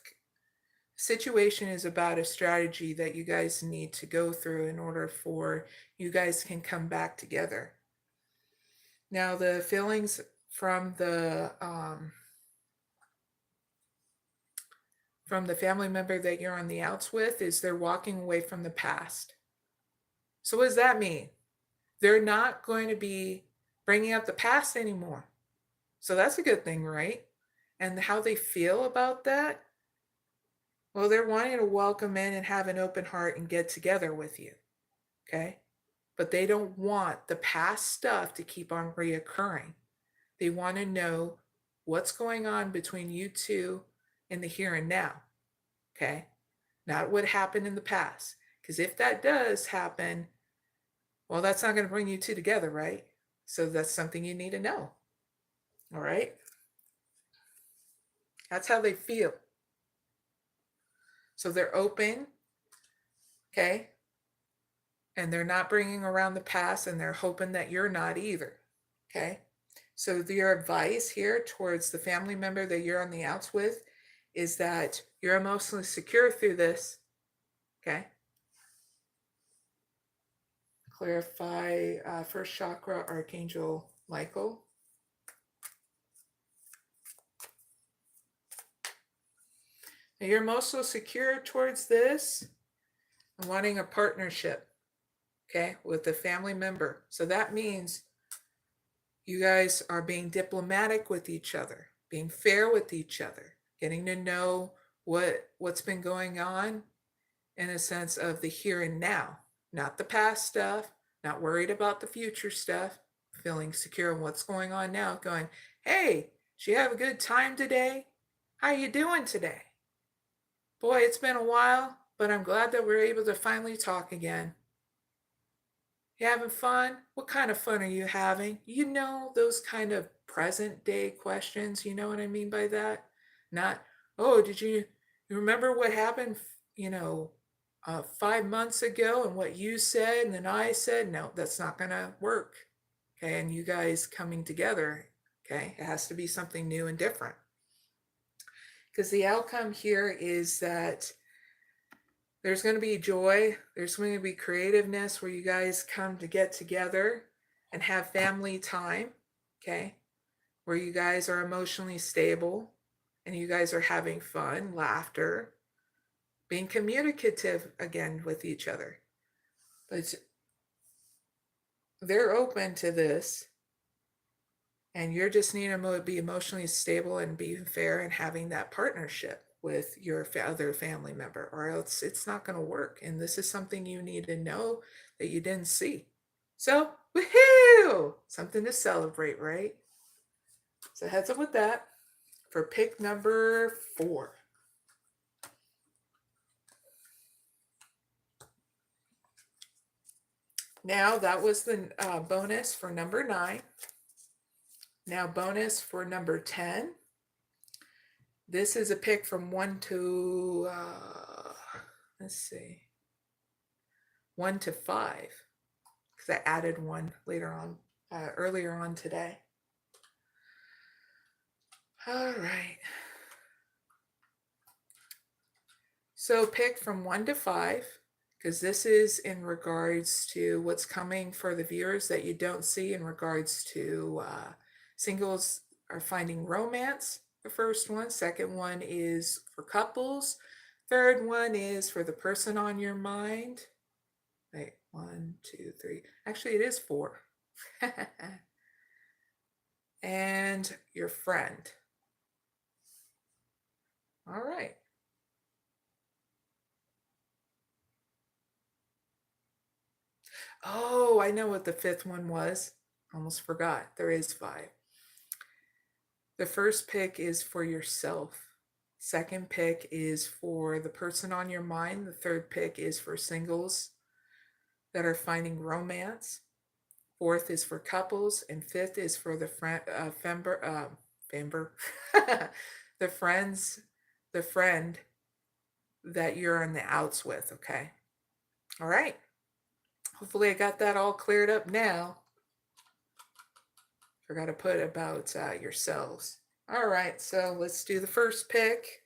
A: situation is about a strategy that you guys need to go through in order for you guys can come back together. Now the feelings from the family member that you're on the outs with is they're walking away from the past. So what does that mean? They're not going to be bringing up the past anymore. So that's a good thing, right? And how they feel about that, well, they're wanting to welcome in and have an open heart and get together with you, okay? But they don't want the past stuff to keep on reoccurring. They want to know what's going on between you two in the here and now, okay? Not what happened in the past. Because if that does happen, well, that's not going to bring you two together, right? So that's something you need to know, all right? That's how they feel. So they're open, okay? And they're not bringing around the past, and they're hoping that you're not either, okay? So your advice here towards the family member that you're on the outs with is that you're emotionally secure through this, okay? Clarify first chakra, Archangel Michael. Now you're emotionally secure towards this and wanting a partnership, okay, with a family member. So that means you guys are being diplomatic with each other, being fair with each other, getting to know what's been going on in a sense of the here and now, not the past stuff, not worried about the future stuff, feeling secure in what's going on now, going, hey, did you have a good time today? How you doing today? Boy, it's been a while, but I'm glad that we're able to finally talk again. You having fun? What kind of fun are you having? You know, those kind of present day questions. You know what I mean by that? Not, oh, did you remember what happened, 5 months ago and what you said and then I said? No, that's not going to work. Okay. And you guys coming together, okay, it has to be something new and different. Because the outcome here is that there's going to be joy. There's going to be creativeness where you guys come to get together and have family time, okay? Where you guys are emotionally stable and you guys are having fun, laughter, being communicative again with each other. But they're open to this, and you're just needing to be emotionally stable and being fair and having that partnership with your other family member, or else it's not going to work. And this is something you need to know that you didn't see. So, woohoo! Something to celebrate, right? So heads up with that for pick number 4. Now that was the bonus for number 9. Now bonus for number 10. This is a pick from 1 to, 1 to 5. Because I added one later on, earlier on today. All right. So pick from 1 to 5, because this is in regards to what's coming for the viewers that you don't see in regards to singles are finding romance. The first one. Second one is for couples. Third one is for the person on your mind. Wait, 1, 2, 3. Actually, it is 4. And your friend. All right. Oh, I know what the 5th one was. Almost forgot. There is 5. The first pick is for yourself. Second pick is for the person on your mind. The third pick is for singles that are finding romance. Fourth is for couples, and fifth is for the the friend that you're on the outs with. Okay. All right. Hopefully I got that all cleared up now. Forgot to put about yourselves. All right, so let's do the first pick.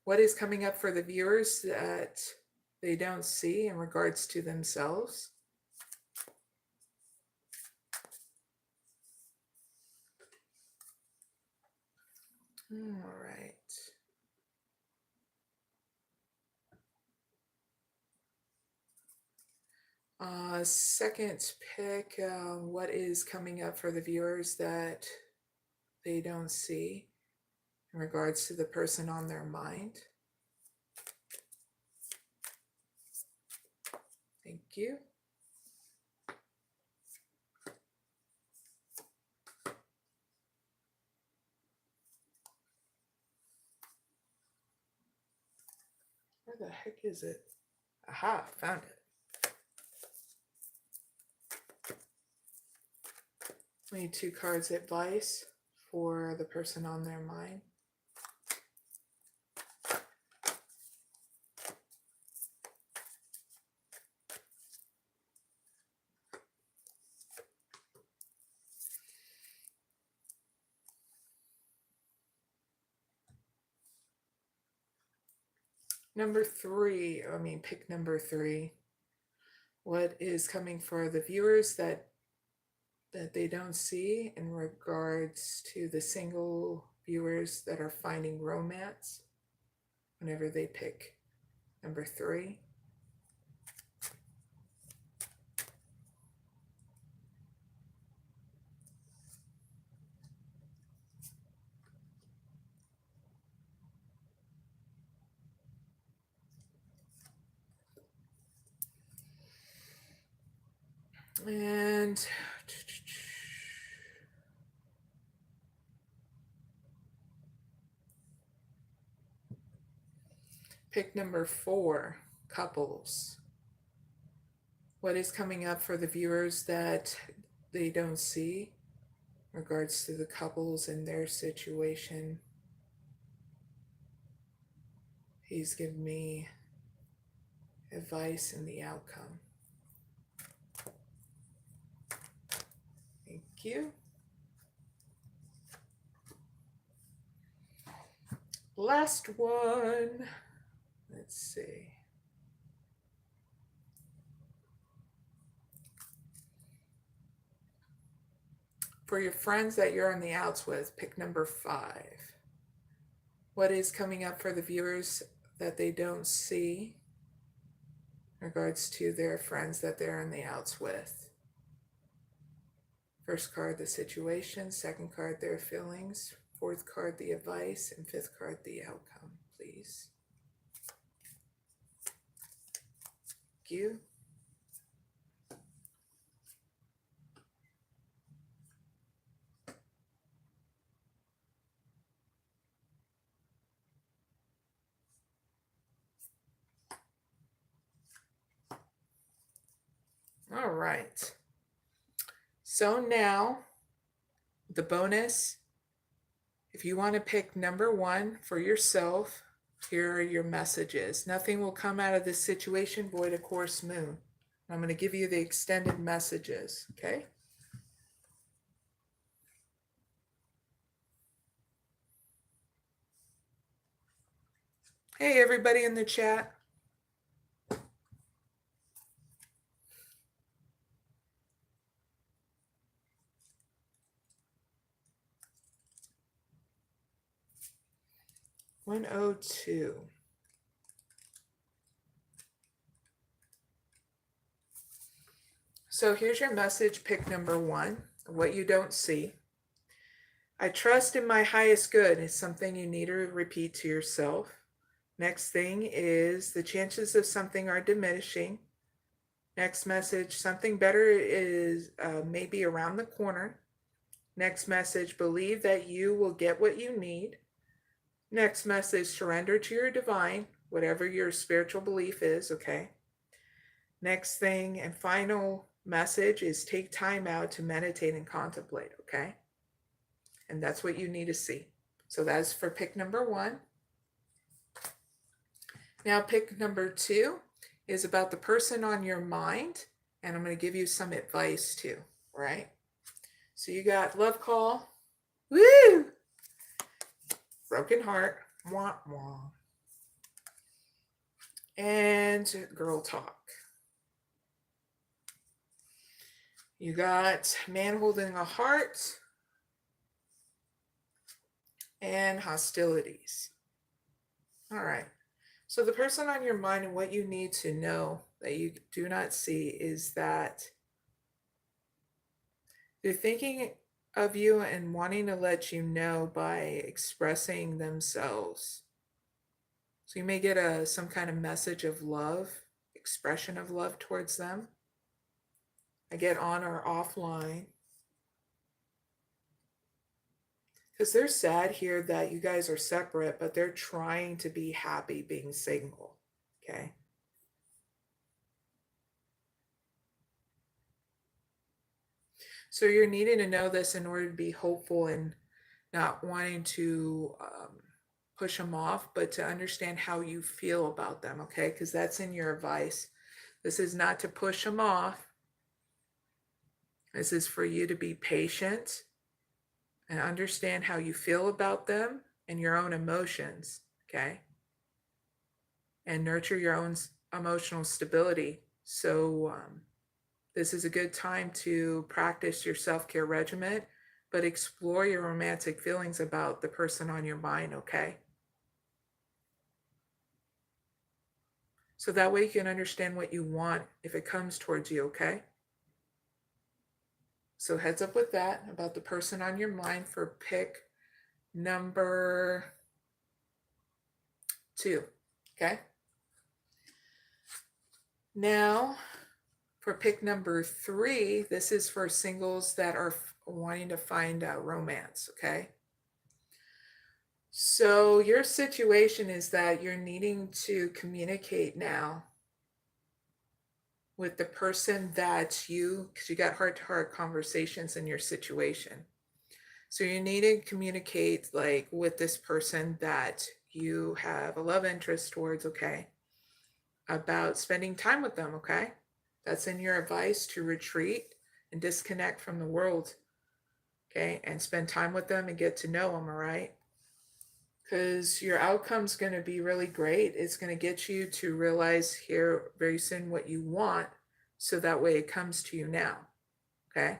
A: What is coming up for the viewers that they don't see in regards to themselves? All right. Second pick, what is coming up for the viewers that they don't see in regards to the person on their mind? Thank you. Where the heck is it? Aha, found it. We need 2 cards advice for the person on their mind. Pick number 3. What is coming for the viewers that they don't see in regards to the single viewers that are finding romance whenever they pick number 3? And pick number 4, couples. What is coming up for the viewers that they don't see in regards to the couples and their situation? He's given me advice in the outcome. Thank you. Last one. Let's see. For your friends that you're on the outs with, pick number 5. What is coming up for the viewers that they don't see in regards to their friends that they're on the outs with? First card, the situation. Second card, their feelings. Fourth card, the advice. And fifth card, the outcome, please. Thank you. All right. So now, the bonus, if you want to pick number 1 for yourself, here are your messages. Nothing will come out of this situation void of course moon. I'm going to give you the extended messages, okay? Hey, everybody in the chat. $102. So here's your message, pick number 1, what you don't see. I trust in my highest good is something you need to repeat to yourself. Next thing is the chances of something are diminishing. Next message, something better is maybe around the corner. Next message, believe that you will get what you need. Next message, surrender to your divine, whatever your spiritual belief is, okay? Next thing and final message is take time out to meditate and contemplate, okay? And that's what you need to see. So that's for pick number 1. Now pick number 2 is about the person on your mind, and I'm going to give you some advice too, right? So you got love call, woo, broken heart, wah, wah, and girl talk. You got man holding a heart and hostilities. All right. So the person on your mind and what you need to know that you do not see is that they're thinking of you and wanting to let you know by expressing themselves. So you may get some kind of message of love, expression of love towards them. I get on or offline. Because they're sad here that you guys are separate, but they're trying to be happy being single, okay? So you're needing to know this in order to be hopeful and not wanting to push them off, but to understand how you feel about them, okay? Because that's in your advice. This is not to push them off. This is for you to be patient and understand how you feel about them and your own emotions, okay? And nurture your own emotional stability. So this is a good time to practice your self-care regimen, but explore your romantic feelings about the person on your mind, okay? So that way you can understand what you want if it comes towards you, okay? So heads up with that about the person on your mind for pick number 2, okay? Now, For pick number 3, this is for singles that are wanting to find romance, okay? So your situation is that you're needing to communicate now with the person that because you got heart-to-heart conversations in your situation. So you need to communicate like with this person that you have a love interest towards, okay? About spending time with them, okay? That's in your advice, to retreat and disconnect from the world, okay? And spend time with them and get to know them, all right? Because your outcome's going to be really great. It's going to get you to realize here very soon what you want, so that way it comes to you now, okay?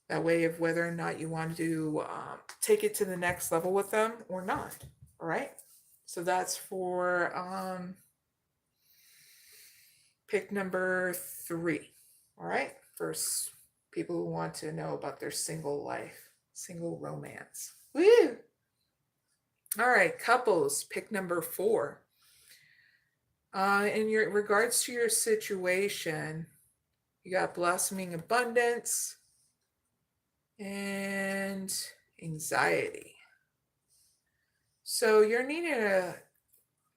A: That way of whether or not you want to take it to the next level with them or not, all right? So that's for pick number 3, all right? First, people who want to know about their single life, single romance. Woo! All right, couples, pick number 4. In your regards to your situation, you got blossoming abundance and anxiety. So you're needing to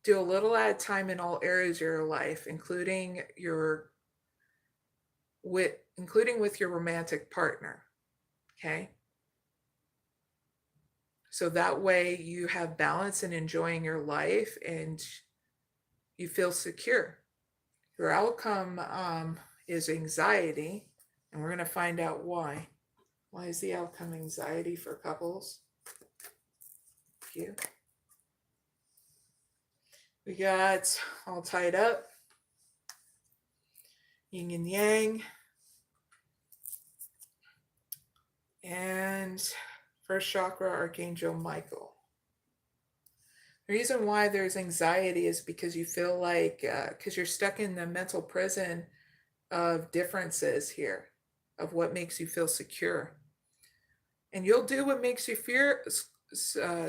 A: do a little at a time in all areas of your life, including with your romantic partner, okay? So that way you have balance in enjoying your life and you feel secure. Your outcome is anxiety, and we're going to find out why. Why is the outcome anxiety for couples? Thank you. We got all tied up, yin and yang, and first chakra, Archangel Michael. The reason why there's anxiety is because you feel like, because you're stuck in the mental prison of differences here, of what makes you feel secure. And you'll do what makes you feel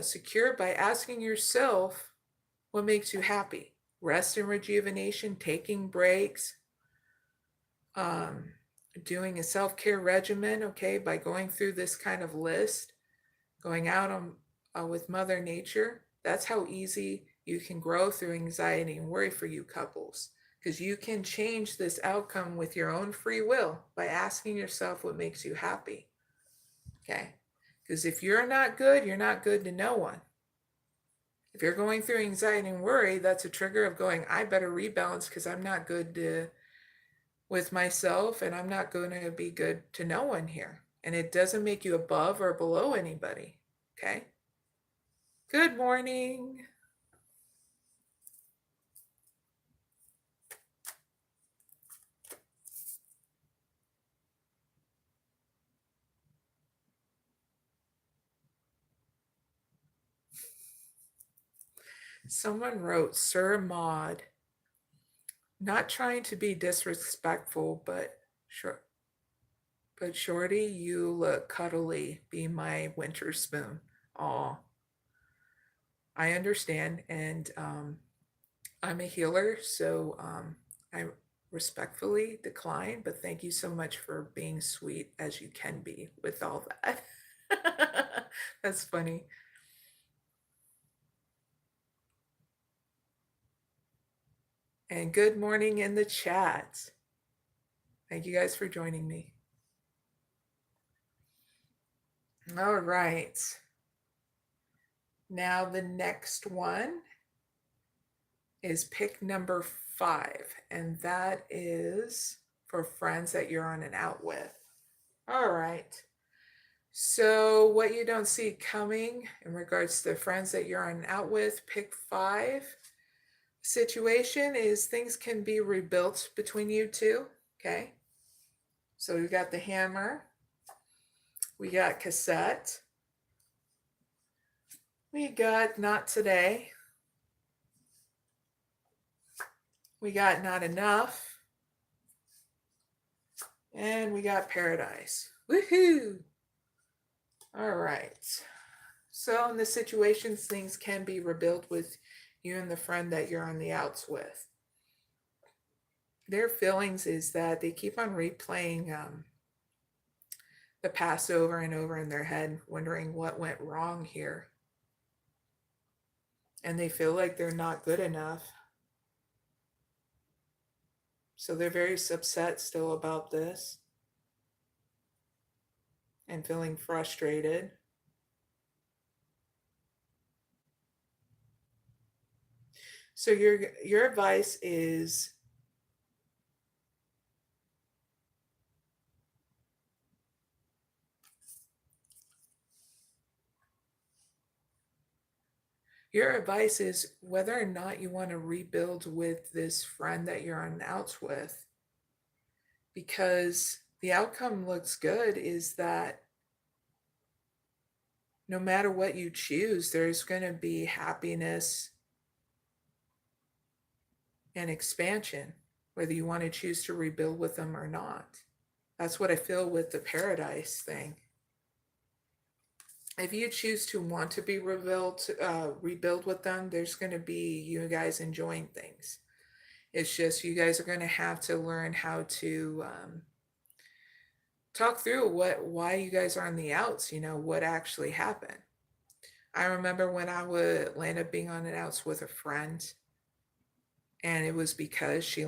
A: secure by asking yourself what makes you happy. Rest and rejuvenation, taking breaks, doing a self-care regimen, okay, by going through this kind of list, going out with Mother Nature. That's how easy you can grow through anxiety and worry for you couples, because you can change this outcome with your own free will by asking yourself what makes you happy, okay? Because if you're not good, you're not good to no one. If you're going through anxiety and worry, that's a trigger of going, I better rebalance because I'm not good with myself, and I'm not going to be good to no one here. And it doesn't make you above or below anybody, okay? Good morning. Someone wrote, Sir Maud, not trying to be disrespectful, but Shorty, you look cuddly. Be my winter spoon. Aw. I understand, and I'm a healer, so I respectfully decline, but thank you so much for being sweet as you can be with all that. That's funny. And good morning in the chat. Thank you guys for joining me. All right. Now the next one is pick number 5, and that is for friends that you're on and out with. All right. So what you don't see coming in regards to the friends that you're on and out with, pick 5 situation is things can be rebuilt between you two, okay? So we got the hammer, we got cassette, we got not today, we got not enough, and we got paradise. Woohoo! All right. So in the situations, things can be rebuilt with you and the friend that you're on the outs with. their feelings is that they keep on replaying the past over and over in their head, wondering what went wrong here. And they feel like they're not good enough. So they're very upset still about this and feeling frustrated. So your advice is whether or not you want to rebuild with this friend that you're on outs with, because the outcome looks good, is that no matter what you choose, there's going to be happiness and expansion, whether you want to choose to rebuild with them or not. That's what I feel with the paradise thing. If you choose to want to be rebuild with them, there's going to be you guys enjoying things. It's just you guys are going to have to learn how to talk through why you guys are on the outs. What actually happened. I remember when I would land up being on an outs with a friend, and it was because she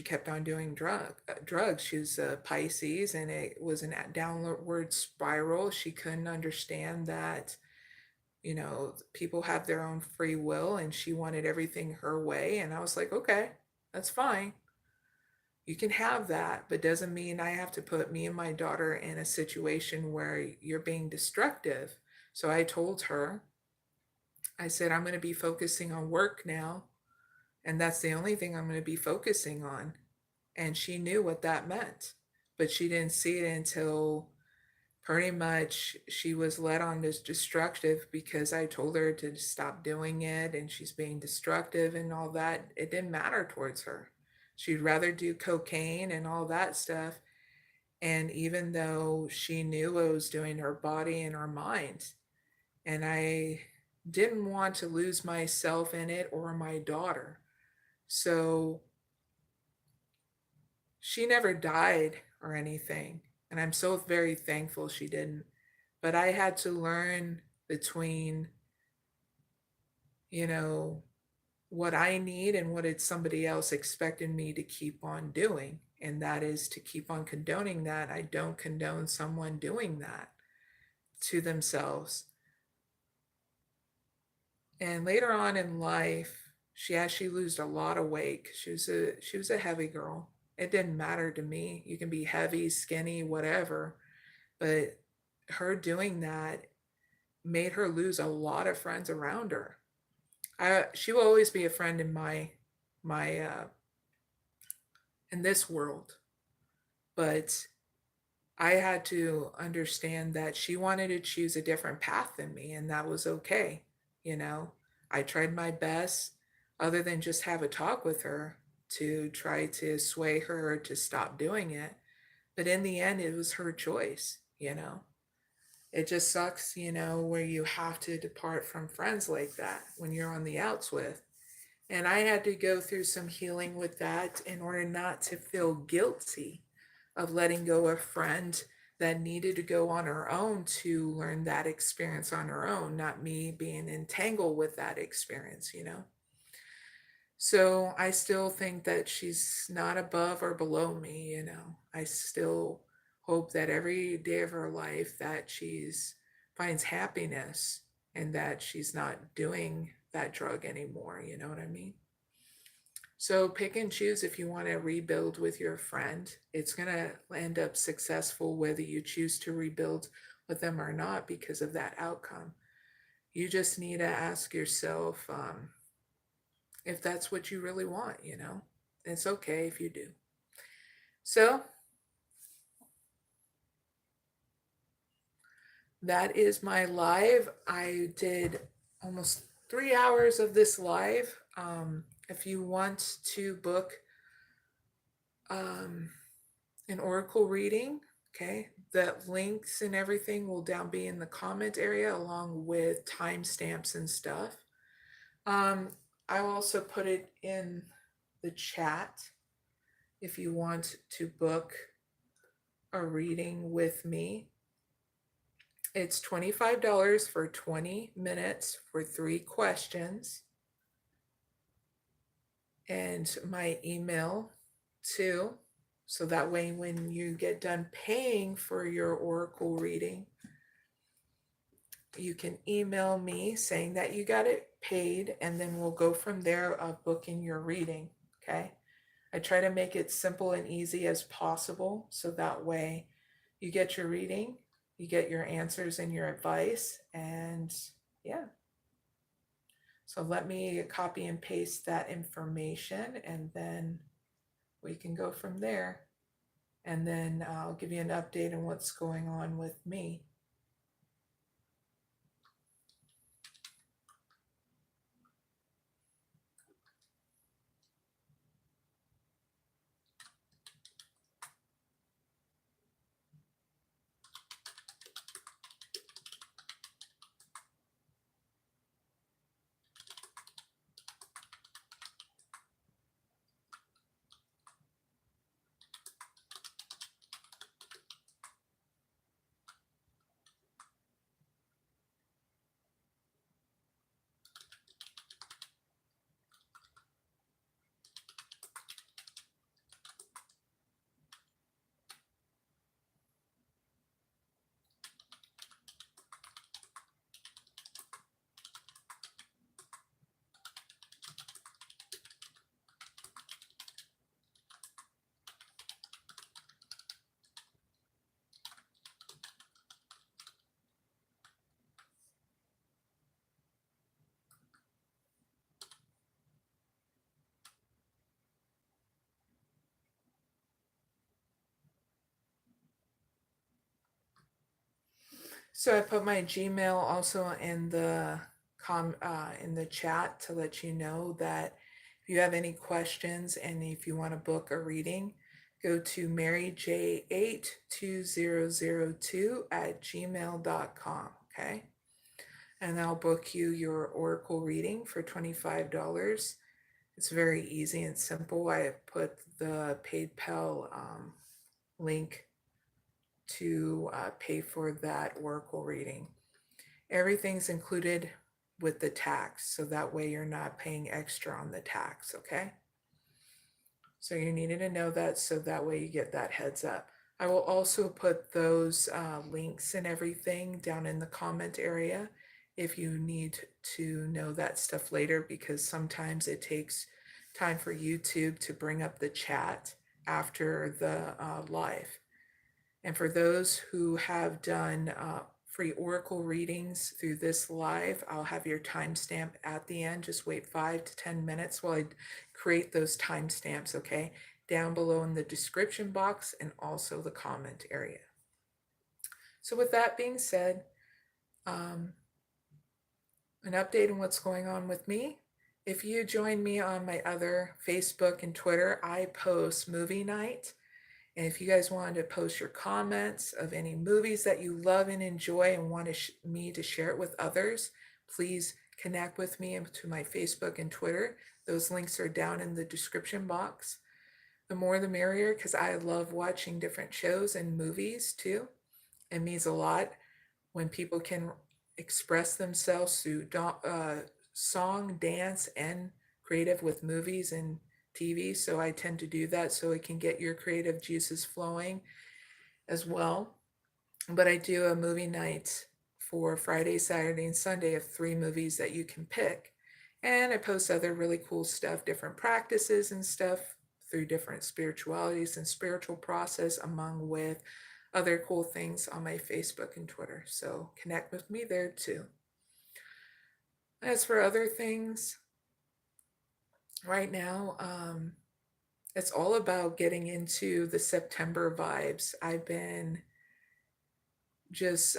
A: kept on doing drugs. She was a Pisces, and it was a downward spiral. She couldn't understand that people have their own free will, and she wanted everything her way. And I was like, okay, that's fine. You can have that, but doesn't mean I have to put me and my daughter in a situation where you're being destructive. So I told her, I said, I'm going to be focusing on work now. And that's the only thing I'm going to be focusing on. And she knew what that meant, but she didn't see it until pretty much she was led on this destructive, because I told her to stop doing it and she's being destructive and all that. It didn't matter towards her. She'd rather do cocaine and all that stuff. And even though she knew what it was doing to her body and her mind, and I didn't want to lose myself in it or my daughter. So she never died or anything. And I'm so very thankful she didn't. But I had to learn between, what I need and what it's somebody else expected me to keep on doing. And that is to keep on condoning that. I don't condone someone doing that to themselves. And later on in life, she actually lost a lot of weight. She was a heavy girl. It didn't matter to me. You can be heavy, skinny, whatever. But her doing that made her lose a lot of friends around her. She will always be a friend in my in this world, but I had to understand that she wanted to choose a different path than me, and that was okay. I tried my best, other than just have a talk with her, to try to sway her to stop doing it. But in the end, it was her choice. It just sucks, where you have to depart from friends like that when you're on the outs with. And I had to go through some healing with that in order not to feel guilty of letting go of a friend that needed to go on her own to learn that experience on her own, not me being entangled with that experience. So I still think that she's not above or below me. I still hope that every day of her life that she's finds happiness and that she's not doing that drug anymore. You know what I mean? So pick and choose if you want to rebuild with your friend. It's going to end up successful whether you choose to rebuild with them or not because of that outcome. You just need to ask yourself if that's what you really want. It's okay if you do. So that is my live. I did almost 3 hours of this live. If you want to book an oracle reading, okay, the links and everything will down be in the comment area along with timestamps and stuff. I will also put it in the chat. if you want to book a reading with me. It's $25 for 20 minutes for 3 questions. And my email too. So that way, when you get done paying for your oracle reading, you can email me saying that you got it paid, and then we'll go from there booking your reading. Okay. I try to make it simple and easy as possible, so that way you get your reading, you get your answers and your advice, and yeah. So let me copy and paste that information, and then we can go from there. And then I'll give you an update on what's going on with me. So I put my Gmail also in the in the chat to let you know that if you have any questions and if you want to book a reading, go to maryj82002 at gmail.com. Okay. And I'll book you your oracle reading for $25. It's very easy and simple. I have put the PayPal link to pay for that oracle reading. Everything's included with the tax, so that way you're not paying extra on the tax, okay? So you needed to know that, so that way you get that heads up. I will also put those links and everything down in the comment area if you need to know that stuff later, because sometimes it takes time for YouTube to bring up the chat after the live. And for those who have done free oracle readings through this live, I'll have your timestamp at the end. Just wait 5 to 10 minutes while I create those timestamps, okay? Down below in the description box and also the comment area. So with that being said, an update on what's going on with me. If you join me on my other Facebook and Twitter, I post movie night. And if you guys wanted to post your comments of any movies that you love and enjoy and want me to share it with others, please connect with me to my Facebook and Twitter. Those links are down in the description box. The more the merrier, because I love watching different shows and movies too. It means a lot when people can express themselves through song, dance, and creative with movies and TV. So I tend to do that so it can get your creative juices flowing as well. But I do a movie night for Friday, Saturday, and Sunday of 3 movies that you can pick. And I post other really cool stuff, different practices and stuff through different spiritualities and spiritual process, among with other cool things on my Facebook and Twitter. So connect with me there too. As for other things, right now, it's all about getting into the September vibes. I've been just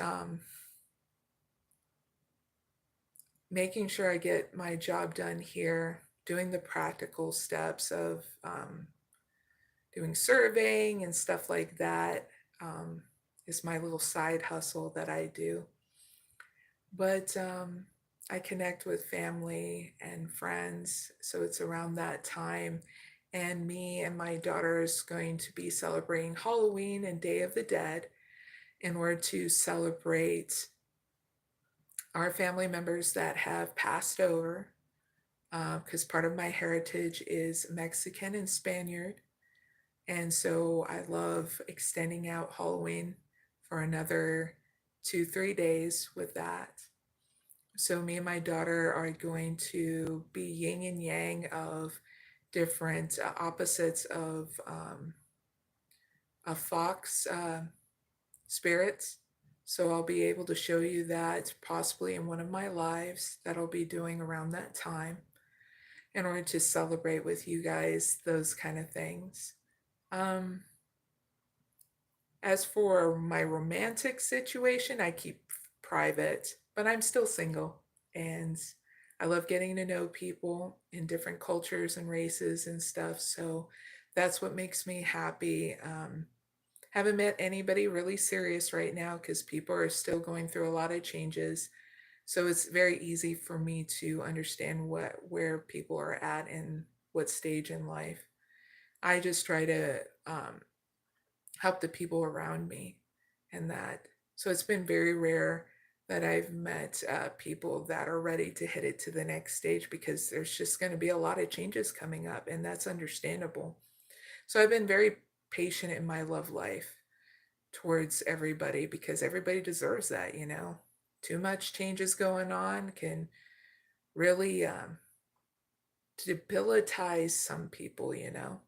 A: making sure I get my job done here, doing the practical steps of doing surveying and stuff like that. Is my little side hustle that I do. But I connect with family and friends, so it's around that time. and me and my daughter is going to be celebrating Halloween and Day of the Dead in order to celebrate our family members that have passed over, because part of my heritage is Mexican and Spaniard. And so I love extending out Halloween for another 2, 3 days with that. So me and my daughter are going to be yin and yang of different opposites of a fox spirits. So I'll be able to show you that possibly in one of my lives that I'll be doing around that time in order to celebrate with you guys those kind of things. As for my romantic situation, I keep private, but I'm still single, and I love getting to know people in different cultures and races and stuff. So that's what makes me happy. Haven't met anybody really serious right now because people are still going through a lot of changes. So it's very easy for me to understand where people are at and what stage in life. I just try to help the people around me and that. So it's been very rare that I've met people that are ready to hit it to the next stage because there's just going to be a lot of changes coming up, and that's understandable. So I've been very patient in my love life towards everybody because everybody deserves that, you know. Too much changes going on can really debilitize some people, you know.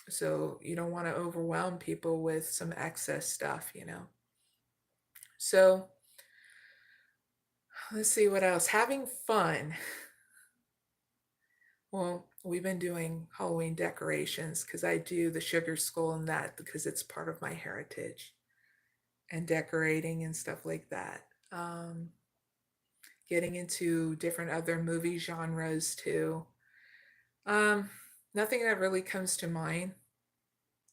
A: So you don't want to overwhelm people with some excess stuff, you know. So let's see what else. Having fun. Well, we've been doing Halloween decorations because I do the sugar skull and that because it's part of my heritage, and decorating and stuff like that. Getting into different other movie genres too. Um, Nothing that really comes to mind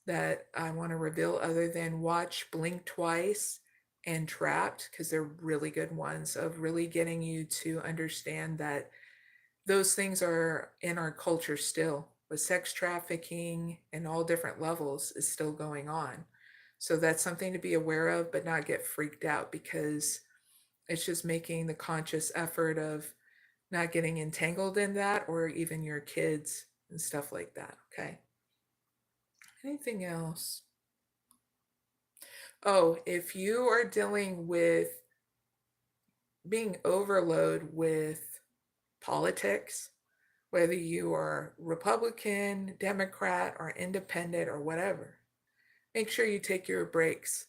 A: that I want to reveal other than watch Blink Twice and Trapped because they're really good ones of really getting you to understand that those things are in our culture still, with sex trafficking and all different levels is still going on. So that's something to be aware of, but not get freaked out because it's just making the conscious effort of not getting entangled in that or even your kids and stuff like that. Okay. Anything else? Oh, if you are dealing with being overload with politics, whether you are Republican, Democrat, or independent, or whatever, make sure you take your breaks.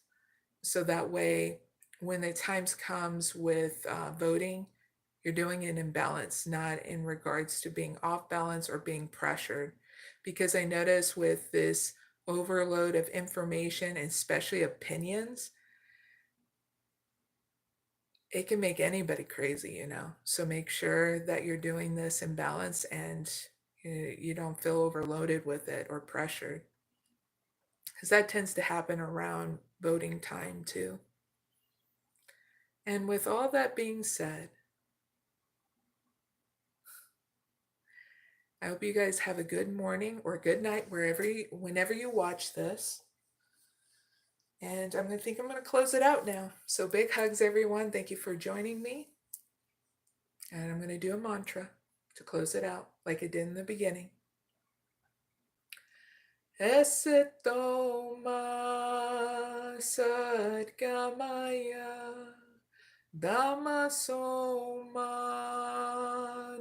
A: So that way, when the times comes with voting, you're doing it in balance, not in regards to being off balance or being pressured. Because I notice with this overload of information, and especially opinions, it can make anybody crazy, you know. So make sure that you're doing this in balance and you don't feel overloaded with it or pressured. Because that tends to happen around voting time too. And with all that being said, I hope you guys have a good morning or good night whenever you watch this. And I'm going to close it out now. So big hugs, everyone. Thank you for joining me. And I'm going to do a mantra to close it out like I did in the beginning. Esitoma sadgamaya Damasoma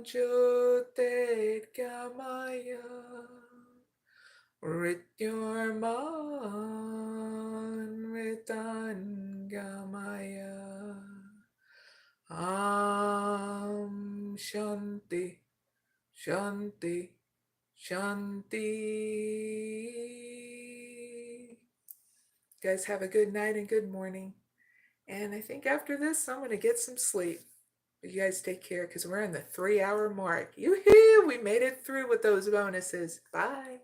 A: Jyotirgamaya Rityurman Ritangamaya Shanti Shanti Shanti. You guys have a good night and good morning. And I think after this, I'm going to get some sleep. But you guys take care because we're in the 3-hour mark. Yoo-hoo! We made it through with those bonuses. Bye.